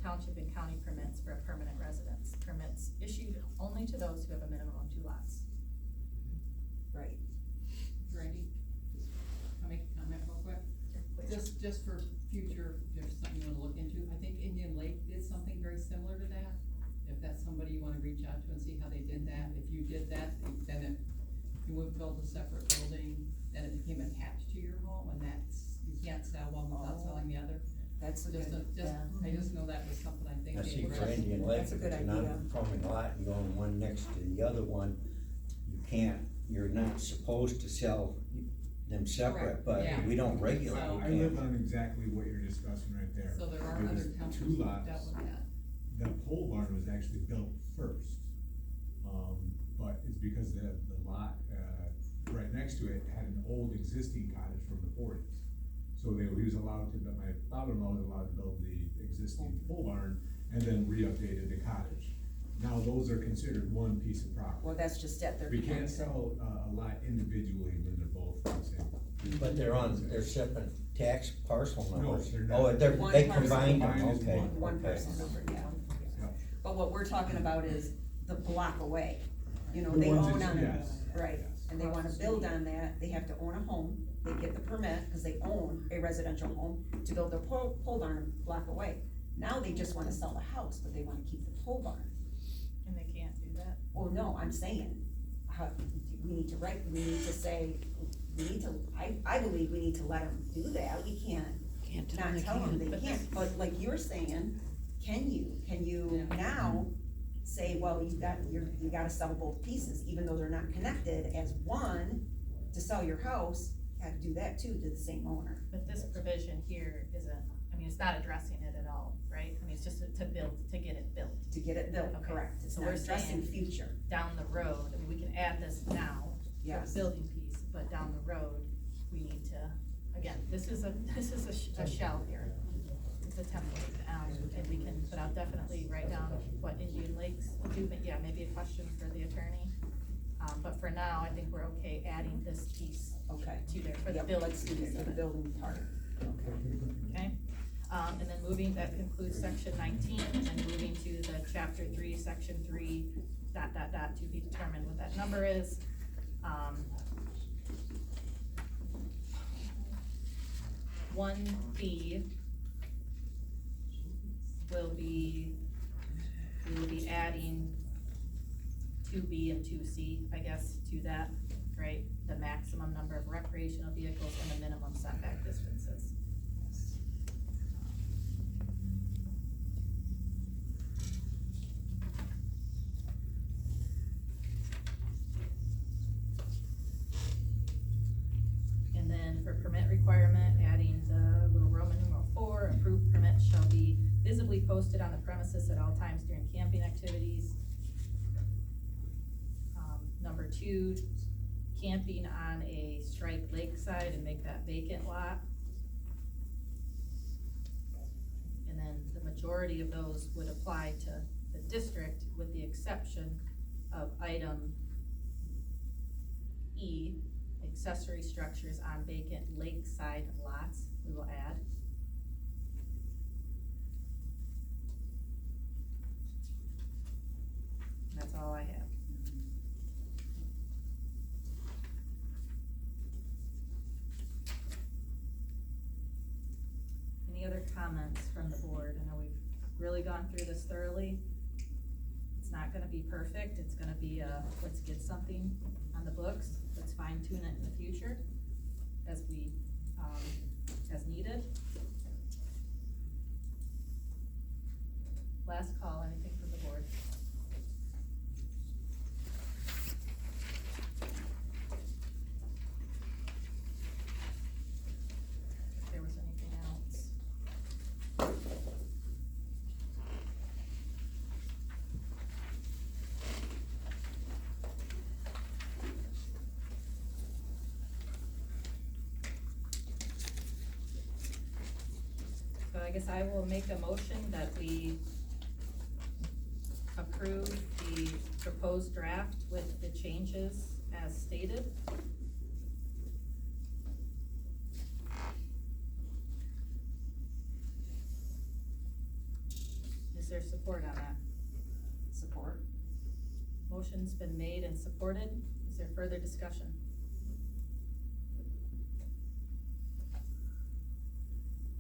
Speaker 1: township and county permits for a permanent residence. Permits issued only to those who have a minimum of 2 lots.
Speaker 12: Right.
Speaker 9: Randy, I'll make a comment real quick. Just for future, if there's something you wanna look into, I think Indian Lake did something very similar to that. If that's somebody you wanna reach out to and see how they did that, if you did that, then you wouldn't build a separate building, then it became attached to your home, and that's, you can't sell one without selling the other.
Speaker 12: That's a
Speaker 9: Just,
Speaker 12: good,
Speaker 9: I just know that was something I think
Speaker 11: I
Speaker 9: they
Speaker 11: see for
Speaker 9: addressed.
Speaker 11: Indian Lake,
Speaker 12: That's a
Speaker 11: if
Speaker 12: good
Speaker 11: it's a
Speaker 12: idea.
Speaker 11: non-conforming lot and going one next to the other one, you're not supposed to sell them separate,
Speaker 9: Correct,
Speaker 11: but
Speaker 9: yeah.
Speaker 11: we don't regulate,
Speaker 9: So-
Speaker 11: you
Speaker 14: I live
Speaker 11: can't.
Speaker 14: on exactly what you're discussing right there.
Speaker 9: So there are
Speaker 14: It was
Speaker 9: other townships
Speaker 14: two
Speaker 9: that
Speaker 14: lots.
Speaker 9: dealt with that.
Speaker 14: The pole barn was actually built first. But it's because the lot, right next to it had an old existing cottage from the forties. So he was allowed to, but my father-in-law was allowed to build the existing pole barn and then re-updated the cottage. Now those are considered one piece of property.
Speaker 12: well, that's just it, they're.
Speaker 14: We can't sell a lot individually when they're both the same.
Speaker 11: But they're separate tax parcel numbers.
Speaker 14: they're not.
Speaker 11: Oh,
Speaker 12: One
Speaker 11: they
Speaker 12: parcel.
Speaker 11: combined them,
Speaker 14: Combined is
Speaker 11: okay.
Speaker 12: One
Speaker 11: okay.
Speaker 12: person number, yeah.
Speaker 14: Yeah.
Speaker 12: But what we're talking about is the block away, you know,
Speaker 14: The
Speaker 12: they
Speaker 14: ones
Speaker 12: own
Speaker 14: that-
Speaker 12: on it,
Speaker 14: yes.
Speaker 12: right,
Speaker 14: Yes.
Speaker 12: and they wanna build on that, they have to own a home, they get the permit, cause they own a residential home, to build their pole barn a block away. Now they just wanna sell the house, but they wanna keep the pole barn.
Speaker 1: And they can't do that.
Speaker 12: Well, no, I'm saying, we need to say, I believe we need to let them do that, we can't
Speaker 5: Can't tell
Speaker 12: not
Speaker 5: them they
Speaker 12: tell them
Speaker 5: can't.
Speaker 12: they can't, but like you're saying, can you now say, well, you gotta sell both pieces, even though they're not connected as one, to sell your house, you have to do that too, to the same owner.
Speaker 1: But this provision here isn't, I mean, it's not addressing it at all, right? I mean, it's just to get it built.
Speaker 12: To get it built,
Speaker 1: Okay.
Speaker 12: correct, it's
Speaker 1: So
Speaker 12: not
Speaker 1: we're
Speaker 12: addressing
Speaker 1: saying-
Speaker 12: future,
Speaker 1: Down the road, I mean, we can add this now for
Speaker 12: yes.
Speaker 1: the building piece, but down the road, we need to, again, this is a shell here. It's a template, and we can, but I'll definitely write down what Indian Lakes will do, but yeah, maybe a question for the attorney. But for now, I think we're okay adding this piece
Speaker 12: Okay.
Speaker 1: to there for the
Speaker 12: Yep,
Speaker 1: building
Speaker 12: let's do
Speaker 1: piece
Speaker 12: it for
Speaker 1: of
Speaker 12: the
Speaker 1: it,
Speaker 12: building part.
Speaker 1: okay? And then moving, that concludes section 19, and then moving to the chapter 3, section 3, ... to be determined what that number is. 1B we will be adding 2B and 2C, I guess, to that, right? The maximum number of recreational vehicles and the minimum setback distances. And then for permit requirement, adding the little Roman numeral 4, approved permits shall be visibly posted on the premises at all times during camping activities. Number 2, camping on a striped lakeside and make that vacant lot. And then the majority of those would apply to the district with the exception of item E, accessory structures on vacant lakeside lots, we will add. And that's all I have. Any other comments from the board? I know we've really gone through this thoroughly. It's not gonna be perfect, it's gonna be let's get something on the books, let's fine tune it in the future as we, as needed. Last call, anything from the board? I guess I will make a motion that we approve the proposed draft with the changes as stated. Is there support on that?
Speaker 12: Support.
Speaker 1: Motion's been made and supported. Is there further discussion?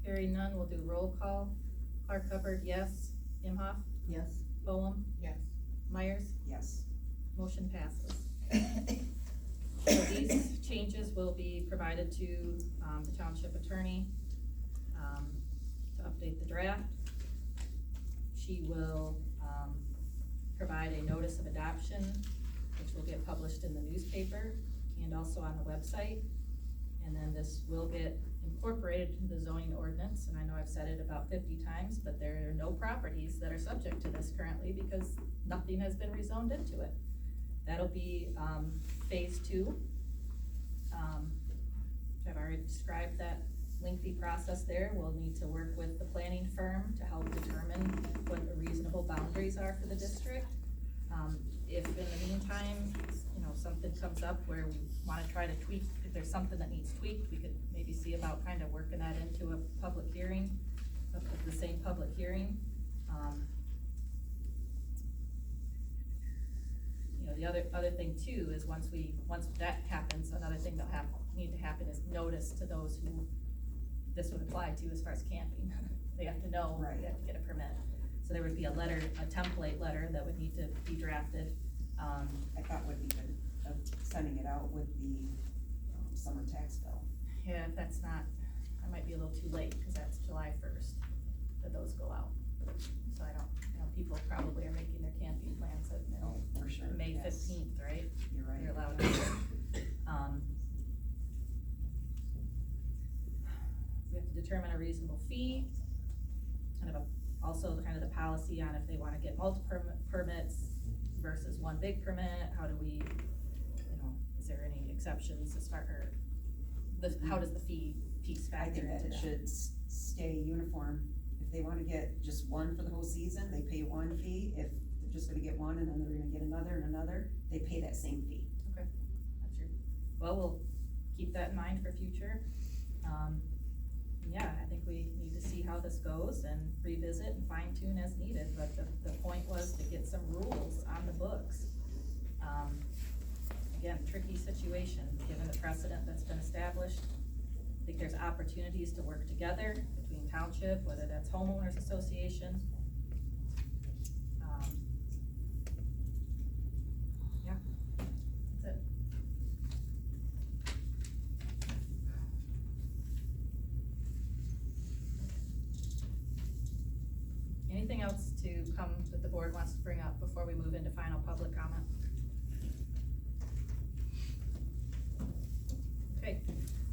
Speaker 1: Hearing none, we'll do roll call. Clark Hubbard, yes. Imhoff?
Speaker 10: Yes.
Speaker 1: Boehm?
Speaker 8: Yes.
Speaker 1: Myers?
Speaker 12: Yes.
Speaker 1: Motion passes. So these changes will be provided to, the township attorney, to update the draft. She will, provide a notice of adoption, which will get published in the newspaper and also on the website. And then this will get incorporated into the zoning ordinance, and I know I've said it about 50 times, but there are no properties that are subject to this currently because nothing has been rezoned into it. That'll be, phase 2. I've already described that lengthy process there. We'll need to work with the planning firm to help determine what the reasonable boundaries are for the district. If in the meantime, you know, something comes up where we wanna try to tweak, if there's something that needs tweaked, we could maybe see about kind of working that into a public hearing, the same public hearing. You know, the other thing too is once that happens, another thing that'll need to happen is notice to those who this would apply to as far as camping. They have to know,
Speaker 12: Right.
Speaker 1: they have to get a permit. So there would be a letter, a template letter that would need to be drafted.
Speaker 12: I thought would be good, sending it out with the, summer tax bill.
Speaker 1: Yeah, if that's not, I might be a little too late, cause that's July 1st that those go out. So I don't, you know, people probably are making their camping plans at, you know,
Speaker 12: Oh, for sure.
Speaker 1: May
Speaker 12: Yes.
Speaker 1: 15th, right?
Speaker 12: You're right.
Speaker 1: They're allowed to. We have to determine a reasonable fee, kind of also kind of the policy on if they wanna get multiple permits versus one big permit, how do we, you know, is there any exceptions as far, or how does the fee piece
Speaker 12: I
Speaker 1: factor
Speaker 12: think that
Speaker 1: into
Speaker 12: it
Speaker 1: that?
Speaker 12: should stay uniform. If they wanna get just one for the whole season, they pay one fee. If they're just gonna get one and then they're gonna get another and another, they pay that same fee.
Speaker 1: Okay, that's your, well, we'll keep that in mind for future. Yeah, I think we need to see how this goes and revisit and fine tune as needed, but the point was to get some rules on the books. Again, tricky situation, given the precedent that's been established. I think there's opportunities to work together between township, whether that's homeowners association. Yeah, that's it. Anything else to come that the board wants to bring up before we move into final public comment? Okay,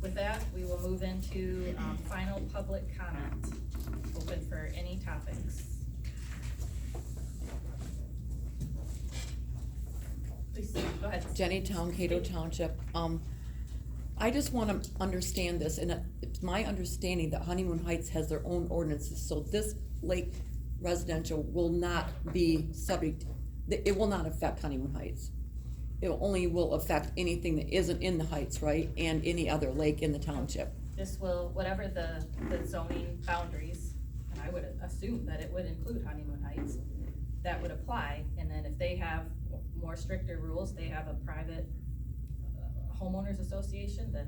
Speaker 1: with that, we will move into, final public comment, open for any topics. Please, go ahead.
Speaker 5: Jenny Town, Cato Township. I just wanna understand this, and it's my understanding that Honeymoon Heights has their own ordinances, so this lake residential will not be subject, it will not affect Honeymoon Heights. It only will affect anything that isn't in the Heights, right, and any other lake in the township.
Speaker 1: This will, whatever the zoning boundaries, and I would assume that it would include Honeymoon Heights, that would apply, and then if they have more stricter rules, they have a private homeowners association, then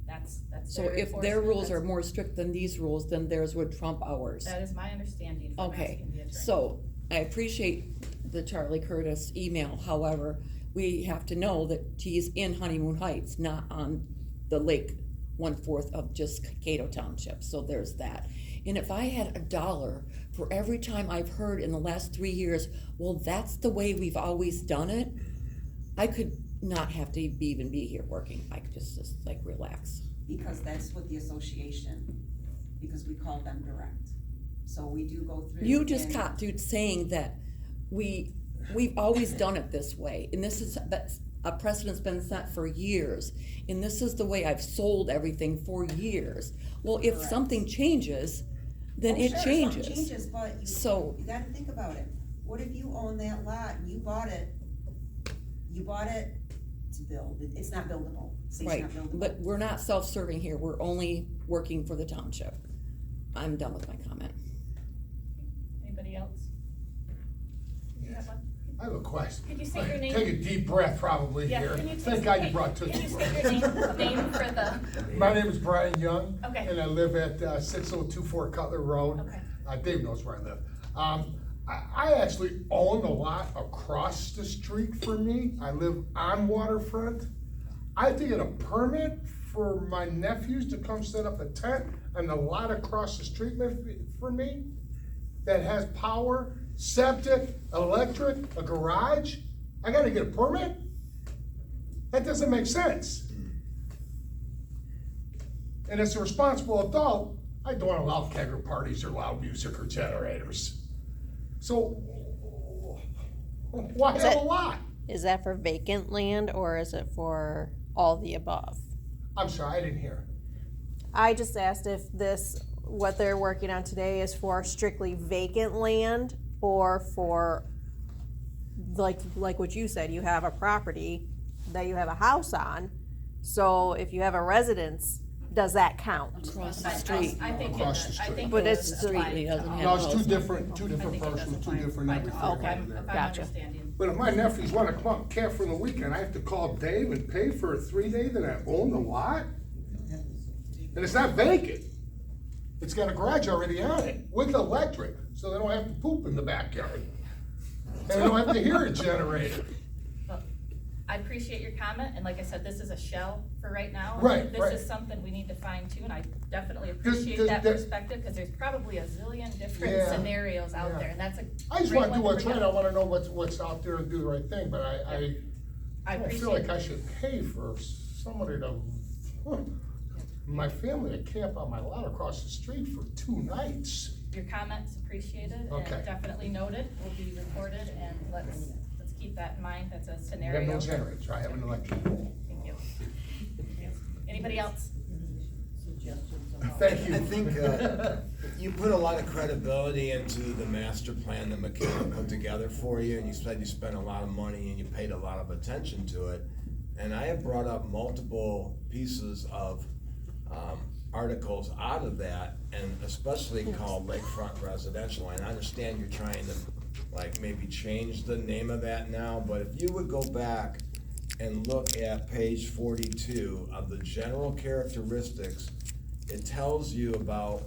Speaker 1: that's
Speaker 5: So
Speaker 1: their
Speaker 5: if their
Speaker 1: enforcement.
Speaker 5: rules are more strict than these rules, then theirs would trump ours.
Speaker 1: That is my understanding from
Speaker 5: Okay,
Speaker 1: asking the attorney.
Speaker 5: so I appreciate the Charlie Curtis email, however, we have to know that he's in Honeymoon Heights, not on the lake 1/4 of just Cato Township, so there's that. And if I had $1 for every time I've heard in the last 3 years, well, that's the way we've always done it, I could not have to even be here working, I could just like relax.
Speaker 12: Because that's what the association, because we call them direct. So we do go through.
Speaker 5: You just
Speaker 12: and-
Speaker 5: got through saying that we've always done it this way, and that's a precedent's been set for years, and this is the way I've sold everything for years. Well, if
Speaker 12: Correct.
Speaker 5: something changes, then
Speaker 12: Oh,
Speaker 5: it
Speaker 12: sure, something
Speaker 5: changes.
Speaker 12: changes, but
Speaker 5: So-
Speaker 12: you gotta think about it. What if you own that lot and you bought it to build, it's not buildable, see, it's
Speaker 5: Right,
Speaker 12: not buildable.
Speaker 5: but we're not self-serving here, we're only working for the township. I'm done with my comment.
Speaker 1: Anybody else? You have one?
Speaker 15: I have a question.
Speaker 1: Could you say your name?
Speaker 15: Take a deep breath probably
Speaker 1: Yeah,
Speaker 15: here.
Speaker 1: can you
Speaker 15: Thank
Speaker 1: just-
Speaker 15: God you
Speaker 1: hey,
Speaker 15: brought
Speaker 1: Can
Speaker 15: Tootsie
Speaker 1: you
Speaker 15: Rolls.
Speaker 1: state your name for the,
Speaker 15: My name is Brian Young.
Speaker 1: Okay.
Speaker 15: And I live at 6024 Cutler Road.
Speaker 1: Okay.
Speaker 15: Dave knows where I live. I actually own a lot across the street from me. I live on waterfront. I have to get a permit for my nephews to come set up a tent on the lot across the street from me that has power, septic, electric, a garage. I gotta get a permit? That doesn't make sense. And as a responsible adult, I don't allow kegger parties or loud music or generators. So, why have a lot?
Speaker 16: Is that for vacant land or is it for all the above?
Speaker 15: I'm sorry, I didn't hear.
Speaker 16: I just asked if what they're working on today is for strictly vacant land or for, like what you said, you have a property that you have a house on. So if you have a residence, does that count?
Speaker 5: Across the
Speaker 1: I
Speaker 5: street.
Speaker 1: I think,
Speaker 15: Across the
Speaker 1: I
Speaker 15: street.
Speaker 1: think
Speaker 16: But
Speaker 1: it
Speaker 16: it's
Speaker 1: does
Speaker 16: street,
Speaker 1: apply
Speaker 5: he
Speaker 1: to
Speaker 5: doesn't
Speaker 1: all.
Speaker 5: have
Speaker 15: No, it's
Speaker 5: house.
Speaker 15: two different
Speaker 1: I think it does
Speaker 15: parcels, two
Speaker 1: apply
Speaker 15: different
Speaker 1: to
Speaker 15: everything.
Speaker 1: all.
Speaker 16: Okay,
Speaker 1: If I'm
Speaker 16: gotcha.
Speaker 1: understanding.
Speaker 15: But if my nephews wanna come up and camp for the weekend, I have to call Dave and pay for a 3-day that I own the lot? And it's not vacant. It's got a garage already on it with electric, so they don't have to poop in the backyard. And they don't have to hear a generator.
Speaker 1: Well, I appreciate your comment, and like I said, this is a shell for right now.
Speaker 15: Right, right.
Speaker 1: This is something we need to fine tune, I definitely
Speaker 15: Does-
Speaker 1: appreciate
Speaker 15: does
Speaker 1: that
Speaker 15: that-
Speaker 1: perspective, because there's probably a zillion different
Speaker 15: Yeah,
Speaker 1: scenarios out
Speaker 15: yeah.
Speaker 1: there, and that's a
Speaker 15: I just
Speaker 1: great
Speaker 15: wanna do
Speaker 1: one
Speaker 15: what's
Speaker 1: bring
Speaker 15: right, I
Speaker 1: up.
Speaker 15: wanna know what's out there and do the right thing, but I
Speaker 1: I
Speaker 15: don't
Speaker 1: appreciate.
Speaker 15: feel like I should pay for somebody to, my family to camp on my lot across the street for 2 nights.
Speaker 1: Your comments appreciated
Speaker 15: Okay.
Speaker 1: and definitely noted, will be recorded, and let's keep that in mind, that's a
Speaker 15: I have
Speaker 1: scenario.
Speaker 15: no generators, I have an electric pool.
Speaker 1: Thank you. Anybody else?
Speaker 15: Thank you.
Speaker 3: I think, you put a lot of credibility into the master plan that McKenna put together for you, and you said you spent a lot of money and you paid a lot of attention to it. And I have brought up multiple pieces of, articles out of that, and especially called Lakefront Residential. And I understand you're trying to, like, maybe change the name of that now, but if you would go back and look at page 42 of the general characteristics, it tells you about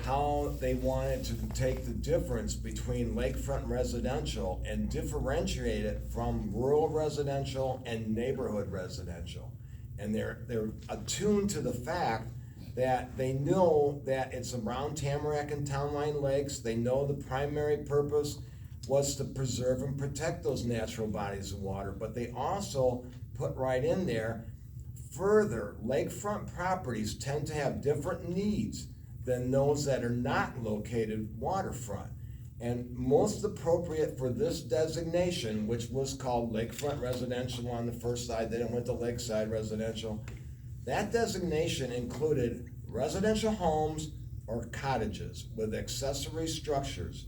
Speaker 3: how they wanted to take the difference between lakefront residential and differentiate it from rural residential and neighborhood residential. And they're attuned to the fact that they know that it's around Tamarack and Town Line Lakes. They know the primary purpose was to preserve and protect those natural bodies of water, but they also put right in there, further, lakefront properties tend to have different needs than those that are not located waterfront. And most appropriate for this designation, which was called lakefront residential on the first side, then it went to lakeside residential. That designation included residential homes or cottages with accessory structures.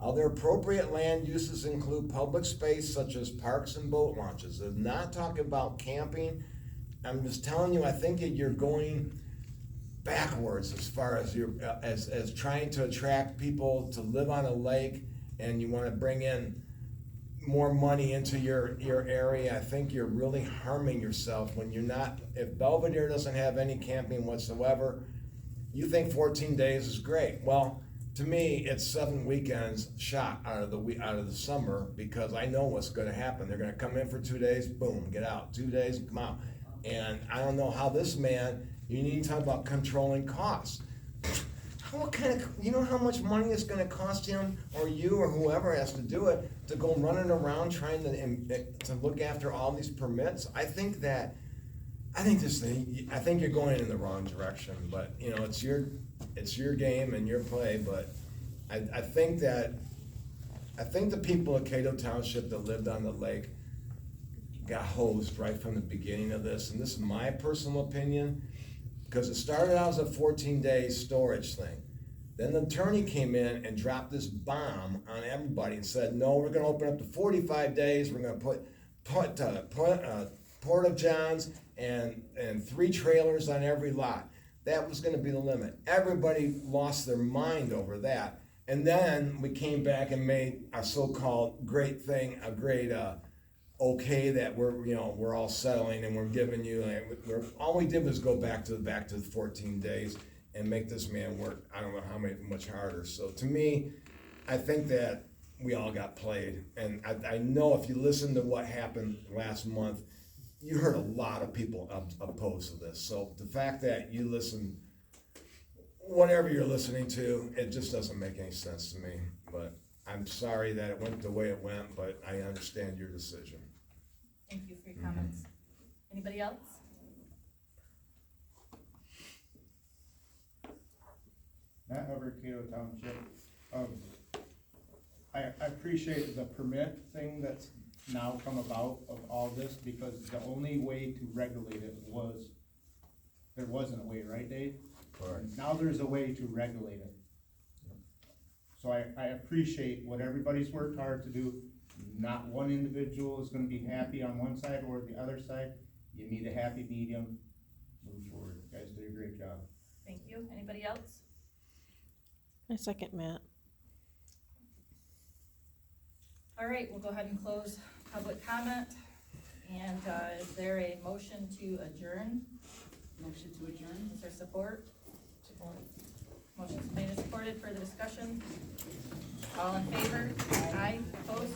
Speaker 3: Other appropriate land uses include public space such as parks and boat launches. They're not talking about camping. I'm just telling you, I think that you're going backwards as far as as trying to attract people to live on a lake, and you wanna bring in more money into your area. I think you're really harming yourself when you're not, if Belvedere doesn't have any camping whatsoever, you think 14 days is great. Well, to me, it's 7 weekends shot out of the summer, because I know what's gonna happen. They're gonna come in for 2 days, boom, get out, 2 days, come out. And I don't know how this man, you need to talk about controlling costs. What kind of, you know how much money it's gonna cost him, or you, or whoever has to do it, to go running around trying to look after all these permits? I think you're going in the wrong direction, but, you know, it's your game and your play, but I think the people of Cato Township that lived on the lake got hosed right from the beginning of this, and this is my personal opinion, because it started out as a 14-day storage thing. Then the attorney came in and dropped this bomb on everybody and said, no, we're gonna open up to 45 days, we're gonna put porta johns and 3 trailers on every lot. That was gonna be the limit. Everybody lost their mind over that. And then we came back and made a so-called great thing, a great, okay, that we're all settling and we're giving you, all we did was go back to the 14 days and make this man work, I don't know how much harder. So to me, I think that we all got played. And I know if you listen to what happened last month, you heard a lot of people opposed to this. So the fact that you listen, whatever you're listening to, it just doesn't make any sense to me. But I'm sorry that it went the way it went, but I understand your decision.
Speaker 1: Thank you for your comments. Anybody else?
Speaker 6: Matt Hubbard, Cato Township. I appreciate the permit thing that's now come about of all this, because the only way to regulate it was, there wasn't a way, right, Dave?
Speaker 3: Correct.
Speaker 6: Now there's a way to regulate it. So I appreciate what everybody's worked hard to do. Not one individual is gonna be happy on one side or the other side. You need a happy medium. Move forward. You guys did a great job.
Speaker 1: Thank you. Anybody else?
Speaker 16: I second Matt.
Speaker 1: All right, we'll go ahead and close public comment. And is there a motion to adjourn?
Speaker 9: Motion to adjourn?
Speaker 1: Is there support?
Speaker 8: Support.
Speaker 1: Motion's made and supported. Further discussion? All in favor? Aye. Opposed?